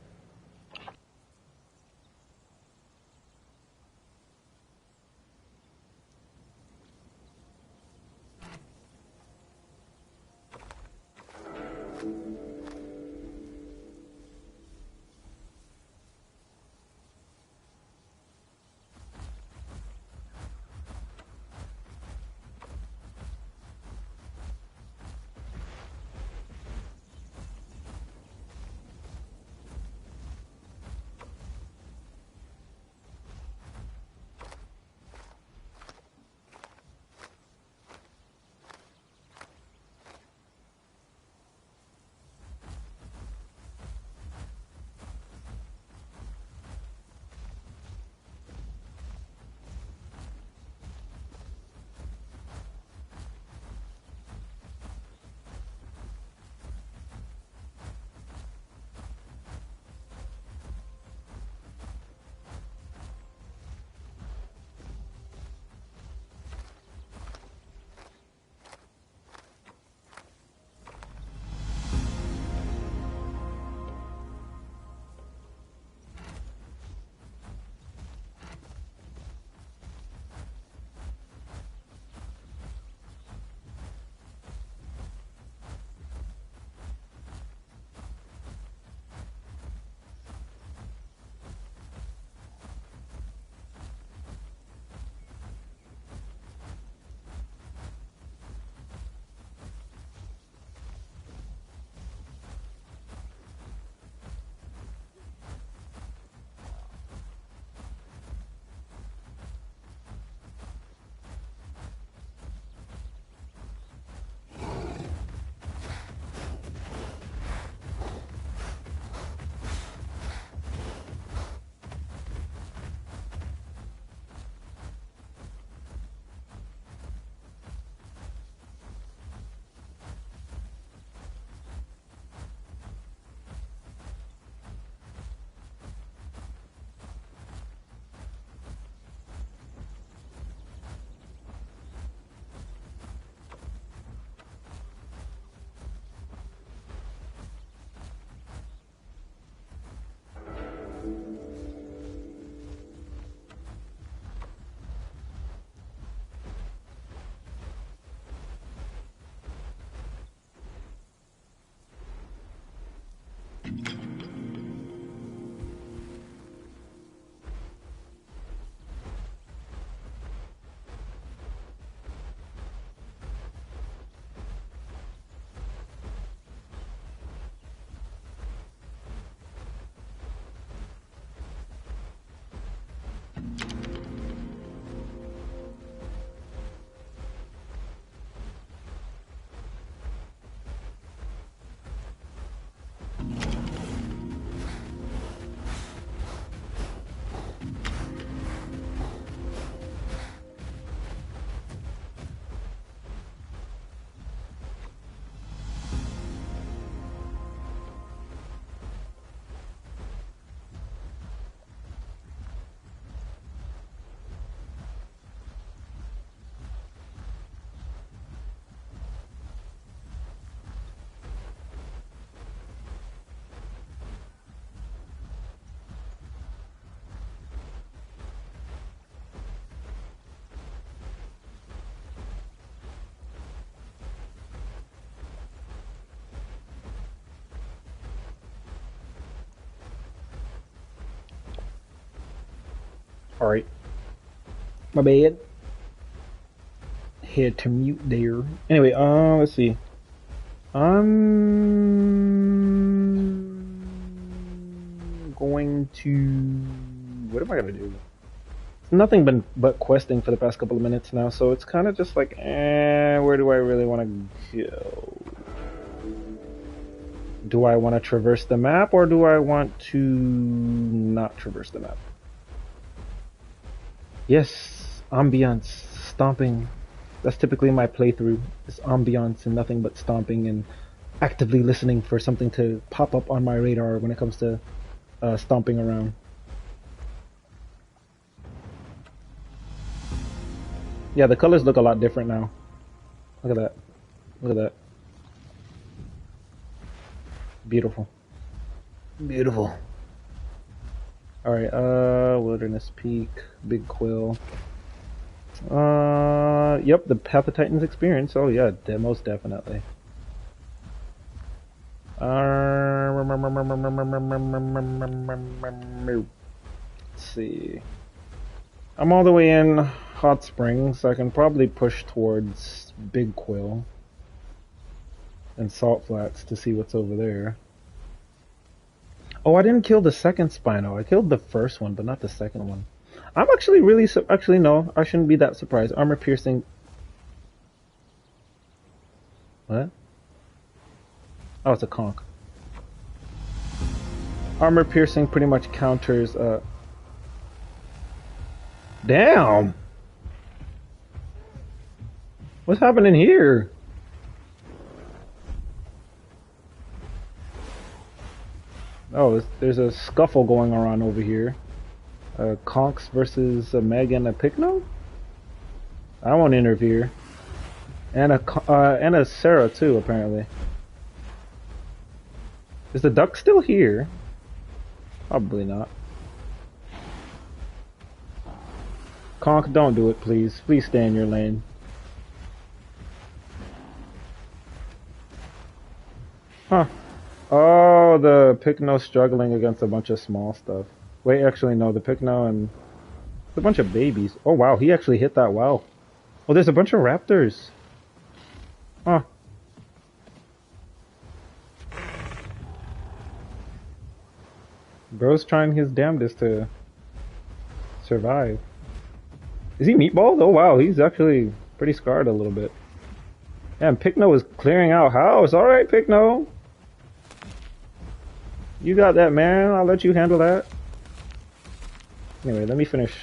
Alright. My bad. Had to mute there. Anyway, let's see. I'm going to... What am I gonna do? Nothing but questing for the past couple of minutes now, so it's kind of just like, where do I really want to go? Do I want to traverse the map, or do I want to not traverse the map? Yes, ambiance, stomping. That's typically my playthrough. It's ambiance and nothing but stomping and actively listening for something to pop up on my radar when it comes to stomping around. Yeah, the colors look a lot different now. Look at that. Look at that. Beautiful. Beautiful. Alright, Wilderness Peak, Big Quill. Yep, the Path of Titans experience. Oh yeah, most definitely. Let's see. I'm all the way in Hot Springs, so I can probably push towards Big Quill and Salt Flats to see what's over there. Oh, I didn't kill the second Spino. I killed the first one, but not the second one. I'm actually really... Actually, no. I shouldn't be that surprised. Armor piercing... What? Oh, it's a conch. Armor piercing pretty much counters... Damn! What's happening here? Oh, there's a scuffle going around over here. Conks versus a Meg and a Pycno? I won't interfere. And a Sarah too, apparently. Is the duck still here? Probably not. Conk, don't do it, please. Please stay in your lane. Huh. Oh, the Pycno struggling against a bunch of small stuff. Wait, actually, no, the Pycno and... It's a bunch of babies. Oh, wow, he actually hit that well. Oh, there's a bunch of raptors. Huh. Bro's trying his damnedest to survive. Is he meatballed? Oh, wow, he's actually pretty scarred a little bit. Yeah, and Pycno is clearing out house. Alright, Pycno. You got that, man. I'll let you handle that. Anyway, let me finish.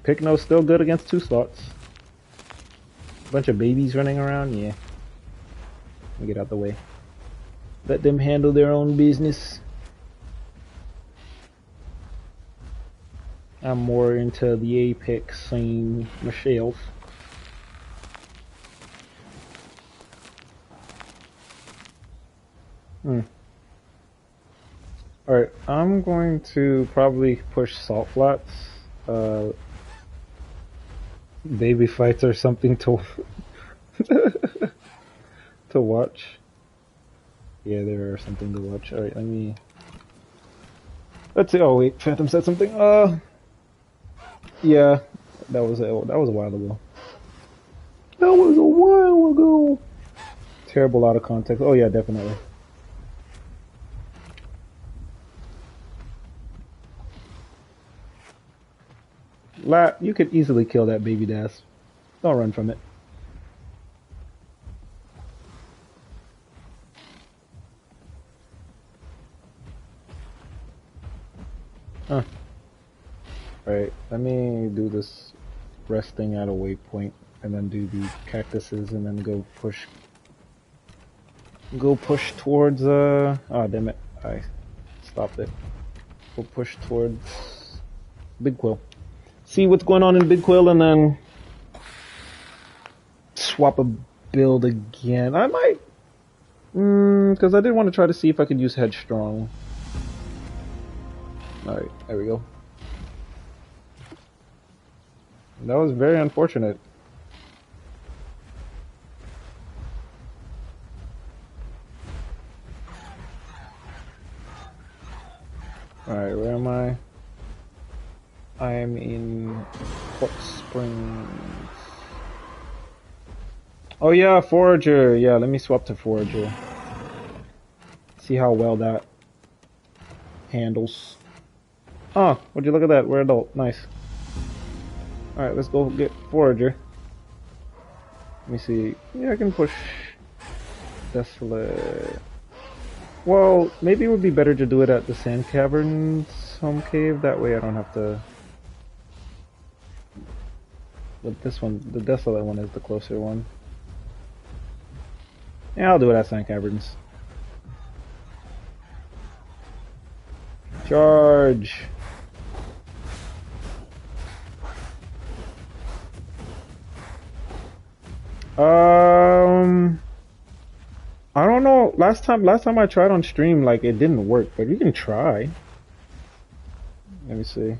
Pycno's still good against 2 slots. Bunch of babies running around, yeah. Let me get out the way. Let them handle their own business. I'm more into the Apex scene myself. Alright, I'm going to probably push Salt Flats. Baby fights or something to to watch. Yeah, there are something to watch. Alright, let's see. Oh wait, Phantom said something. Yeah, that was a while ago. That was a while ago. Terrible out of context. Oh yeah, definitely. You could easily kill that baby Das. Don't run from it. Huh. Alright, let me do this resting at a waypoint and then do the cactuses and then go push towards oh damn it, I stopped it. Go push towards Big Quill. See what's going on in Big Quill and then swap a build again. I might because I did want to try to see if I could use Headstrong. Alright, there we go. That was very unfortunate. Alright, where am I? I am in Hot Springs. Oh yeah, Forager. Yeah, let me swap to Forager. See how well that handles. Oh, would you look at that? We're adult. Nice. Alright, let's go get Forager. Let me see. Yeah, I can push Desolate. Well, maybe it would be better to do it at the Sand Caverns home cave. That way I don't have to... But this one, the Desolate one is the closer one. Yeah, I'll do it at Sand Caverns. Charge! I don't know. Last time I tried on stream, like it didn't work, but you can try. Let me see.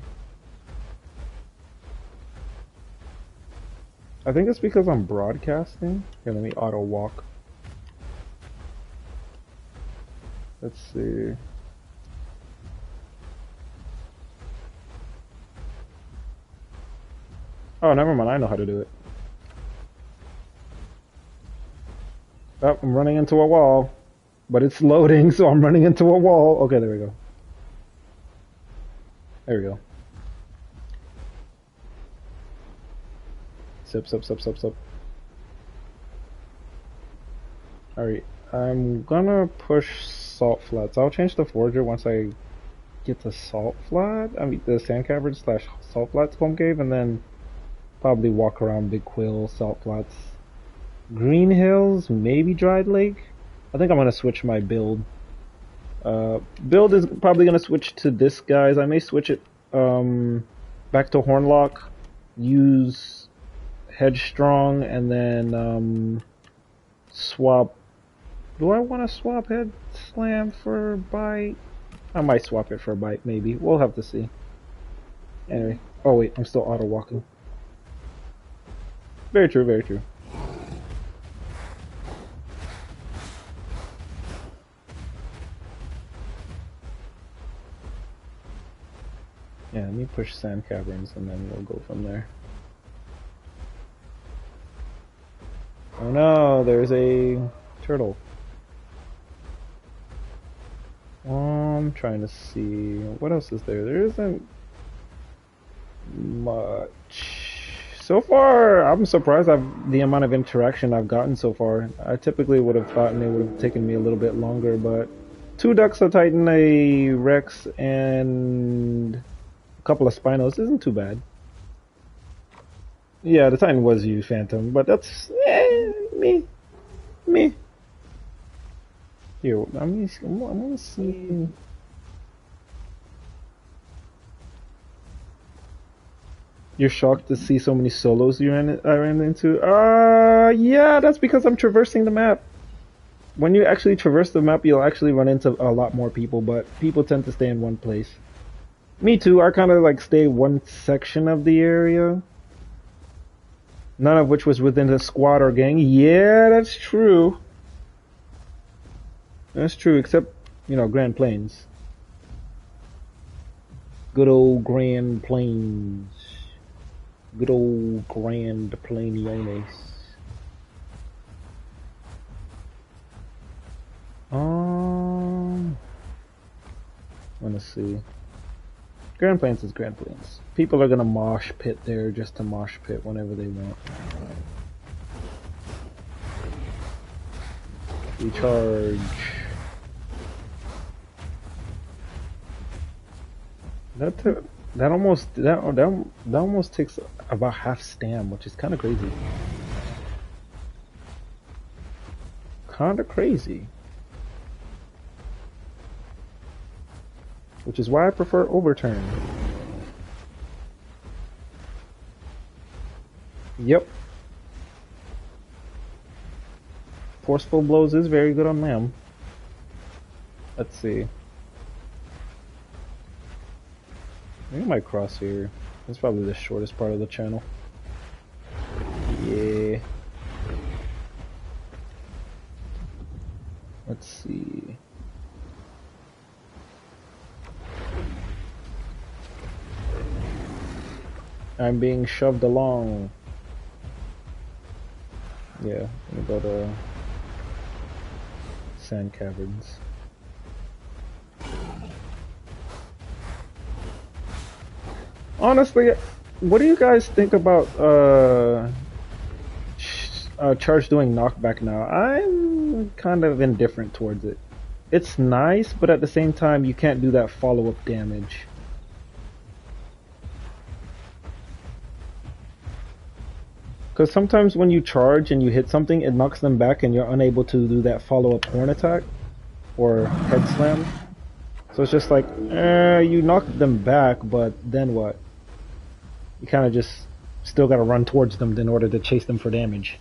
I think it's because I'm broadcasting. Here, let me auto walk. Let's see. Oh, never mind. I know how to do it. Oh, I'm running into a wall. But it's loading, so I'm running into a wall. Okay, there we go. There we go. Sip. Alright, I'm gonna push Salt Flats. I'll change the Forager once I get the Salt Flat. I mean, the Sand Cavern / Salt Flats home cave, and then probably walk around Big Quill, Salt Flats. Green Hills, maybe Dried Lake. I think I'm gonna switch my build. Build is probably gonna switch to this, guys. I may switch it back to Hornlock, use Headstrong, and then swap. Do I want to swap Head Slam for Bite? I might swap it for Bite, maybe. We'll have to see. Anyway. Oh wait, I'm still auto walking. Very true, very true. Yeah, let me push Sand Caverns and then we'll go from there. Oh no, there's a turtle. I'm trying to see, what else is there? There isn't much. So far, I'm surprised the amount of interaction I've gotten so far. I typically would have thought it would have taken me a little bit longer, but 2 ducks, a titan, a rex, and a couple of spinos isn't too bad. Yeah, the titan was you, Phantom, but that's me. Here, I'm gonna see. You're shocked to see so many solos I ran into? Yeah, that's because I'm traversing the map. When you actually traverse the map, you'll actually run into a lot more people, but people tend to stay in one place. Me too, I kind of like stay one section of the area. None of which was within the squad or gang. Yeah, that's true. That's true, except, you know, Grand Plains. Good old Grand Plains. Good old Grand Plainiones. Let's see. Grand Plains is Grand Plains. People are gonna mosh pit there just to mosh pit whenever they want. Recharge. That almost takes about half stam, which is kind of crazy. Which is why I prefer overturn. Yep. Forceful blows is very good on them. Let's see. I think I might cross here. That's probably the shortest part of the channel. Yeah. Let's see. I'm being shoved along. Yeah, let me go to sand caverns. Honestly, what do you guys think about Charge doing knockback now? I'm kind of indifferent towards it. It's nice, but at the same time, you can't do that follow-up damage. Because sometimes when you charge and you hit something, it knocks them back and you're unable to do that follow-up horn attack or head slam. So it's just like, you knocked them back, but then what? You kind of just still got to run towards them in order to chase them for damage.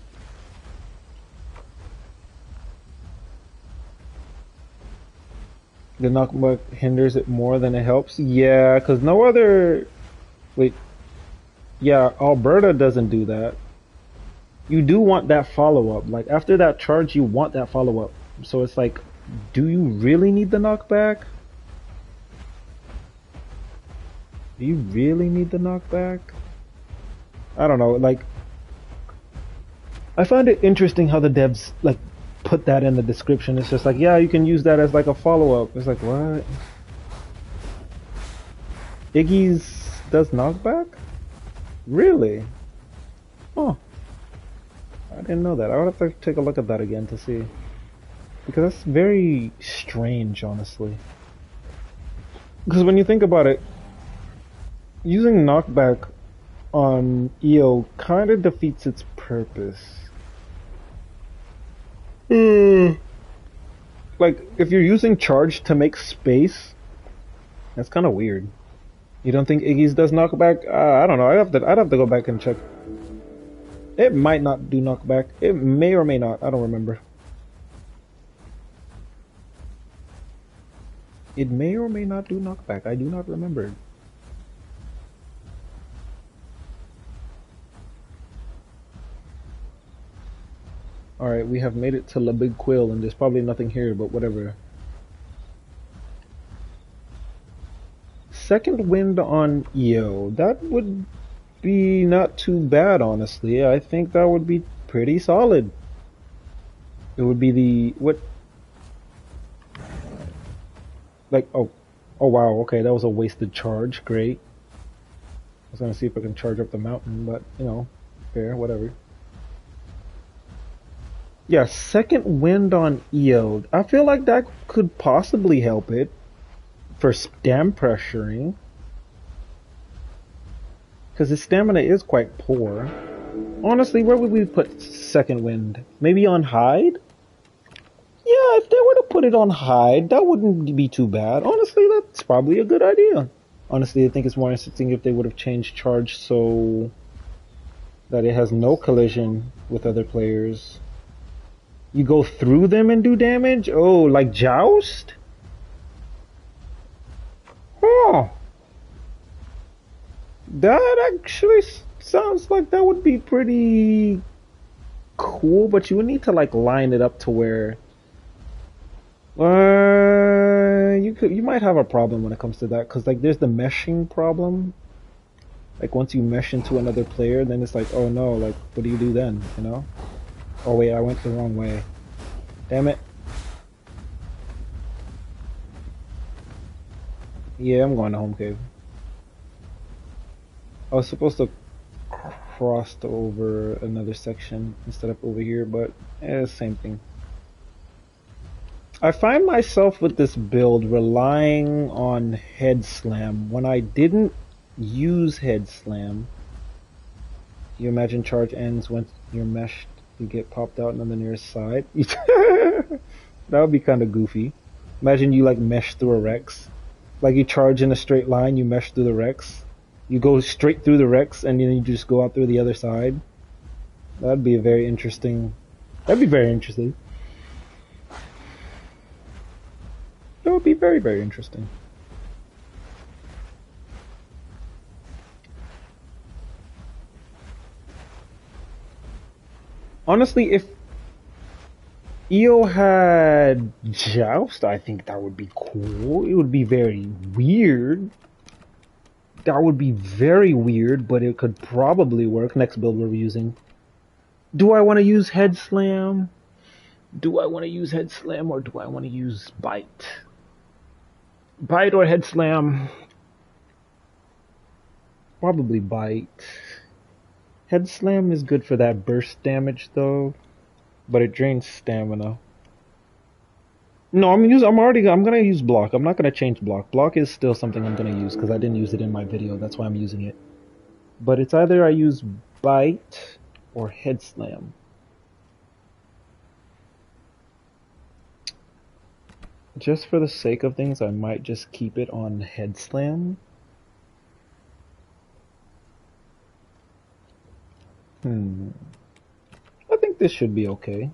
The knockback hinders it more than it helps? Yeah, because no other... Wait. Yeah, Alberta doesn't do that. You do want that follow-up. Like, after that charge, you want that follow-up. So it's like, do you really need the knockback? Do you really need the knockback? I don't know, like... I find it interesting how the devs, like, put that in the description. It's just like, yeah, you can use that as, like, a follow-up. It's like, what? Iggy's does knockback? Really? Oh. I didn't know that. I would have to take a look at that again to see. Because that's very strange, honestly. Because when you think about it, using knockback on EO kind of defeats its purpose. Like, if you're using charge to make space, that's kind of weird. You don't think Iggy's does knockback? I don't know. I'd have to go back and check. It might not do knockback. It may or may not. I don't remember. It may or may not do knockback. I do not remember. Alright, we have made it to La Big Quill, and there's probably nothing here, but whatever. Second wind on EO. That would be not too bad, honestly. I think that would be pretty solid. It would be the... what? Like, oh wow, okay, that was a wasted charge. Great. I was gonna see if I can charge up the mountain, but, you know, fair, whatever. Yeah, second wind on EO. I feel like that could possibly help it for stam pressuring. Because his stamina is quite poor. Honestly, where would we put second wind? Maybe on hide? Yeah, if they were to put it on hide, that wouldn't be too bad. Honestly, that's probably a good idea. Honestly, I think it's more interesting if they would have changed charge so that it has no collision with other players. You go through them and do damage? Oh, like Joust? Huh. That actually sounds like that would be pretty cool, but you would need to like line it up to where you might have a problem when it comes to that, because like there's the meshing problem. Like once you mesh into another player, then it's like, oh no, like what do you do then, you know? Oh wait, I went the wrong way. Damn it. Yeah, I'm going to home cave. I was supposed to cross over another section instead of over here, but same thing. I find myself with this build relying on head slam when I didn't use head slam. You imagine charge ends when you're meshed, you get popped out on the nearest side. That would be kind of goofy. Imagine you like mesh through a Rex. Like you charge in a straight line, you mesh through the Rex. You go straight through the Rex and then you just go out through the other side. That'd be a very interesting... That'd be very interesting. That would be very, very interesting. Honestly, if EO had Joust, I think that would be cool. It would be very weird. That would be very weird, but it could probably work. Next build we're using. Do I want to use Head Slam? Do I want to use Head Slam or do I want to use Bite? Bite or Head Slam? Probably Bite. Head Slam is good for that burst damage though, but it drains stamina. No, I'm gonna use Block. I'm not gonna change Block. Block is still something I'm gonna use because I didn't use it in my video. That's why I'm using it. But it's either I use Bite or Head Slam. Just for the sake of things, I might just keep it on Head Slam. I think this should be okay.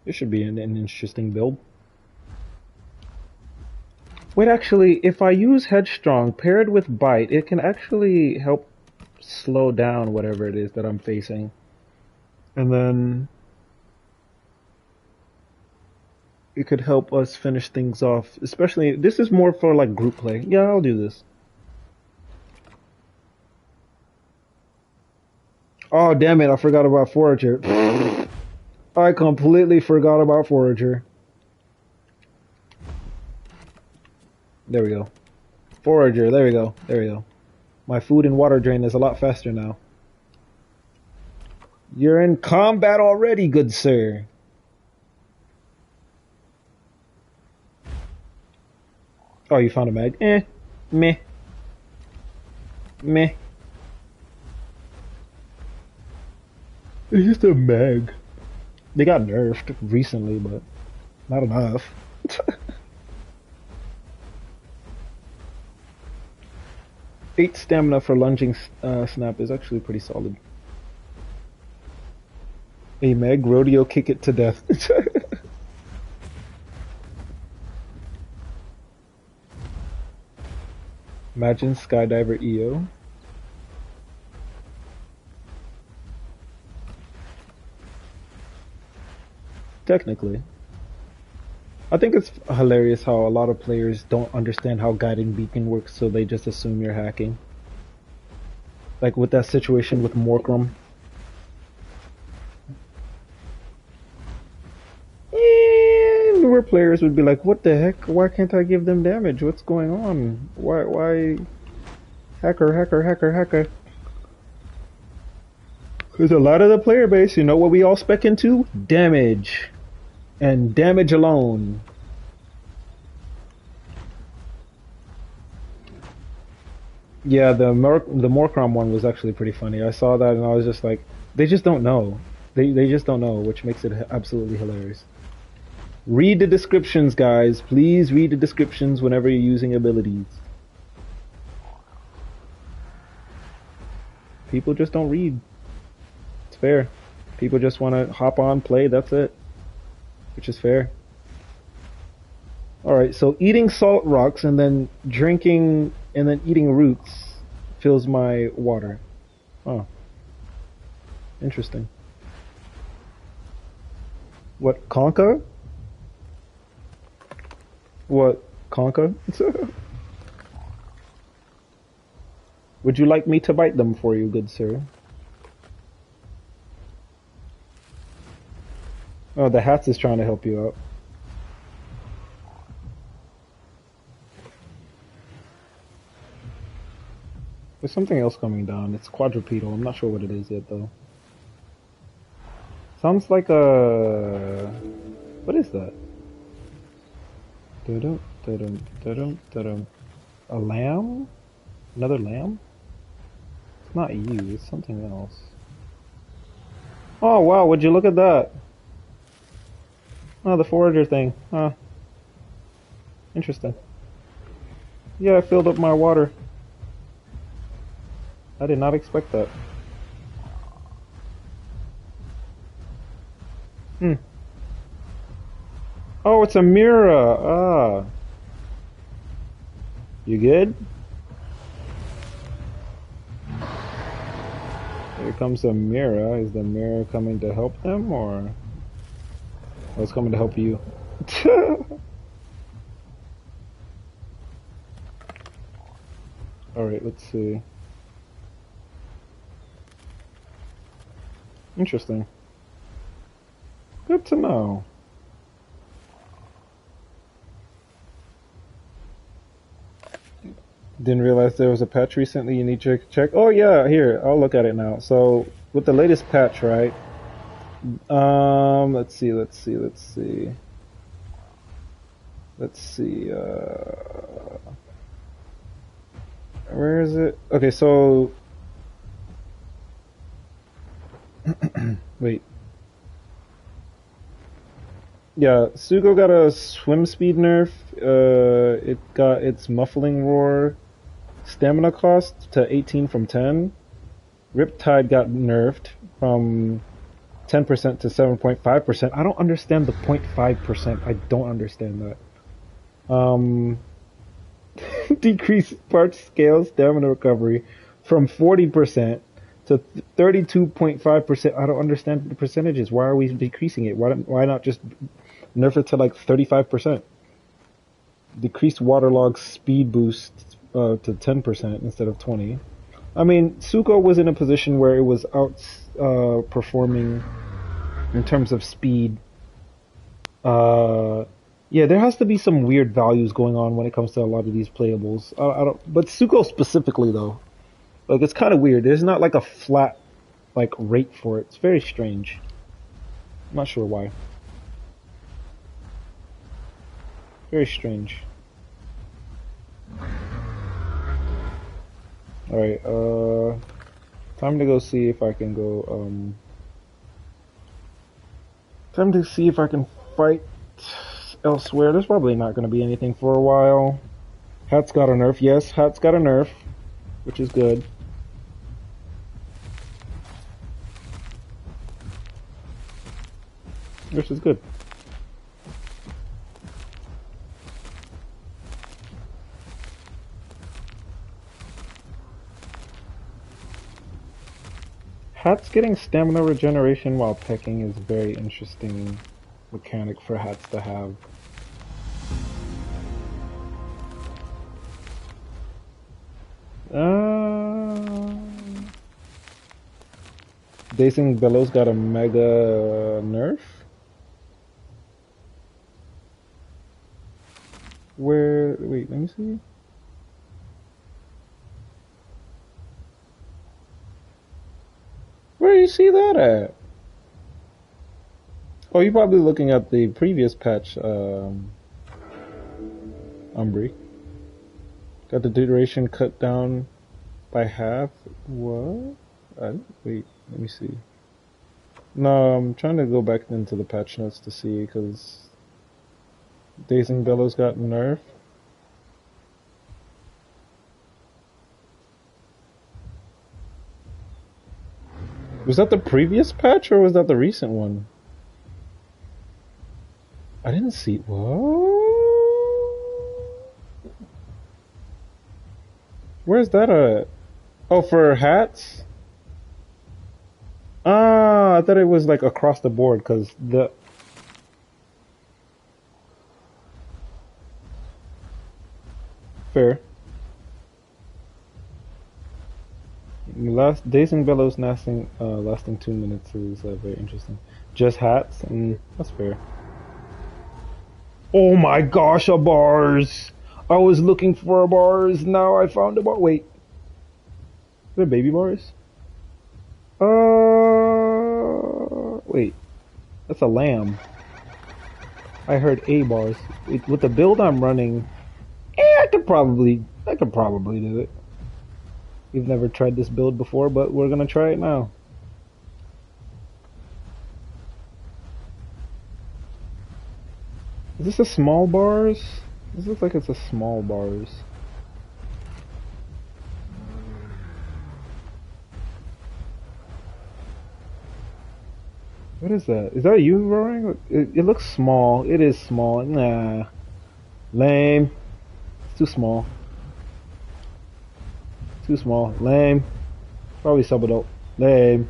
This should be an interesting build. Wait, actually, if I use Headstrong paired with Bite, it can actually help slow down whatever it is that I'm facing. And then it could help us finish things off. Especially, this is more for like group play. Yeah, I'll do this. Oh, damn it, I forgot about Forager. I completely forgot about Forager. There we go. Forager, there we go. There we go. My food and water drain is a lot faster now. You're in combat already, good sir. Oh, you found a mag? Meh. Meh. It's just a mag. They got nerfed recently, but not enough. 8 stamina for lunging snap is actually pretty solid. Hey Meg, rodeo kick it to death. Imagine Skydiver EO. Technically. I think it's hilarious how a lot of players don't understand how guiding beacon works, so they just assume you're hacking. Like with that situation with Morkram. Newer players would be like, what the heck? Why can't I give them damage? What's going on? Why? Hacker. Because a lot of the player base, you know what we all spec into? Damage. And damage alone. Yeah, the Morkram one was actually pretty funny. I saw that and I was just like, they just don't know. They just don't know, which makes it absolutely hilarious. Read the descriptions, guys. Please read the descriptions whenever you're using abilities. People just don't read. It's fair. People just want to hop on, play, that's it. Which is fair. Alright, so eating salt rocks and then drinking and then eating roots fills my water. Oh. Interesting. What, Conca? What, Conca? Would you like me to bite them for you, good sir? Oh, the hats is trying to help you out. There's something else coming down. It's quadrupedal. I'm not sure what it is yet, though. Sounds like a... What is that? A lamb? Another lamb? It's not you. It's something else. Oh, wow. Would you look at that? Oh, the forager thing. Huh. Interesting. Yeah, I filled up my water. I did not expect that. Oh, it's a mirror. Ah. You good? Here comes a mirror. Is the mirror coming to help them, or I was coming to help you. Alright, let's see. Interesting. Good to know. Didn't realize there was a patch recently you need to check. Oh yeah, here, I'll look at it now. So, with the latest patch, right? Let's see. Where is it? Okay, so... Wait. Yeah, Sugo got a swim speed nerf. It got its muffling roar stamina cost to 18 from 10. Riptide got nerfed from 10% to 7.5%. I don't understand the 0.5%. I don't understand that. Decrease parts scale stamina recovery from 40% to 32.5%. I don't understand the percentages. Why are we decreasing it? Why not just nerf it to like 35%? Decreased waterlog speed boost to 10% instead of 20. I mean, Suko was in a position where it was outperforming in terms of speed. Yeah, there has to be some weird values going on when it comes to a lot of these playables. I don't, but Suko specifically though, like it's kind of weird. There's not like a flat like rate for it. It's very strange. I'm not sure why. Very strange. Alright, time to go see if I can go, time to see if I can fight elsewhere. There's probably not going to be anything for a while. Hat's got a nerf. Yes, Hat's got a nerf, which is good. Which is good. Hats getting stamina regeneration while pecking is a very interesting mechanic for hats to have. Dazing Bellows got a mega nerf. Where? Wait, let me see. Where do you see that at? Oh, you're probably looking at the previous patch, Umbri. Got the duration cut down by half. What? Wait, let me see. No, I'm trying to go back into the patch notes to see, because Dazing Bellows got nerfed. Was that the previous patch or was that the recent one? I didn't see. What? Where's that at? Oh, for hats? Ah, I thought it was like across the board because the. Fair. Last Dazing Bellows lasting 2 minutes is very interesting. Just hats, and that's fair. Oh my gosh, a bars! I was looking for a bars. Now I found a bar. Wait, are there baby bars? Wait, that's a lamb. I heard a bars. With the build I'm running, I could probably do it. We've never tried this build before, but we're gonna try it now. Is this a small bars? This looks like it's a small bars. What is that? Is that you roaring? It looks small. It is small. Nah. Lame. It's too small. Too small. Lame. Probably subadult. Lame.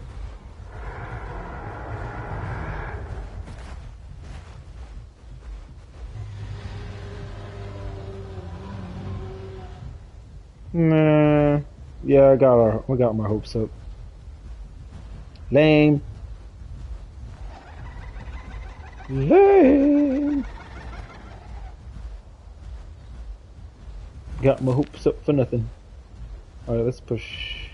Yeah, we got my hopes up. Lame. Lame. Got my hopes up for nothing. Alright, let's push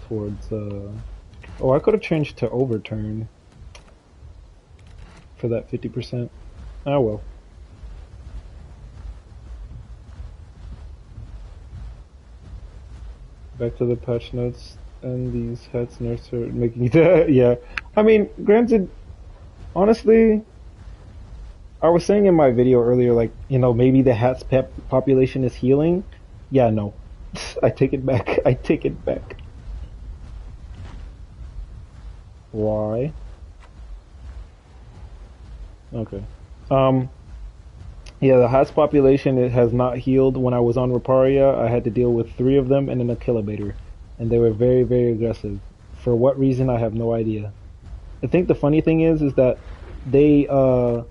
towards, Oh, I could have changed to overturn for that 50%. Oh well. Back to the patch notes, and these hats nerfs are making that. Yeah. I mean, granted, honestly, I was saying in my video earlier, like, you know, maybe the hat's population is healing. Yeah, no. I take it back. I take it back. Why? Okay. Um, yeah, the hat's population, it has not healed. When I was on Reparia, I had to deal with 3 of them and an Achillibator. And they were very, very aggressive. For what reason, I have no idea. I think the funny thing is that they, the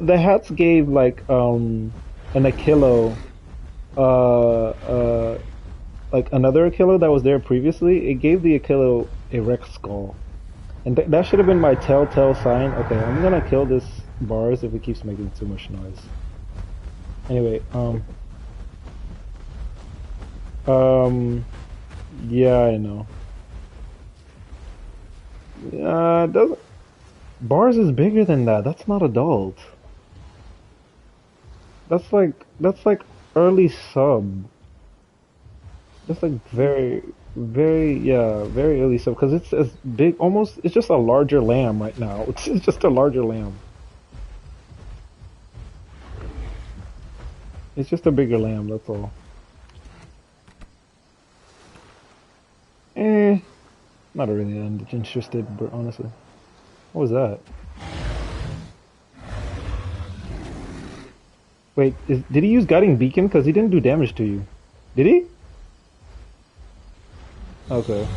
hats gave like an Achillo like another Achillo that was there previously. It gave the Achillo a Rex skull, and that should have been my telltale sign. Okay, I'm gonna kill this bars if it keeps making too much noise. Anyway, yeah, I know. Doesn't bars is bigger than that. That's not adult. That's like early sub. That's like very, very, yeah, very early sub because it's as big. Almost, it's just a larger lamb right now. It's just a larger lamb. It's just a bigger lamb. That's all. Eh, not really interested, but honestly, what was that? Wait, did he use guiding beacon? Because he didn't do damage to you. Did he? Okay.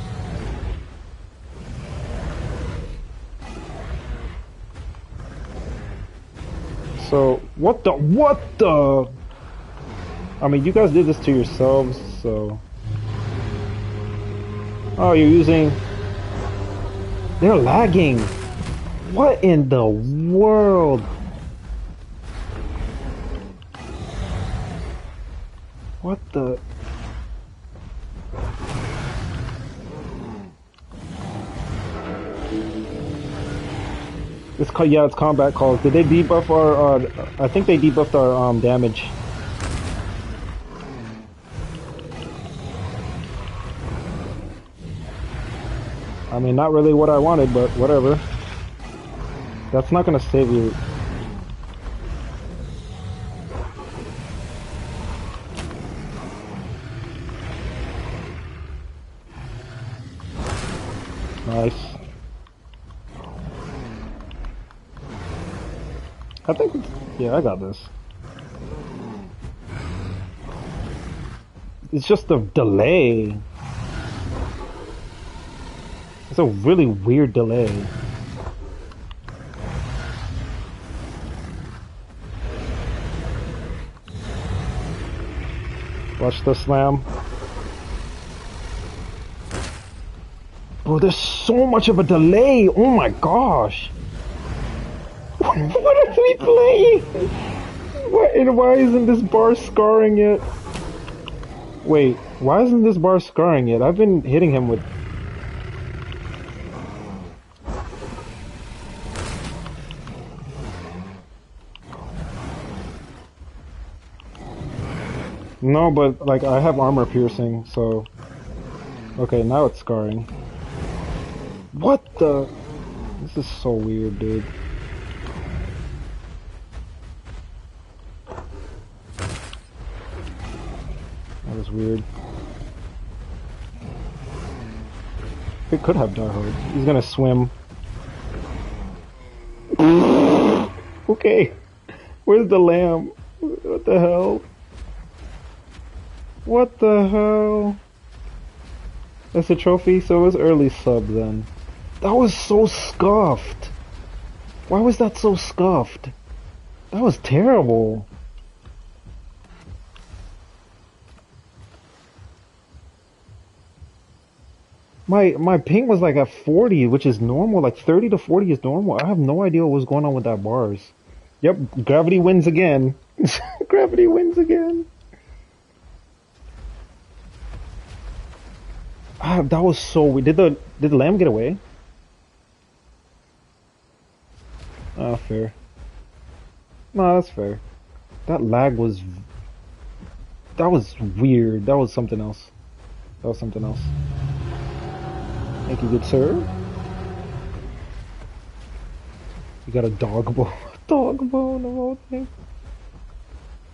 So, what the? I mean, you guys did this to yourselves, so. Oh, you're using. They're lagging. What in the world? What the? It's yeah, it's combat calls. Did they debuff our? I think they debuffed our damage. I mean, not really what I wanted, but whatever. That's not gonna save you. Nice. I think, yeah, I got this. It's just the delay. It's a really weird delay. Watch the slam. Bro, there's so much of a delay. Oh my gosh. What are we playing? Why isn't this bar scarring it? Wait, why isn't this bar scarring it? I've been hitting him with... No, but like I have armor piercing, so... Okay, now it's scarring. What the... This is so weird, dude. That was weird. It could have died hard. He's gonna swim. Okay. Where's the lamb? What the hell? What the hell? That's a trophy, so it was early sub then. That was so scuffed. Why was that so scuffed? That was terrible. My ping was like at 40, which is normal. Like 30 to 40 is normal. I have no idea what was going on with that bars. Yep, gravity wins again. Gravity wins again. Ah, that was so weird. Did the lamb get away? Ah, fair. No, that's fair. That lag was that was weird. That was something else. That was something else. Thank you, good sir. You got a dog bone. Dog bone of all things.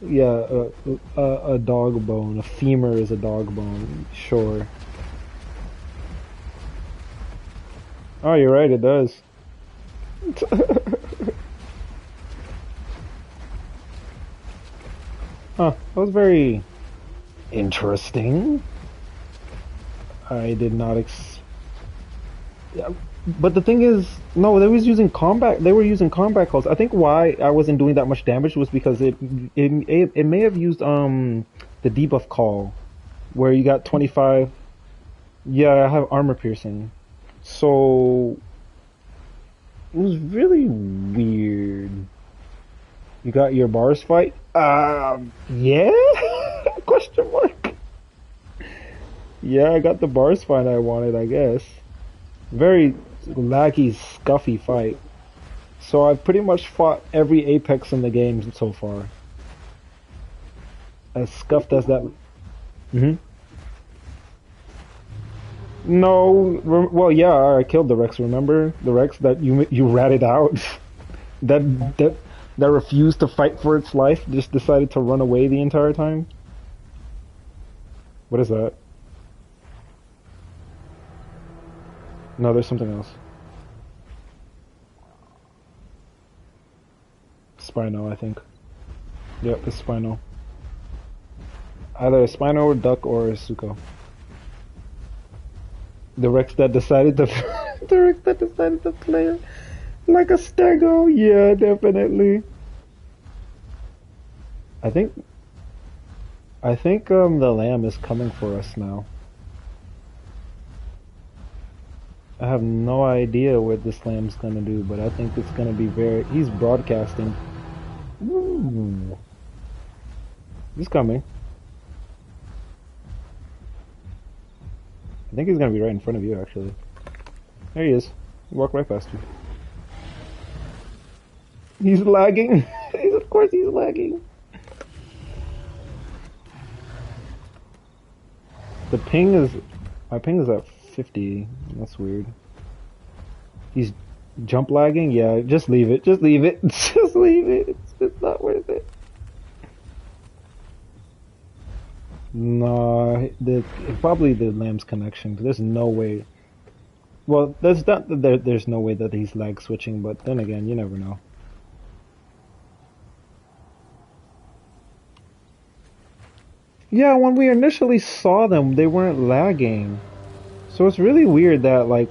Yeah, a dog bone. A femur is a dog bone. Sure. Oh, you're right. It does. Huh. That was very interesting. I did not Yeah, but the thing is, no, they was using combat. They were using combat calls. I think why I wasn't doing that much damage was because it may have used the debuff call, where you got 25. Yeah, I have armor piercing, so it was really weird. You got your bars fight? Yeah? Question mark. Yeah, I got the bars fight I wanted, I guess. Very laggy, scuffy fight. So I've pretty much fought every Apex in the game so far. As scuffed as that. Hmm. No, well, yeah, I killed the Rex. Remember the Rex that you ratted out? that that that refused to fight for its life, just decided to run away the entire time. What is that? No, there's something else. Spino, I think. Yep, it's Spino. Either a Spino or Duck or a Suko. The Rex that decided to the Rex that decided to play like a stego. Yeah, definitely. I think the lamb is coming for us now. I have no idea what this lamb's gonna do, but I think it's gonna be very. He's broadcasting. Ooh. He's coming. I think he's gonna be right in front of you, actually. There he is. He walked right past you. He's lagging. Of course he's lagging. The ping is... My ping is at 50. That's weird. He's jump lagging? Yeah, just leave it. Just leave it. Just leave it. It's not worth it. No, probably the lamb's connection. There's no way. Well, there's no way that he's lag switching, but then again, you never know. Yeah, when we initially saw them, they weren't lagging. So it's really weird that like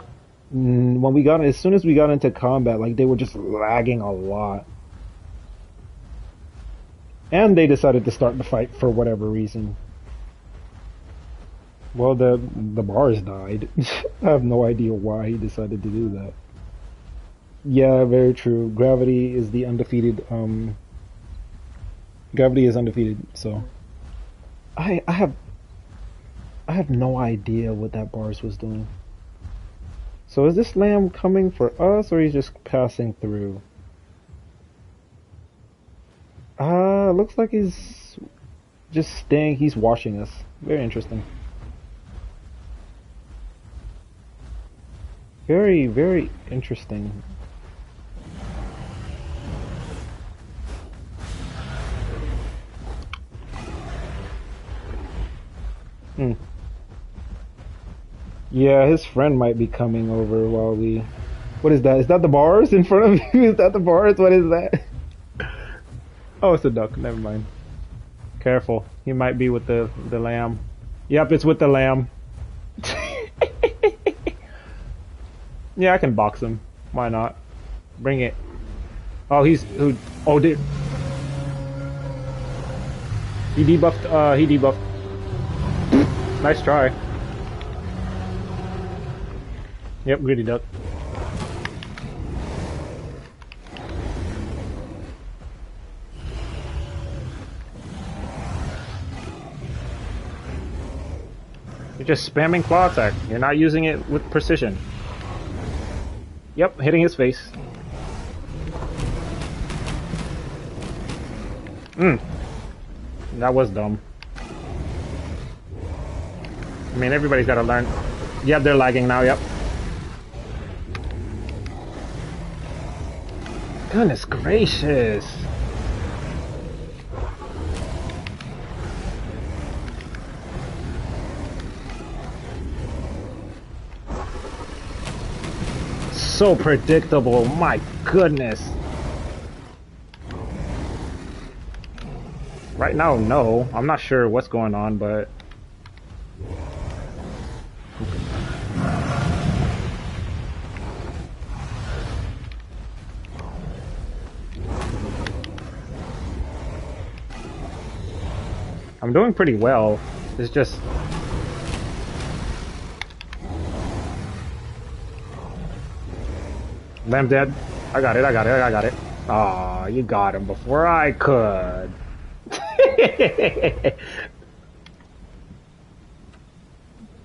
when we got as soon as we got into combat, like they were just lagging a lot. And they decided to start the fight for whatever reason. Well, the bars died. I have no idea why he decided to do that. Yeah, very true. Gravity is the undefeated. Gravity is undefeated. So, I have no idea what that bars was doing. So is this lamb coming for us, or he's just passing through? Looks like he's just staying. He's watching us. Very interesting. Very, very interesting. Hmm. Yeah, his friend might be coming over while we... What is that? Is that the bars in front of you? Is that the bars? What is that? Oh, it's a duck. Never mind. Careful. He might be with the lamb. Yep, it's with the lamb. Yeah, I can box him. Why not? Bring it. Oh, oh, dude. He debuffed. He debuffed. Nice try. Yep, greedy duck. You're just spamming claw attack. You're not using it with precision. Yep, hitting his face. That was dumb. I mean, everybody's gotta learn. Yep, they're lagging now, yep. Goodness gracious. So predictable, my goodness. Right now, no. I'm not sure what's going on, but... I'm doing pretty well. It's just... Lamb dead. I got it. Aw, you got him before I could.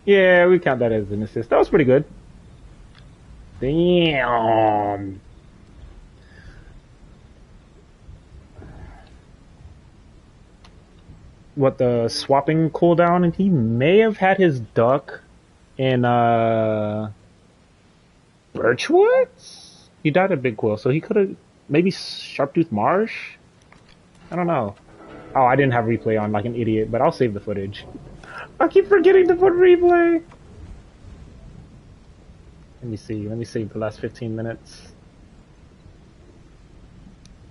Yeah, we count that as an assist. That was pretty good. Damn. What, the swapping cooldown? And he may have had his duck in Birchwoods? He died at Big Quill, so he could have maybe Sharptooth Marsh? I don't know. Oh, I didn't have replay on like an idiot, but I'll save the footage. I keep forgetting to put replay. Let me see. Let me save the last 15 minutes.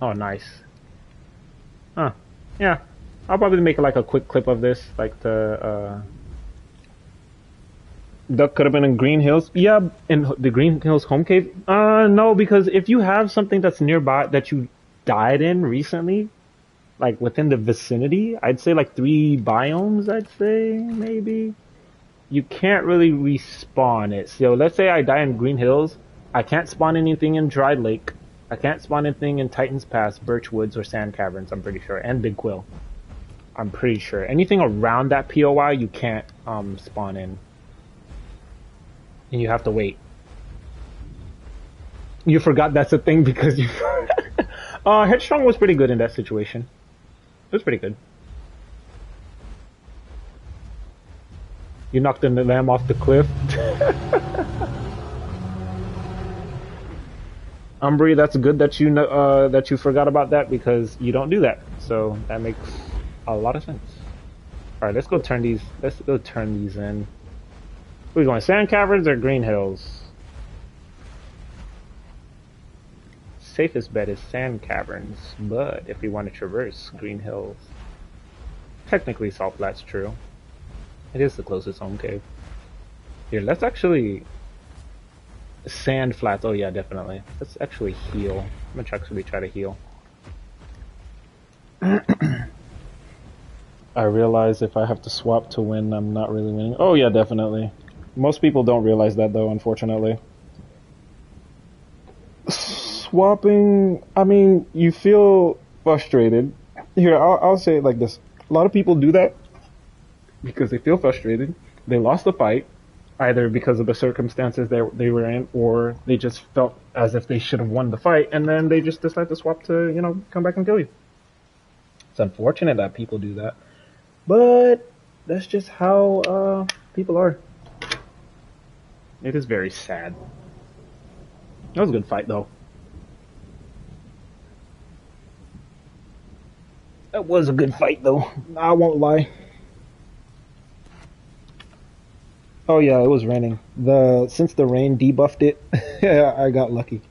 Oh, nice. Huh. Yeah. I'll probably make like a quick clip of this, like the duck could have been in Green Hills. Yeah, in the Green Hills home cave. No, because if you have something that's nearby that you died in recently, like within the vicinity, I'd say like 3 biomes. I'd say maybe you can't really respawn it. So let's say I die in Green Hills, I can't spawn anything in Dry Lake. I can't spawn anything in Titan's Pass, Birchwoods, or Sand Caverns. I'm pretty sure, and Big Quill. I'm pretty sure anything around that POI you can't spawn in. And you have to wait. You forgot that's a thing because you... Headstrong was pretty good in that situation. It was pretty good. You knocked the lamb off the cliff. Umbry, that's good that you know, that you forgot about that because you don't do that. So that makes a lot of sense. All right, let's go turn these. Let's go turn these in. We're going Sand Caverns or Green Hills? Safest bet is Sand Caverns, but if we want to traverse Green Hills, technically Salt Flat's true. It is the closest home cave. Here, let's actually Sand Flats. Oh yeah, definitely. Let's actually heal. I'm gonna actually try to heal. I realize if I have to swap to win, I'm not really winning. Oh yeah, definitely. Most people don't realize that though, unfortunately. Swapping, I mean, you feel frustrated. Here, I'll say it like this. A lot of people do that because they feel frustrated. They lost the fight, either because of the circumstances they were in, or they just felt as if they should have won the fight, and then they just decide to swap to, you know, come back and kill you. It's unfortunate that people do that, but that's just how people are. It is very sad. That was a good fight, though. That was a good fight, though. I won't lie. Oh yeah, it was raining. Since the rain debuffed it, I got lucky.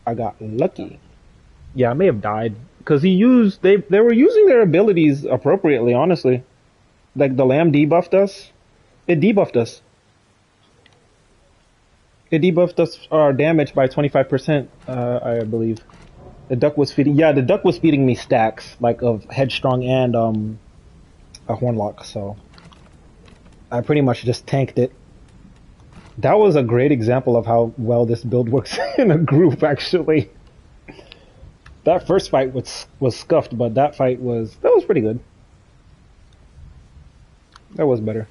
I got lucky. Yeah, I may have died because they were using their abilities appropriately. Honestly, like the lamb debuffed us. It debuffed us. It debuffed us our damage by 25%, I believe. The duck was feeding. Yeah, the duck was feeding me stacks like of headstrong and a hornlock. So I pretty much just tanked it. That was a great example of how well this build works in a group, actually. That first fight was scuffed, but that was pretty good. That was better.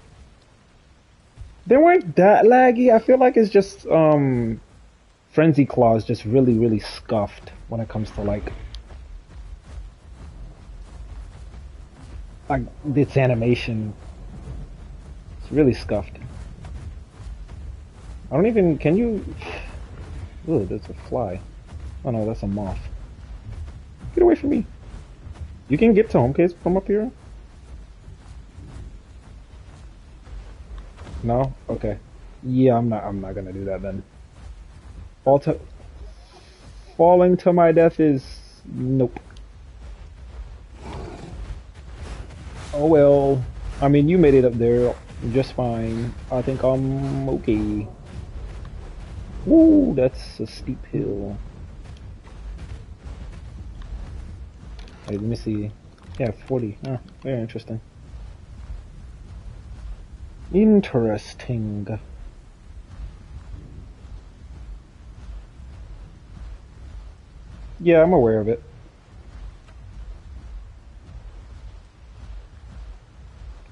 They weren't that laggy. I feel like it's just Frenzy Claw is just really scuffed when it comes to like this animation. It's really scuffed. I don't even, can you, ooh, that's a fly. Oh no, that's a moth. Get away from me. You can get to home case from up here? No? Okay. Yeah, I'm not gonna do that then. Falling to my death is, nope. Oh well. I mean, you made it up there just fine. I think I'm okay. Woo, that's a steep hill. Wait, let me see. Yeah, 40. Oh, very interesting. Interesting. Yeah, I'm aware of it.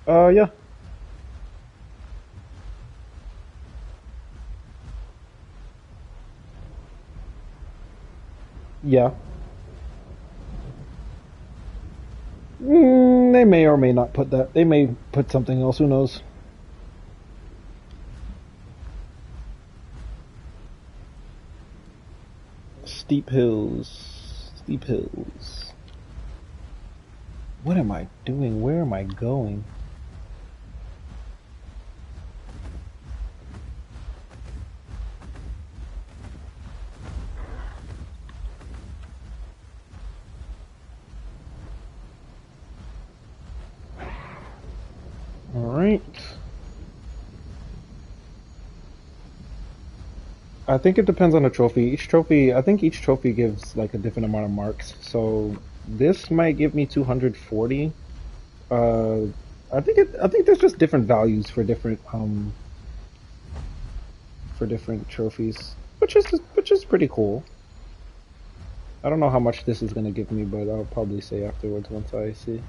Yeah. Yeah. They may or may not put that. They may put something else, who knows? Steep hills. Steep hills. What am I doing? Where am I going? Alright. I think it depends on the trophy. I think each trophy gives like a different amount of marks. So this might give me 240. I think there's just different values for different trophies, which is pretty cool. I don't know how much this is gonna give me, but I'll probably say afterwards once I see.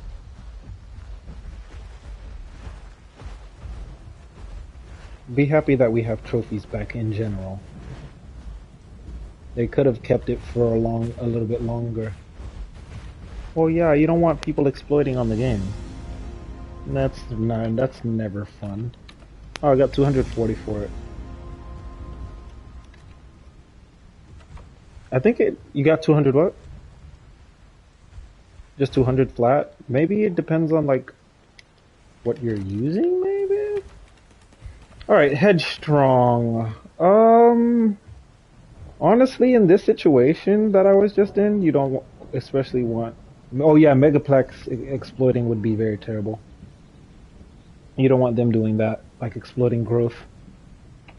Be happy that we have trophies back in general. They could have kept it for a little bit longer. Well, yeah, you don't want people exploiting on the game. That's never fun. Oh, I got 240 for it. I think you got 200 what? Just 200 flat? Maybe it depends on like what you're using, maybe? Alright, headstrong. Honestly, in this situation that I was just in, you don't especially want... Oh yeah, Megaplex exploiting would be very terrible. You don't want them doing that, like exploiting growth.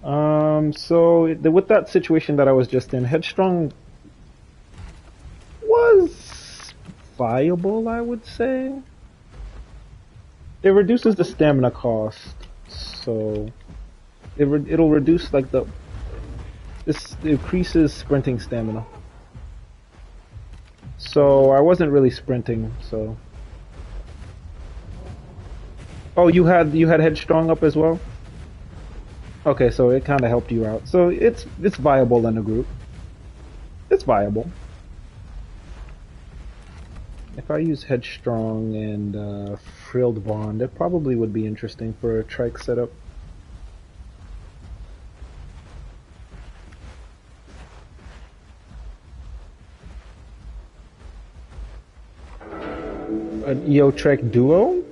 So with that situation that I was just in, headstrong was viable, I would say. It reduces the stamina cost, so it'll reduce like this increases sprinting stamina. So I wasn't really sprinting, so. Oh, you had headstrong up as well? Okay, so it kind of helped you out. So it's viable in a group. It's viable. If I use headstrong and frilled bond, it probably would be interesting for a Trex setup. An Eotrec duo?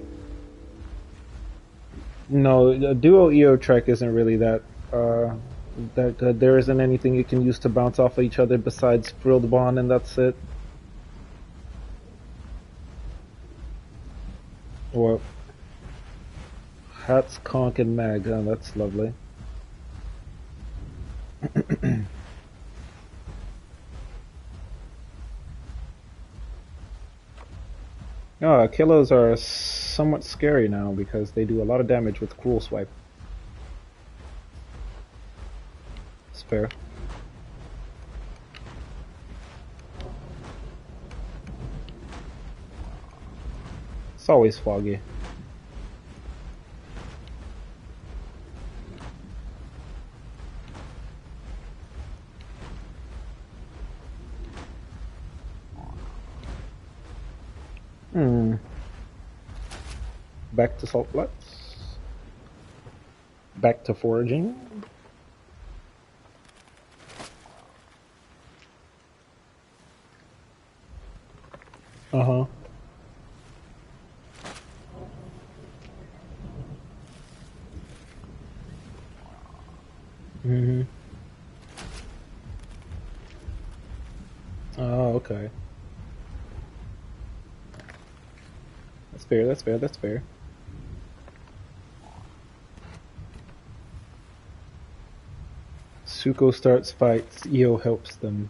No, a duo Eotrec isn't really that good. There isn't anything you can use to bounce off of each other besides frilled bond, and that's it. Well, hats, conch, and mag. Oh, that's lovely. Killos are somewhat scary now because they do a lot of damage with Cruel Swipe. fair. It's always foggy. Back to salt flats. Back to foraging. Uh-huh. Mm-hmm. Oh, okay. That's fair, that's fair, that's fair. Suko starts fights, Io helps them.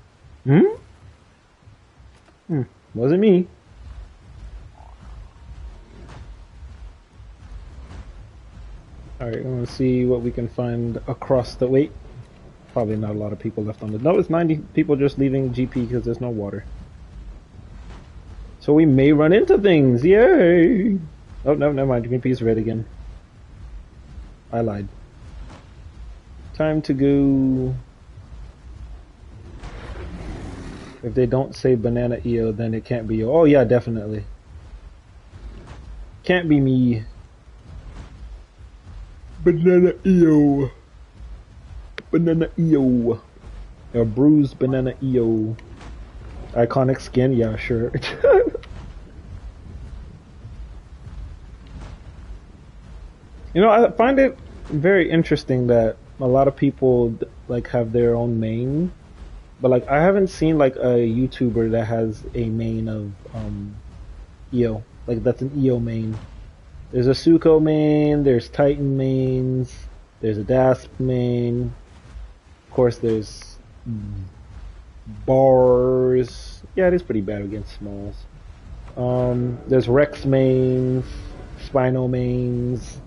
Wasn't me. Alright, I'm gonna see what we can find across the... Wait. Probably not a lot of people left on the... No, it's 90 people just leaving GP because there's no water. So we may run into things! Yay! Oh, no, never mind. GP is red again. I lied. Time to go... If they don't say banana EO, then it can't be you. Oh yeah, definitely. Can't be me. Banana EO. Banana EO. A bruised banana EO. Iconic skin, yeah, sure. You know, I find it very interesting that a lot of people like have their own main. But like I haven't seen like a YouTuber that has a main of EO. Like that's an EO main. There's a Suko main, there's Titan mains, there's a Dasp main. Of course there's bars. Yeah, it is pretty bad against smalls. There's Rex mains, Spino mains,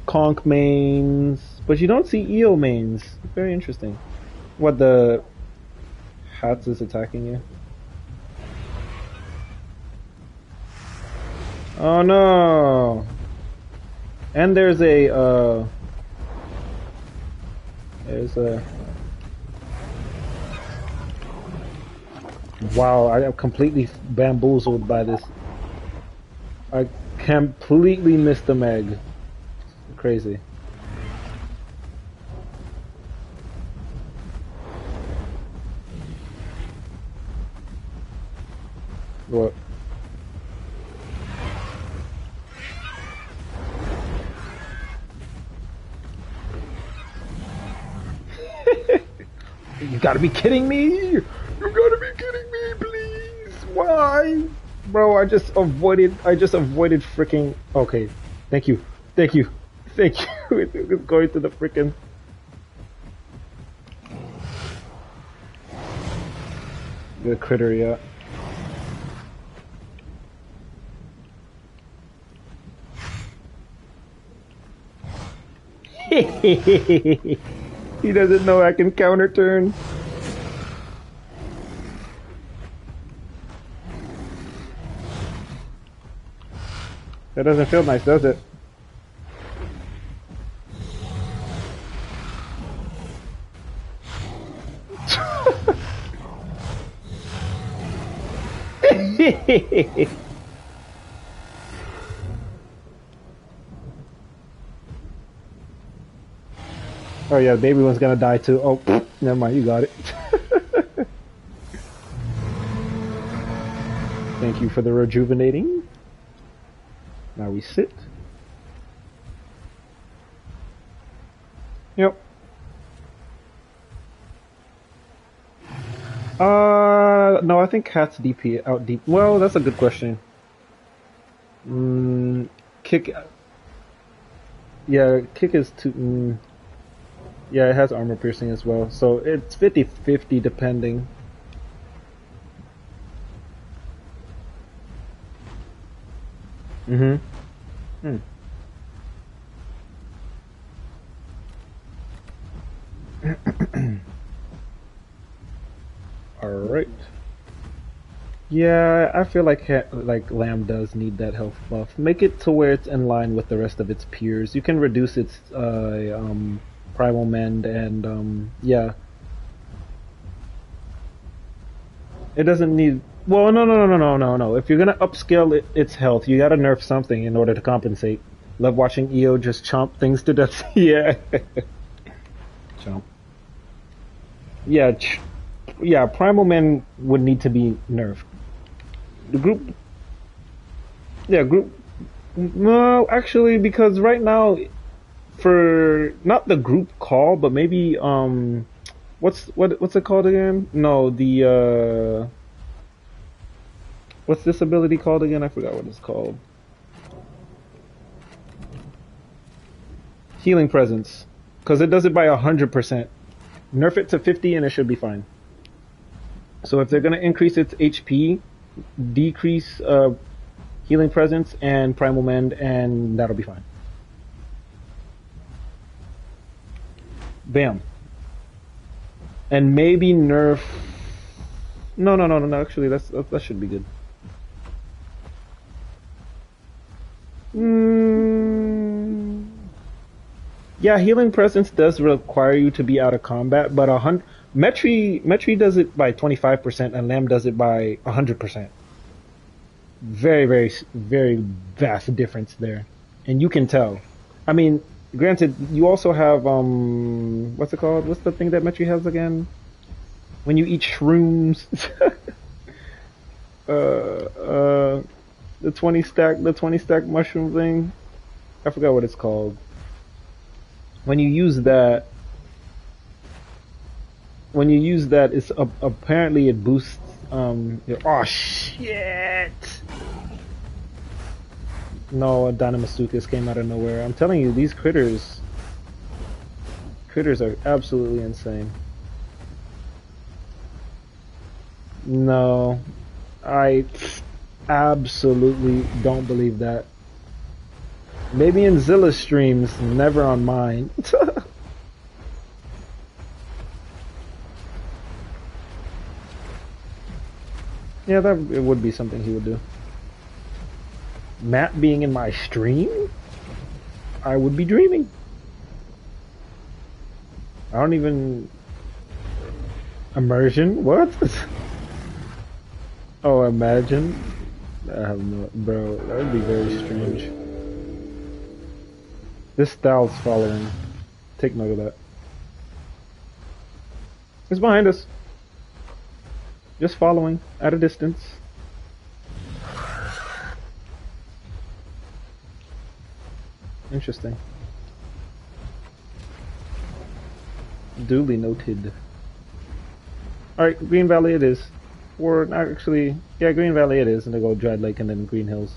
Conk mains, but you don't see EO mains. Very interesting. What, the Hats is attacking you? Oh no! And there's a wow, I am completely bamboozled by this. I completely missed the Meg. Crazy. What? You gotta be kidding me! You gotta be kidding me, please! Why? Bro, I just avoided freaking... Okay. Thank you. Thank you. Thank you. It's going to the freaking... The critter, yeah. He doesn't know I can counter turn. That doesn't feel nice, does it? Oh yeah, the baby one's gonna die too. Oh, never mind, you got it. Thank you for the rejuvenating. Now we sit. Yep. No, I think Cat's DP out deep. Well, that's a good question. Kick. Yeah, kick is too. Yeah, it has armor piercing as well, so it's 50-50 depending. Mm-hmm. Yeah, I feel like Lamb does need that health buff. Make it to where it's in line with the rest of its peers. You can reduce its primal mend and yeah, it doesn't need. Well, no. If you're gonna upscale its health, you gotta nerf something in order to compensate. Love watching EO just chomp things to death. Yeah, chomp. Yeah, yeah. Primal men would need to be nerfed. The group, yeah, group. No, actually, because right now, for not the group call, but maybe what's it called again? No, the what's this ability called again? I forgot what it's called. Healing presence, because it does it by 100%. Nerf it to 50 and it should be fine. So if they're gonna increase its HP, decrease healing presence and primal mend, and that'll be fine. Bam. And maybe nerf. No. Actually, that should be good. Yeah, healing presence does require you to be out of combat, but Metri does it by 25% and Lamb does it by 100%. Very vast difference there, and you can tell. I mean, granted, you also have what's it called? What's the thing that Metri has again? When you eat shrooms, the 20 stack mushroom thing. I forgot what it's called. When you use that, it's apparently it boosts oh shit! No, a Dynamasuchus came out of nowhere. I'm telling you, these critters are absolutely insane. No, I absolutely don't believe that. Maybe in Zilla streams, never on mine. Yeah, it would be something he would do. Matt being in my stream? I would be dreaming. I don't even... Immersion? What? Oh, imagine? I have no... Bro, that would be very strange. This style's following. Take note of that. It's behind us. Just following, at a distance. Interesting. Duly noted. Alright, Green Valley it is. Or actually, yeah, Green Valley it is, and then go Dread Lake and then Green Hills.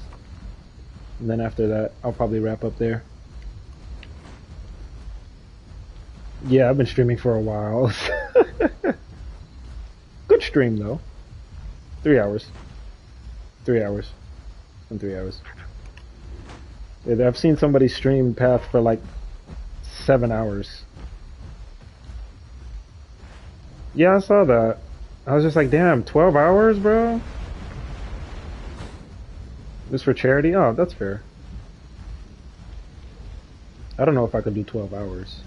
And then after that, I'll probably wrap up there. Yeah, I've been streaming for a while. Good stream though. 3 hours. 3 hours. And 3 hours. Yeah, I've seen somebody stream Path for like 7 hours. Yeah, I saw that. I was just like, damn, 12 hours, bro? This for charity? Oh, that's fair. I don't know if I could do 12 hours.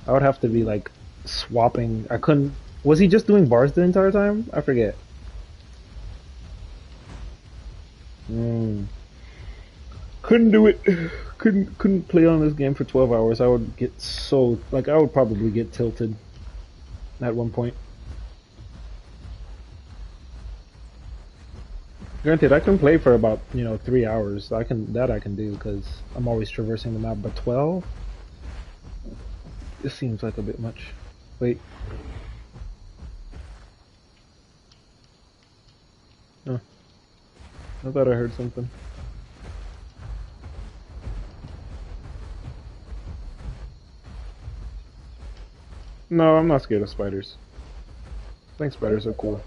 I would have to be like swapping. I couldn't. Was he just doing bars the entire time? I forget. Couldn't do it. Couldn't play on this game for 12 hours. I would get so like I would probably get tilted at one point. Granted, I can play for about 3 hours. I can do because I'm always traversing the map. But 12, this seems like a bit much. Wait. Oh, I thought I heard something. No, I'm not scared of spiders. I think spiders are cool.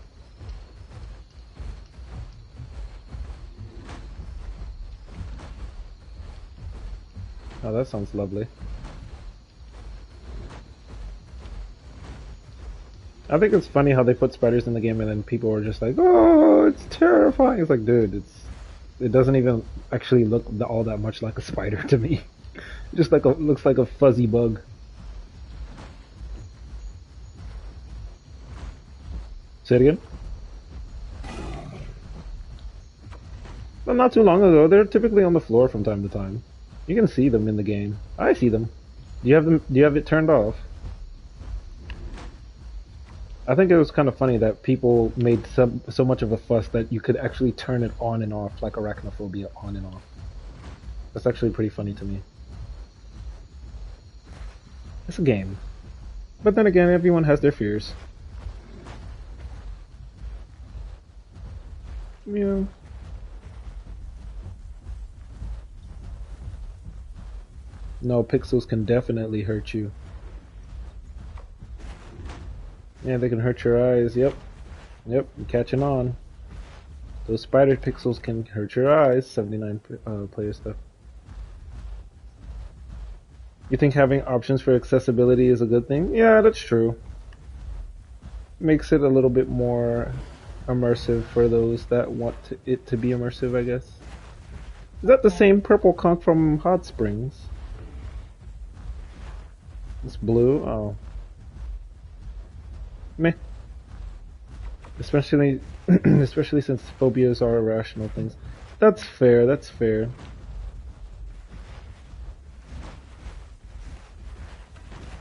Oh, that sounds lovely. I think it's funny how they put spiders in the game and then people are just like, "Oh, it's terrifying." It's like, dude, it doesn't even actually look all that much like a spider to me. Just like looks like a fuzzy bug. Say it again. Well, not too long ago, they're typically on the floor from time to time. You can see them in the game. I see them. Do you have them? Do you have it turned off? I think it was kind of funny that people made so much of a fuss that you could actually turn it on and off, like arachnophobia on and off. That's actually pretty funny to me. It's a game. But then again, everyone has their fears. Yeah. No, pixels can definitely hurt you. Yeah, they can hurt your eyes. Yep. Yep, I'm catching on. Those spider pixels can hurt your eyes. 79 player stuff. You think having options for accessibility is a good thing? Yeah, that's true. Makes it a little bit more immersive for those that want it to be immersive, I guess. Is that the same purple conch from Hot Springs? It's blue? Oh. Meh. Especially, especially since phobias are irrational things. That's fair, that's fair.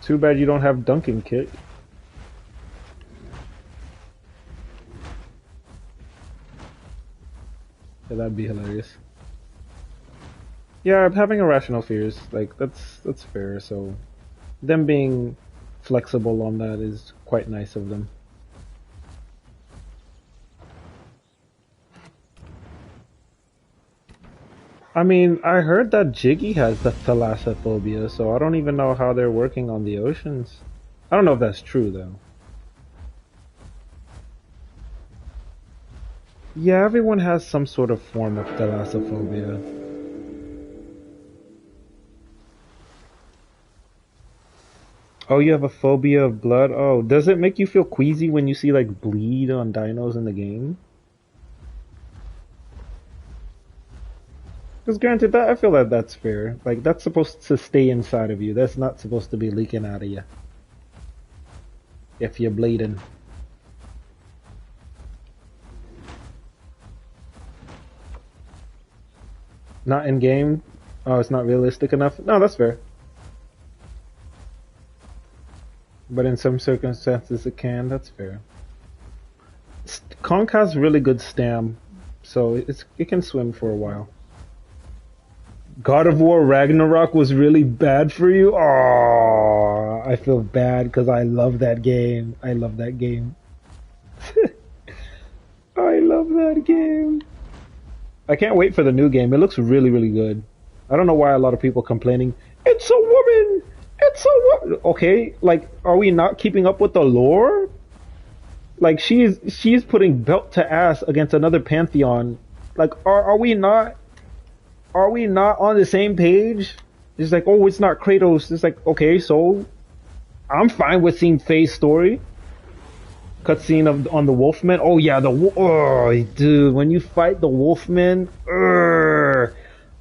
Too bad you don't have Dunking Kit. Yeah, that'd be hilarious. Yeah, having irrational fears, like that's fair. So, them being flexible on that is quite nice of them. I mean, I heard that Jiggy has the thalassophobia, so I don't even know how they're working on the oceans. I don't know if that's true though. Yeah, everyone has some sort of form of thalassophobia. Oh, you have a phobia of blood? Oh, does it make you feel queasy when you see like bleed on dinos in the game? Because granted, that I feel that that's fair. Like that's supposed to stay inside of you. That's not supposed to be leaking out of you if you're bleeding. Not in game. Oh, it's not realistic enough. No, that's fair. But in some circumstances, it can. That's fair. Conch has really good stam, so it can swim for a while. God of War Ragnarok was really bad for you? Oh, I feel bad because I love that game. I love that game. I love that game. I can't wait for the new game. It looks really, really good. I don't know why a lot of people complaining. It's a woman. It's a woman. Okay, like, are we not keeping up with the lore? Like, she's putting belt to ass against another pantheon. Like, are we not? Are we not on the same page? It's like, oh, it's not Kratos. It's like, okay, so I'm fine with seeing Faye's story. Cutscene of on the Wolfman. Oh yeah, oh dude, when you fight the Wolfman,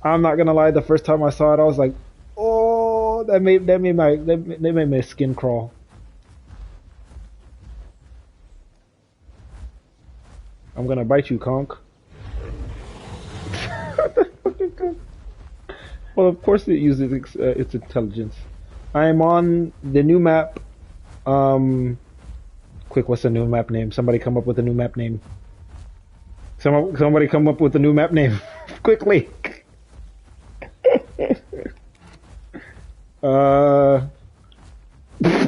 I'm not gonna lie. The first time I saw it, I was like, oh, that made my skin crawl. I'm gonna bite you, Conk. Well, of course it uses its intelligence. I am on the new map. Quick, what's the new map name? Somebody come up with a new map name. Somebody come up with a new map name. Quickly.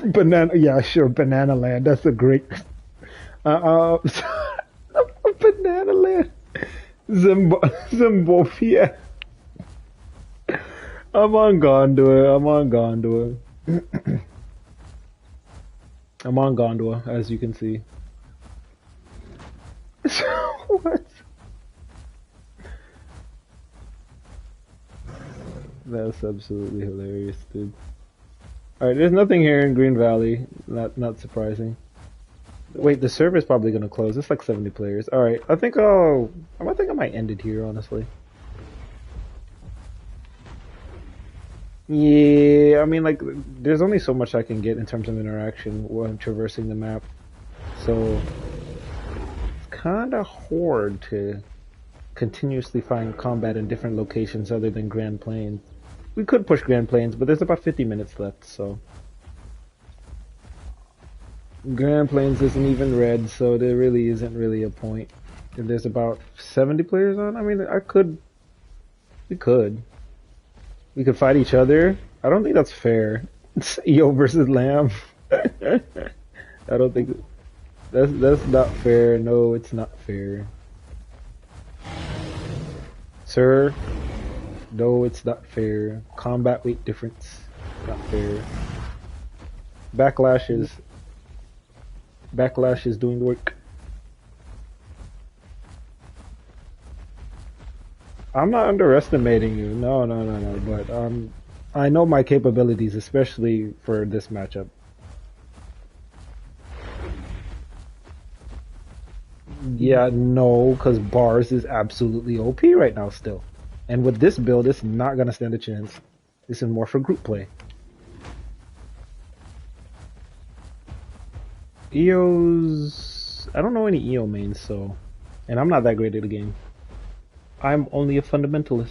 Banana. Yeah, sure. Banana Land. That's a great. Banana Land. Zimbabwe. I'm on Gondor. I'm on Gondor. I'm on Gondor, as you can see. What? That's absolutely hilarious, dude. Alright, there's nothing here in Green Valley. Not surprising. Wait, the server's probably gonna close. It's like 70 players. All right, I think I might end it here, honestly. Yeah, I mean, like, there's only so much I can get in terms of interaction when traversing the map, so it's kind of hard to continuously find combat in different locations other than Grand Plains. We could push Grand Plains, but there's about 50 minutes left, so Grand Plains isn't even red, so there really isn't really a point. If there's about 70 players on, I mean, we could. We could fight each other. I don't think that's fair. It's EO versus Lamb. I don't think that's not fair. No, it's not fair. Sir, no, it's not fair. Combat weight difference. Not fair. Backlash is doing the work. I'm not underestimating you. No, no, no, no. But I know my capabilities, especially for this matchup. Yeah, no, because bars is absolutely OP right now still. And with this build, it's not going to stand a chance. This is more for group play. EO's... I don't know any EO mains, so... And I'm not that great at the game. I'm only a fundamentalist.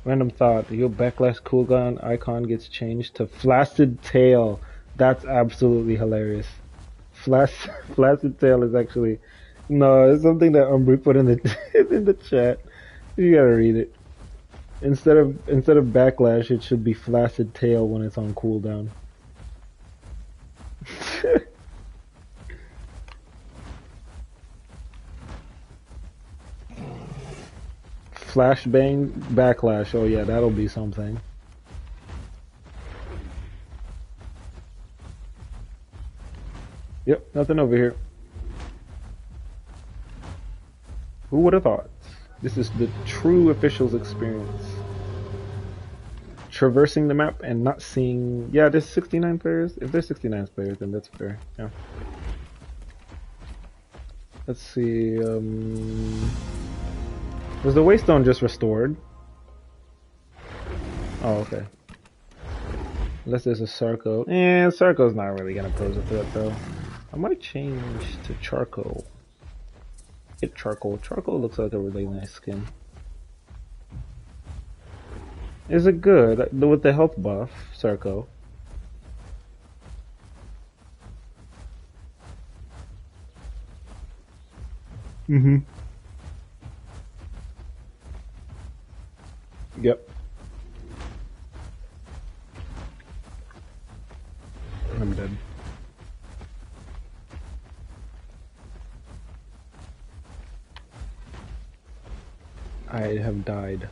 Random thought. Your backlash cooldown icon gets changed to flaccid tail. That's absolutely hilarious. Flaccid tail is actually... No, it's something that Umbry put in the in the chat. You gotta read it. Instead of backlash, it should be flaccid tail when it's on cooldown. Flashbang backlash. Oh yeah, that'll be something. Yep, nothing over here. Who would have thought? This is the true officials experience. Traversing the map and not seeing... Yeah, there's 69 players. If there's 69 players, then that's fair. Yeah. Let's see... Was the Waystone just restored? Oh, okay. Unless there's a Sarco. Sarco's not really gonna pose a threat, though. I might change to Charcoal. Get Charcoal. Charcoal looks like a really nice skin. Is it good? With the health buff, Sarco. Mm-hmm. Yep. I'm dead. I have died.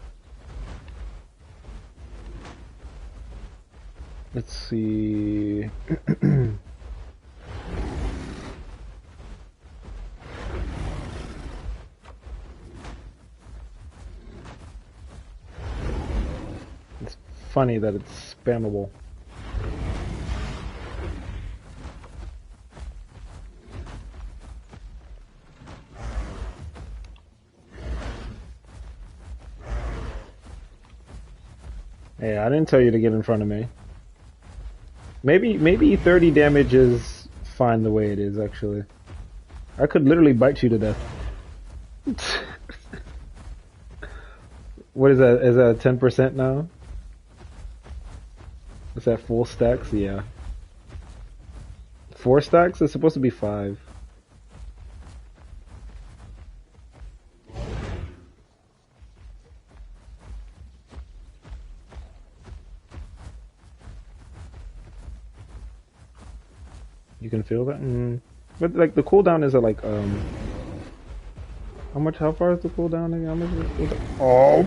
Let's see. It's funny that it's spammable. Hey, I didn't tell you to get in front of me. Maybe 30 damage is fine the way it is, actually. I could literally bite you to death. What is that? Is that 10% now? Is that full stacks? Yeah. 4 stacks? It's supposed to be 5. You can feel that? But like the cooldown is like how far is the cooldown again? How much is the cooldown? Oh!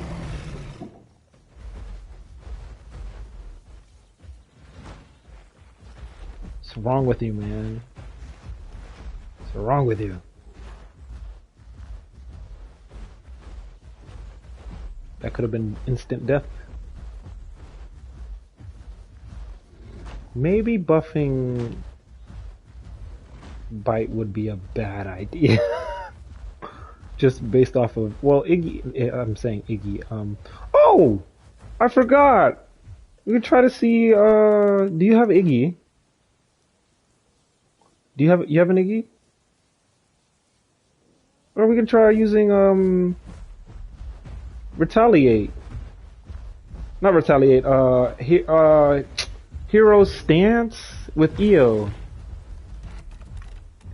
What's wrong with you, man? What's wrong with you? That could have been instant death. Maybe buffing bite would be a bad idea. Just based off of, well, Iggy, I'm saying Iggy. Oh, I forgot. We could try to see. Do you have Iggy? You have an Iggy? Or we can try using retaliate. Not retaliate. Hero stance with EO.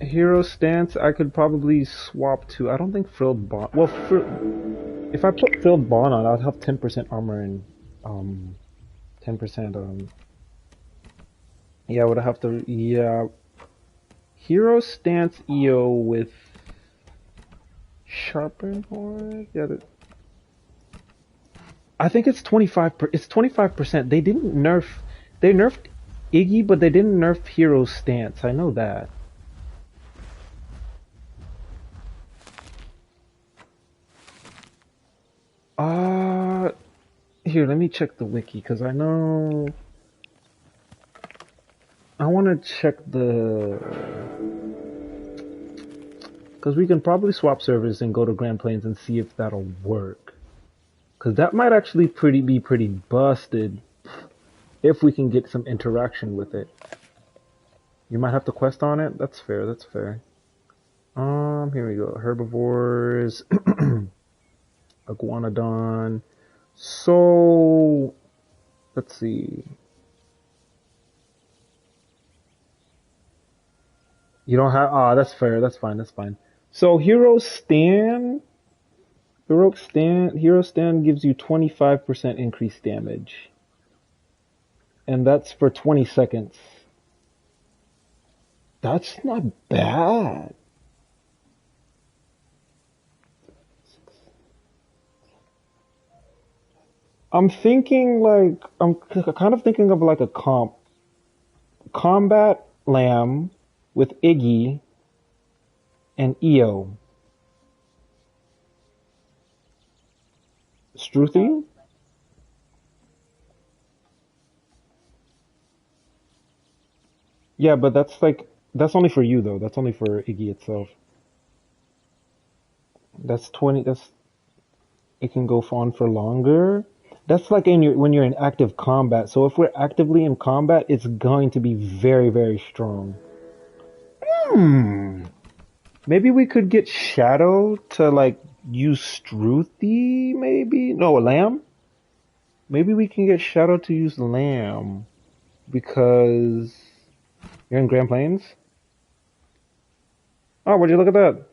Hero stance, I could probably swap to. I don't think frilled bond. Well, if I put frilled bond on, I'll have 10% armor and 10%. Yeah, I would have to. Yeah, hero stance EO with sharpened horn. Yeah, I think it's 25. It's 25%. They didn't nerf. They nerfed Iggy, but they didn't nerf hero stance. I know that. Here, let me check the wiki, because I know... I want to check the... Because we can probably swap servers and go to Grand Plains and see if that'll work. Because that might actually be pretty busted if we can get some interaction with it. You might have to quest on it? That's fair, that's fair. Here we go. Herbivores... Iguanodon. So, let's see. You don't have, that's fair, that's fine, that's fine. So, Hero Stand gives you 25% increased damage. And that's for 20 seconds. That's not bad. I'm thinking like, I'm kind of thinking of like a combat lamb with Iggy and EO. Struthy? Yeah, but that's only for you though. That's only for Iggy itself. That's 20, it can go on for longer. That's like when you're in active combat. So if we're actively in combat, it's going to be very, very strong. Maybe we could get Shadow to like use Struthy, maybe? No, a Lamb? Maybe we can get Shadow to use Lamb. Because you're in Grand Plains? Oh, would you look at that?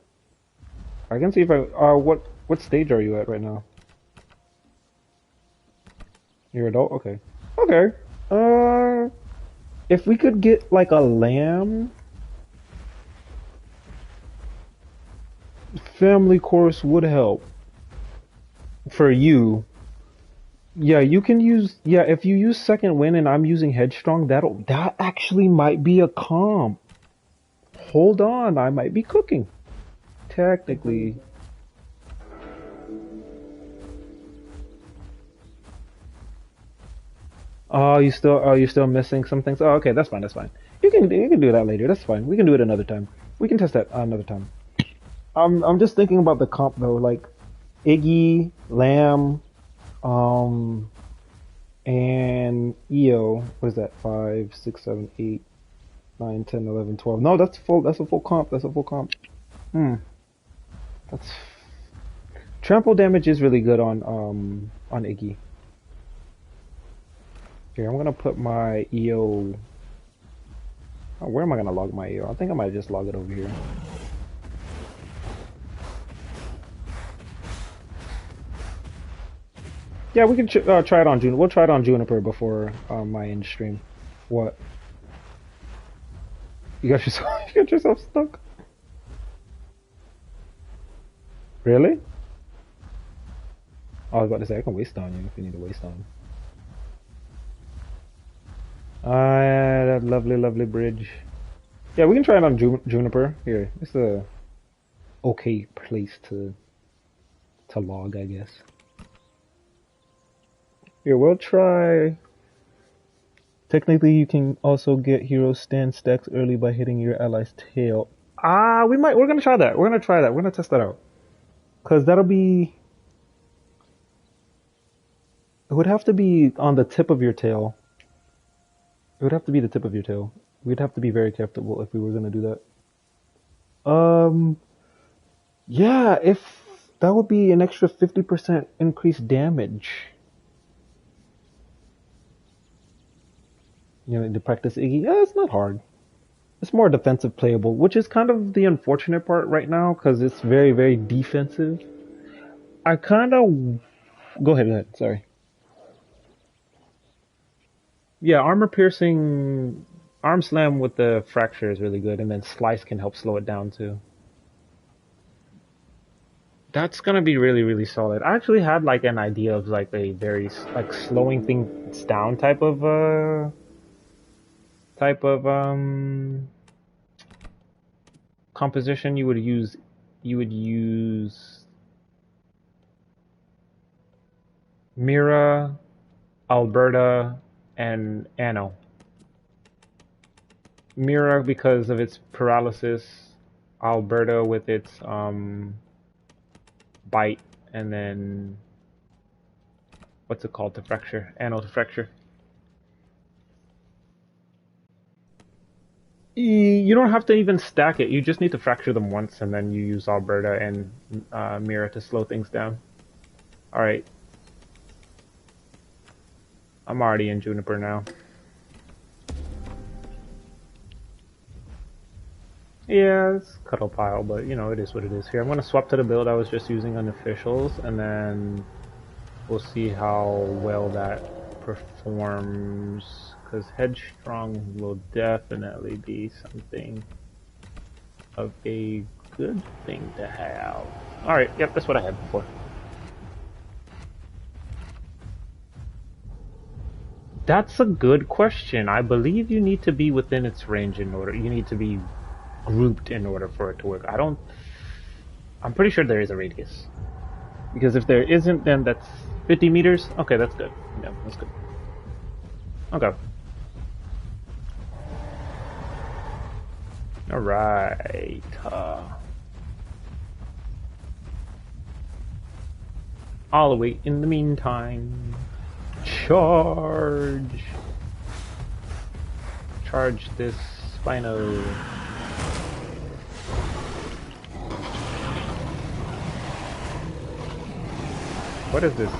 I can see if what stage are you at right now? You're adult? Okay. Okay. If we could get like a lamb family course would help. For you. Yeah, you can use, yeah, if you use second wind and I'm using headstrong, that actually might be a comp. Hold on, I might be cooking. Technically. Oh, you're still missing some things. Oh, okay, that's fine, that's fine. You can do that later. That's fine. We can do it another time. We can test that another time. I'm just thinking about the comp though, like Iggy, Lamb, and EO. What is that? 5, 6, 7, 8, 9, 10, 11, 12. No, that's full. That's a full comp. That's a full comp. That's trample damage is really good on Iggy. Here, I'm gonna put my EO. Oh, where am I gonna log my EO? I think I might just log it over here. Yeah, we can try it on Juniper. We'll try it on Juniper before my end stream. What? You got yourself you got yourself stuck? Really? I was about to say I can waste on you if you need to waste on. That lovely, lovely bridge. Yeah, we can try it on Juniper. Here, it's a okay place to log, I guess. Here, we'll try. Technically, you can also get hero stand stacks early by hitting your ally's tail. We're gonna try that. We're gonna try that. We're gonna test that out. Cause that'll be. It would have to be on the tip of your tail. It would have to be the tip of your tail. We'd have to be very careful if we were gonna do that. Yeah, if that would be an extra 50% increased damage. You know, to practice Iggy, yeah, it's not hard. It's more defensive playable, which is kind of the unfortunate part right now because it's very, very defensive. I kind of go ahead. Sorry. Yeah, armor piercing, arm slam with the fracture is really good, and then slice can help slow it down too. That's gonna be really, really solid. I actually had like an idea of like a very like slowing things down type of composition. You would use Mira, Alberta, and Anno. Mira because of its paralysis, Alberta with its bite, and then what's it called? The fracture, Anno to fracture. You don't have to even stack it. You just need to fracture them once, and then you use Alberta and Mira to slow things down. All right. I'm already in Juniper now. Yeah, it's cuddle pile, but you know, it is what it is here. I'm going to swap to the build I was just using on officials, and then we'll see how well that performs, because Headstrong will definitely be something of a good thing to have. Alright, yep, that's what I had before. That's a good question. I believe you need to be within its range in order. You need to be grouped in order for it to work. I'm pretty sure there is a radius. Because if there isn't, then that's 50 meters. Okay, that's good. Yeah, that's good. Okay. Alright. I'll wait in the meantime. Charge this Spino. What is this?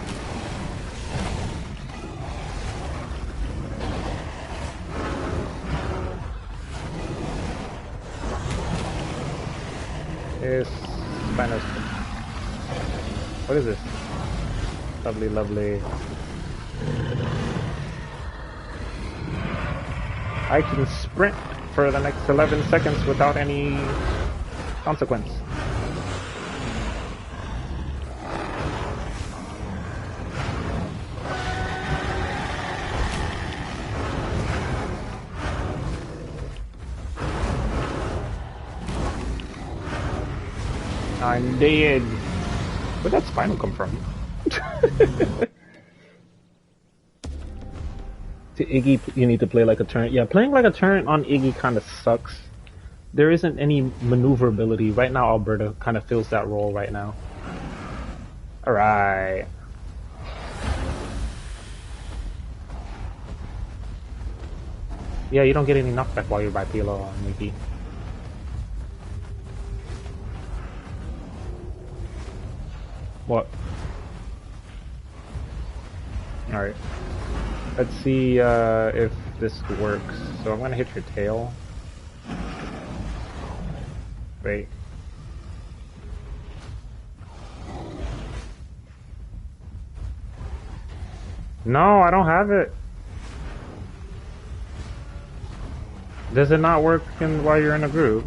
It's Spino's. What is this? Lovely, lovely. I can sprint for the next 11 seconds without any consequence. I'm dead. Where'd that spinal come from? To Iggy, you need to play like a turret. Yeah, playing like a turret on Iggy kind of sucks. There isn't any maneuverability. Right now, Alberta kind of fills that role right now. Alright. Yeah, you don't get any knockback while you're by PLO on Iggy. What? Alright. Let's see if this works. So I'm gonna hit your tail. Wait. No, I don't have it. Does it not work while you're in a group?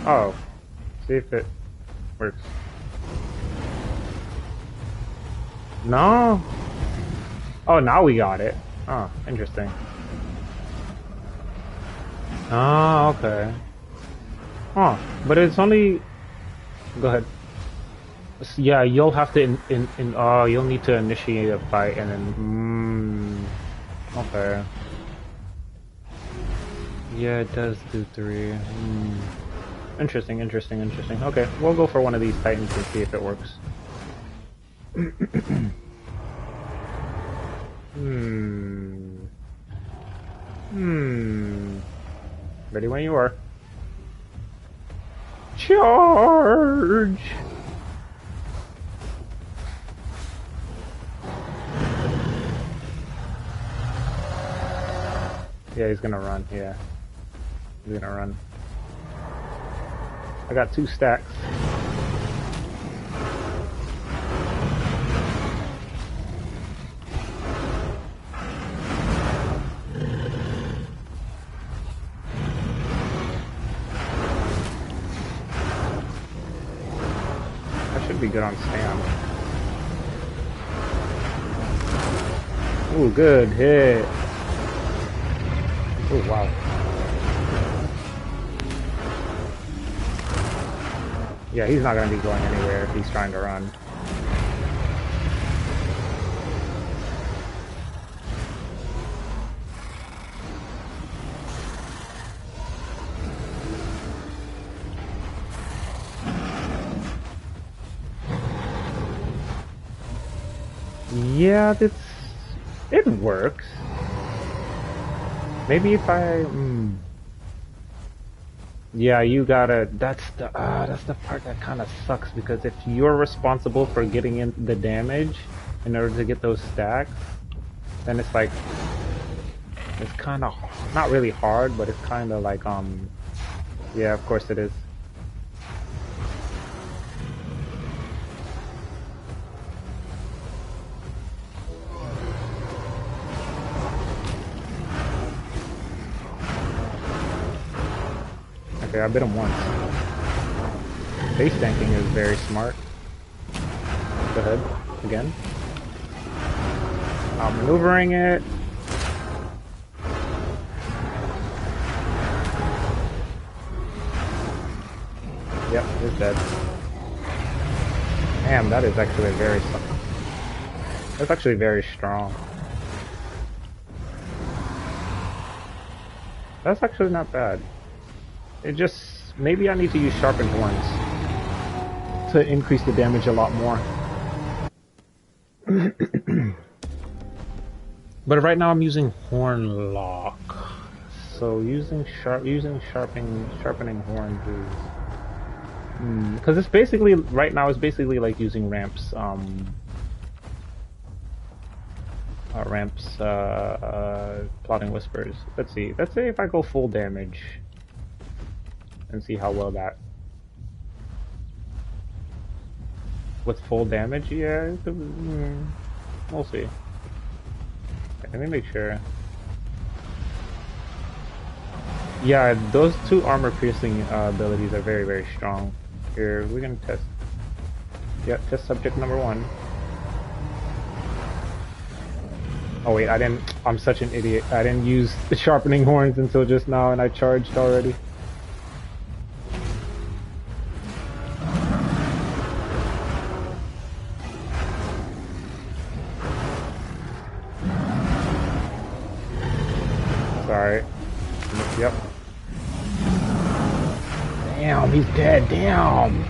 Oh. See if it works. No? Oh, now we got it. Oh, interesting. Oh, okay. Oh, but it's only... Go ahead. Yeah, you'll have to... you'll need to initiate a fight and then... okay. Yeah, it does do 3. Interesting, interesting, interesting. Okay, we'll go for one of these titans and see if it works. Ready when you are. Charge! Yeah, he's gonna run, yeah. He's gonna run. I got 2 stacks. I should be good on spam. Ooh, good hit. Oh, wow. Yeah, he's not going to be going anywhere if he's trying to run. Yeah, it works. Maybe if I... Yeah, you gotta... That's the part that kind of sucks, because if you're responsible for getting in the damage in order to get those stacks, then it's like... It's kind of... Not really hard, but it's kind of like, Yeah, of course it is. Okay, I bit him once. Base tanking is very smart. Go ahead, again. I'm maneuvering it. Yep, he's dead. Damn, that is actually That's actually very strong. That's actually not bad. It just... Maybe I need to use sharpened horns to increase the damage a lot more. But right now I'm using horn lock. So using sharpening horns is... Because it's basically... Right now it's basically like using ramps. Plotting whispers. Let's see. Let's say if I go full damage and see how well that. With full damage, yeah, we'll see. Let me make sure. Yeah, those 2 armor piercing abilities are very, very strong. Here, we're gonna test. Yep, test subject number 1. Oh wait, I'm such an idiot. I didn't use the sharpening horns until just now and I charged already. Sorry. Yep. Damn, he's dead. Damn.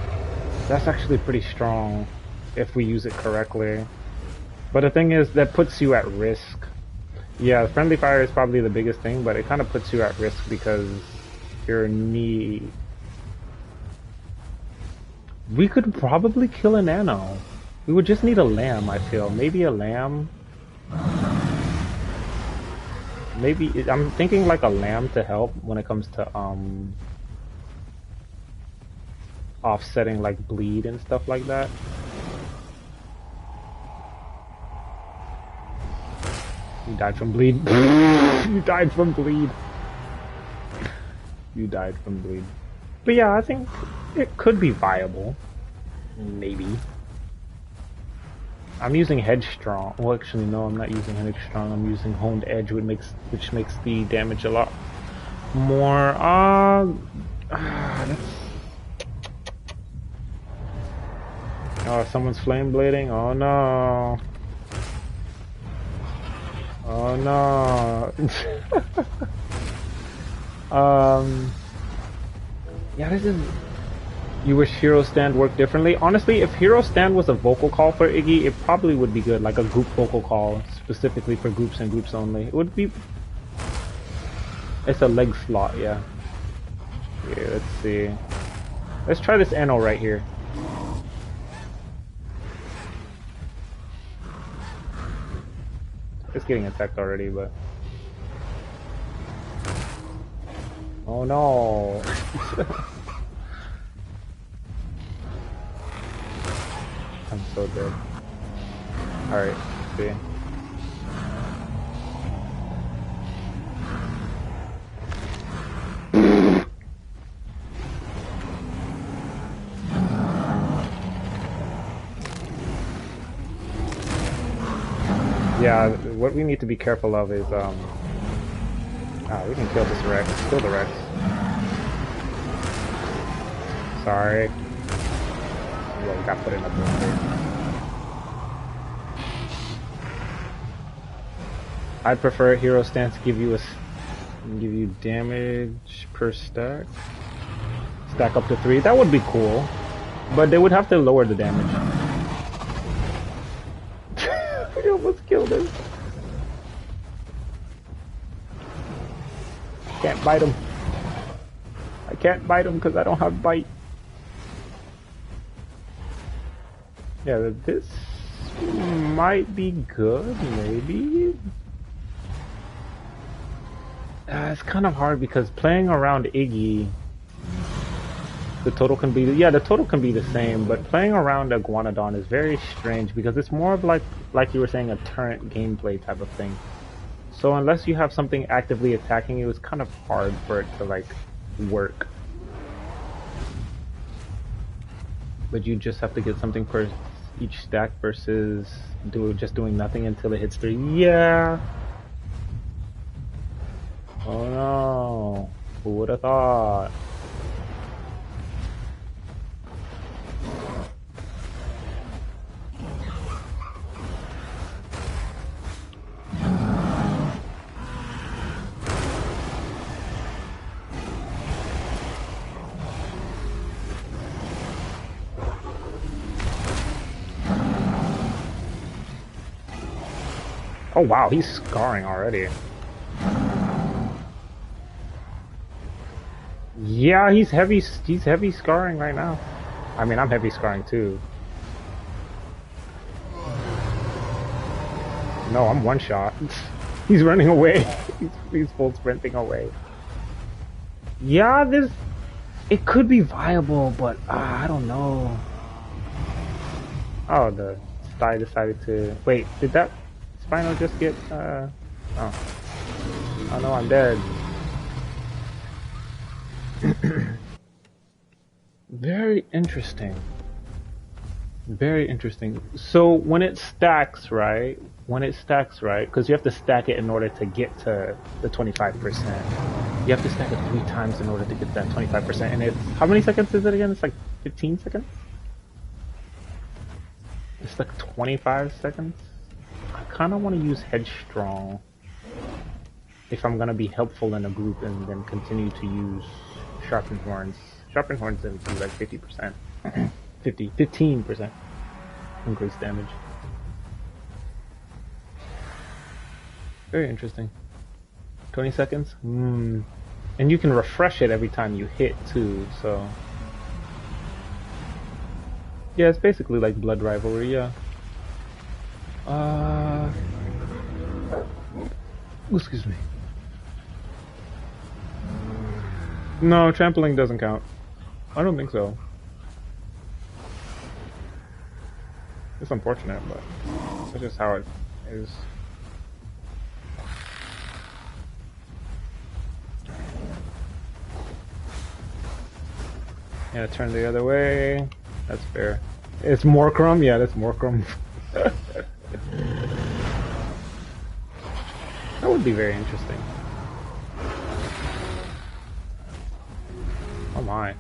That's actually pretty strong if we use it correctly. But the thing is, that puts you at risk. Yeah, friendly fire is probably the biggest thing, but it kind of puts you at risk because your knee... We could probably kill a nano. We would just need a lamb, I feel. Maybe a lamb. Maybe... I'm thinking like a lamb to help when it comes to, offsetting like bleed and stuff like that. You died from bleed. You died from bleed. You died from bleed. But yeah, I think it could be viable. Maybe. I'm using Headstrong. Well, actually, no, I'm not using Headstrong. I'm using Honed Edge, which makes the damage a lot more. That's... Oh, someone's flame blading. Oh no. Oh no. Yeah, this is... You wish Hero Stand worked differently? Honestly, if Hero Stand was a vocal call for Iggy, it probably would be good, like a group vocal call, specifically for groups and groups only. It would be... It's a leg slot, yeah. Yeah, let's see. Let's try this Anno right here. It's getting attacked already, but... Oh no! I'm so dead. Alright, let's see. Yeah, what we need to be careful of is, we can kill this Rex. Kill the Rex. Sorry. Yeah, we got put in a blender. I'd prefer Hero Stance give you damage per stack. Stack up to 3. That would be cool. But they would have to lower the damage. We almost killed him. Can't bite him. I can't bite him because I don't have bite. Yeah, this might be good, maybe. It's kind of hard because playing around Iggy, the total can be the same, but playing around Iguanodon is very strange because it's more of like you were saying, a turret gameplay type of thing. So unless you have something actively attacking you, it's kind of hard for it to like work. But you just have to get something per each stack versus just doing nothing until it hits 3. Yeah. Oh no. Who would have thought? Oh wow, he's scarring already. Yeah, he's heavy scarring right now. I mean, I'm heavy scarring too. No, I'm one shot. He's running away. He's full sprinting away. Yeah, it could be viable, but I don't know. Oh, the Sty decided to wait. Did that Spino just get? Oh no, I'm dead. Very interesting. Very interesting. So when it stacks, right? Because you have to stack it in order to get to the 25%. You have to stack it 3 times in order to get that 25%. And it's, how many seconds is it again? It's like 15 seconds? It's like 25 seconds? I kind of want to use Headstrong if I'm going to be helpful in a group and then continue to use Sharpened Horns. Sharpened Horns then do like 50%. 15% increased damage. Very interesting. 20 seconds? And you can refresh it every time you hit too, so... Yeah, it's basically like Blood Rivalry, yeah. Excuse me. No, trampling doesn't count. I don't think so. It's unfortunate, but that's just how it is. Yeah, turn the other way. That's fair. It's Morcrum? Yeah, that's Morcrum. That would be very interesting. Oh my.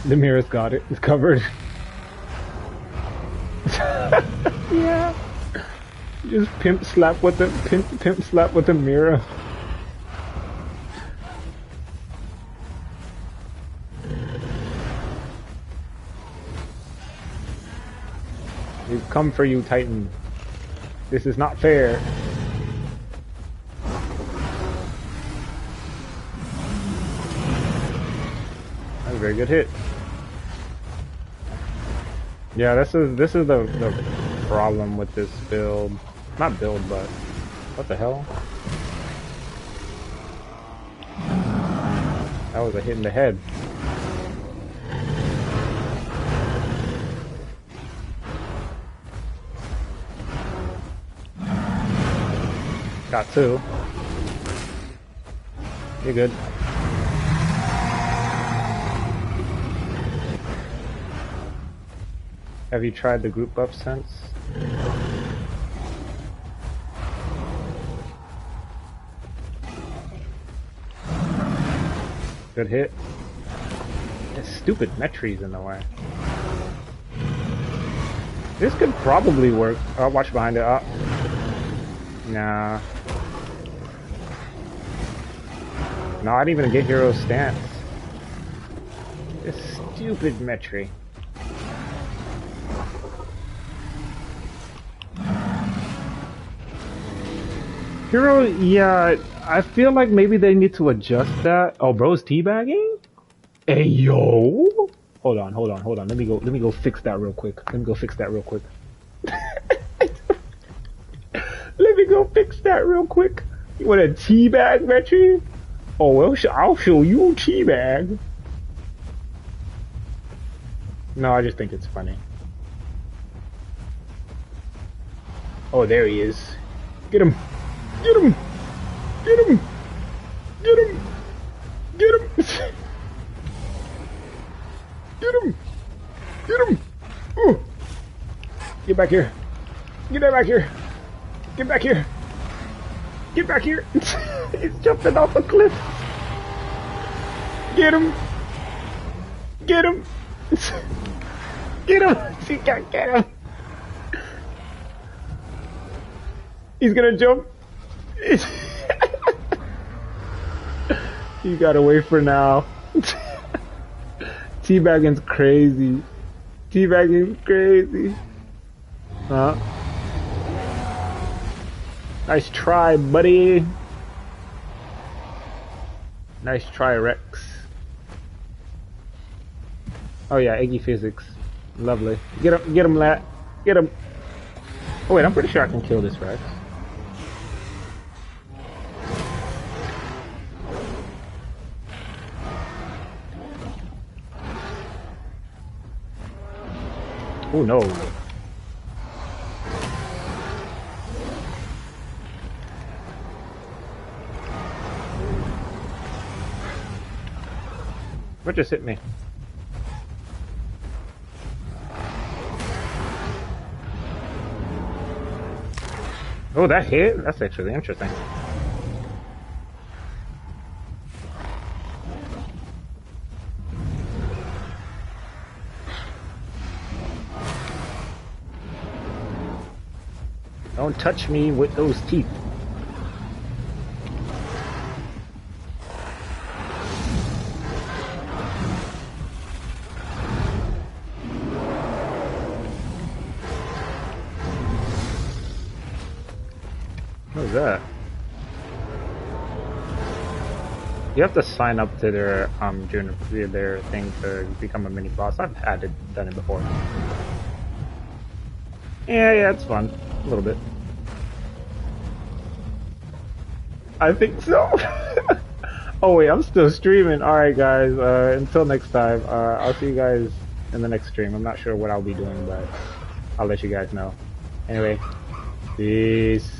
The mirror's got it. It's covered. Yeah. Just pimp slap with the pimp slap with the mirror. We've come for you, Titan. This is not fair. That's a very good hit. Yeah, this is the problem with this build. Not build, but what the hell? That was a hit in the head. Got two. You're good. Have you tried the group buff since? Good hit. This stupid Metry's in the way. This could probably work. Oh, watch behind it. Oh. Nah. No, I didn't even get hero stance. This stupid Metry. Hero, yeah, I feel like maybe they need to adjust that. Oh, bro's teabagging? Hey, yo! Hold on. Let me go fix that real quick. Let me go fix that real quick. You want a teabag, Metry? Oh, well, I'll show you a teabag. No, I just think it's funny. Oh, there he is. Get him! Get him! Get him! Get him! Get him! Get him! Get him! Ooh. Get back here! Get back here! Get back here! Get back here! He's jumping off a cliff! Get him! Get him! Get him! She can't get him! He's gonna jump! You gotta wait for now. Teabagging's crazy. Teabagging's crazy. Huh? Nice try, buddy. Nice try, Rex. Oh yeah, Eggy physics. Lovely. Get him, Lat. Get him. Oh wait, I'm pretty sure I can kill this Rex. Oh no. What just hit me? Oh, that hit? That's actually interesting. Don't touch me with those teeth. What was that? You have to sign up to their during their thing to become a mini boss. I've done it before. Yeah, it's fun. A little bit. I think so. Oh wait, I'm still streaming. Alright guys, until next time, I'll see you guys in the next stream. I'm not sure what I'll be doing, but I'll let you guys know. Anyway, peace.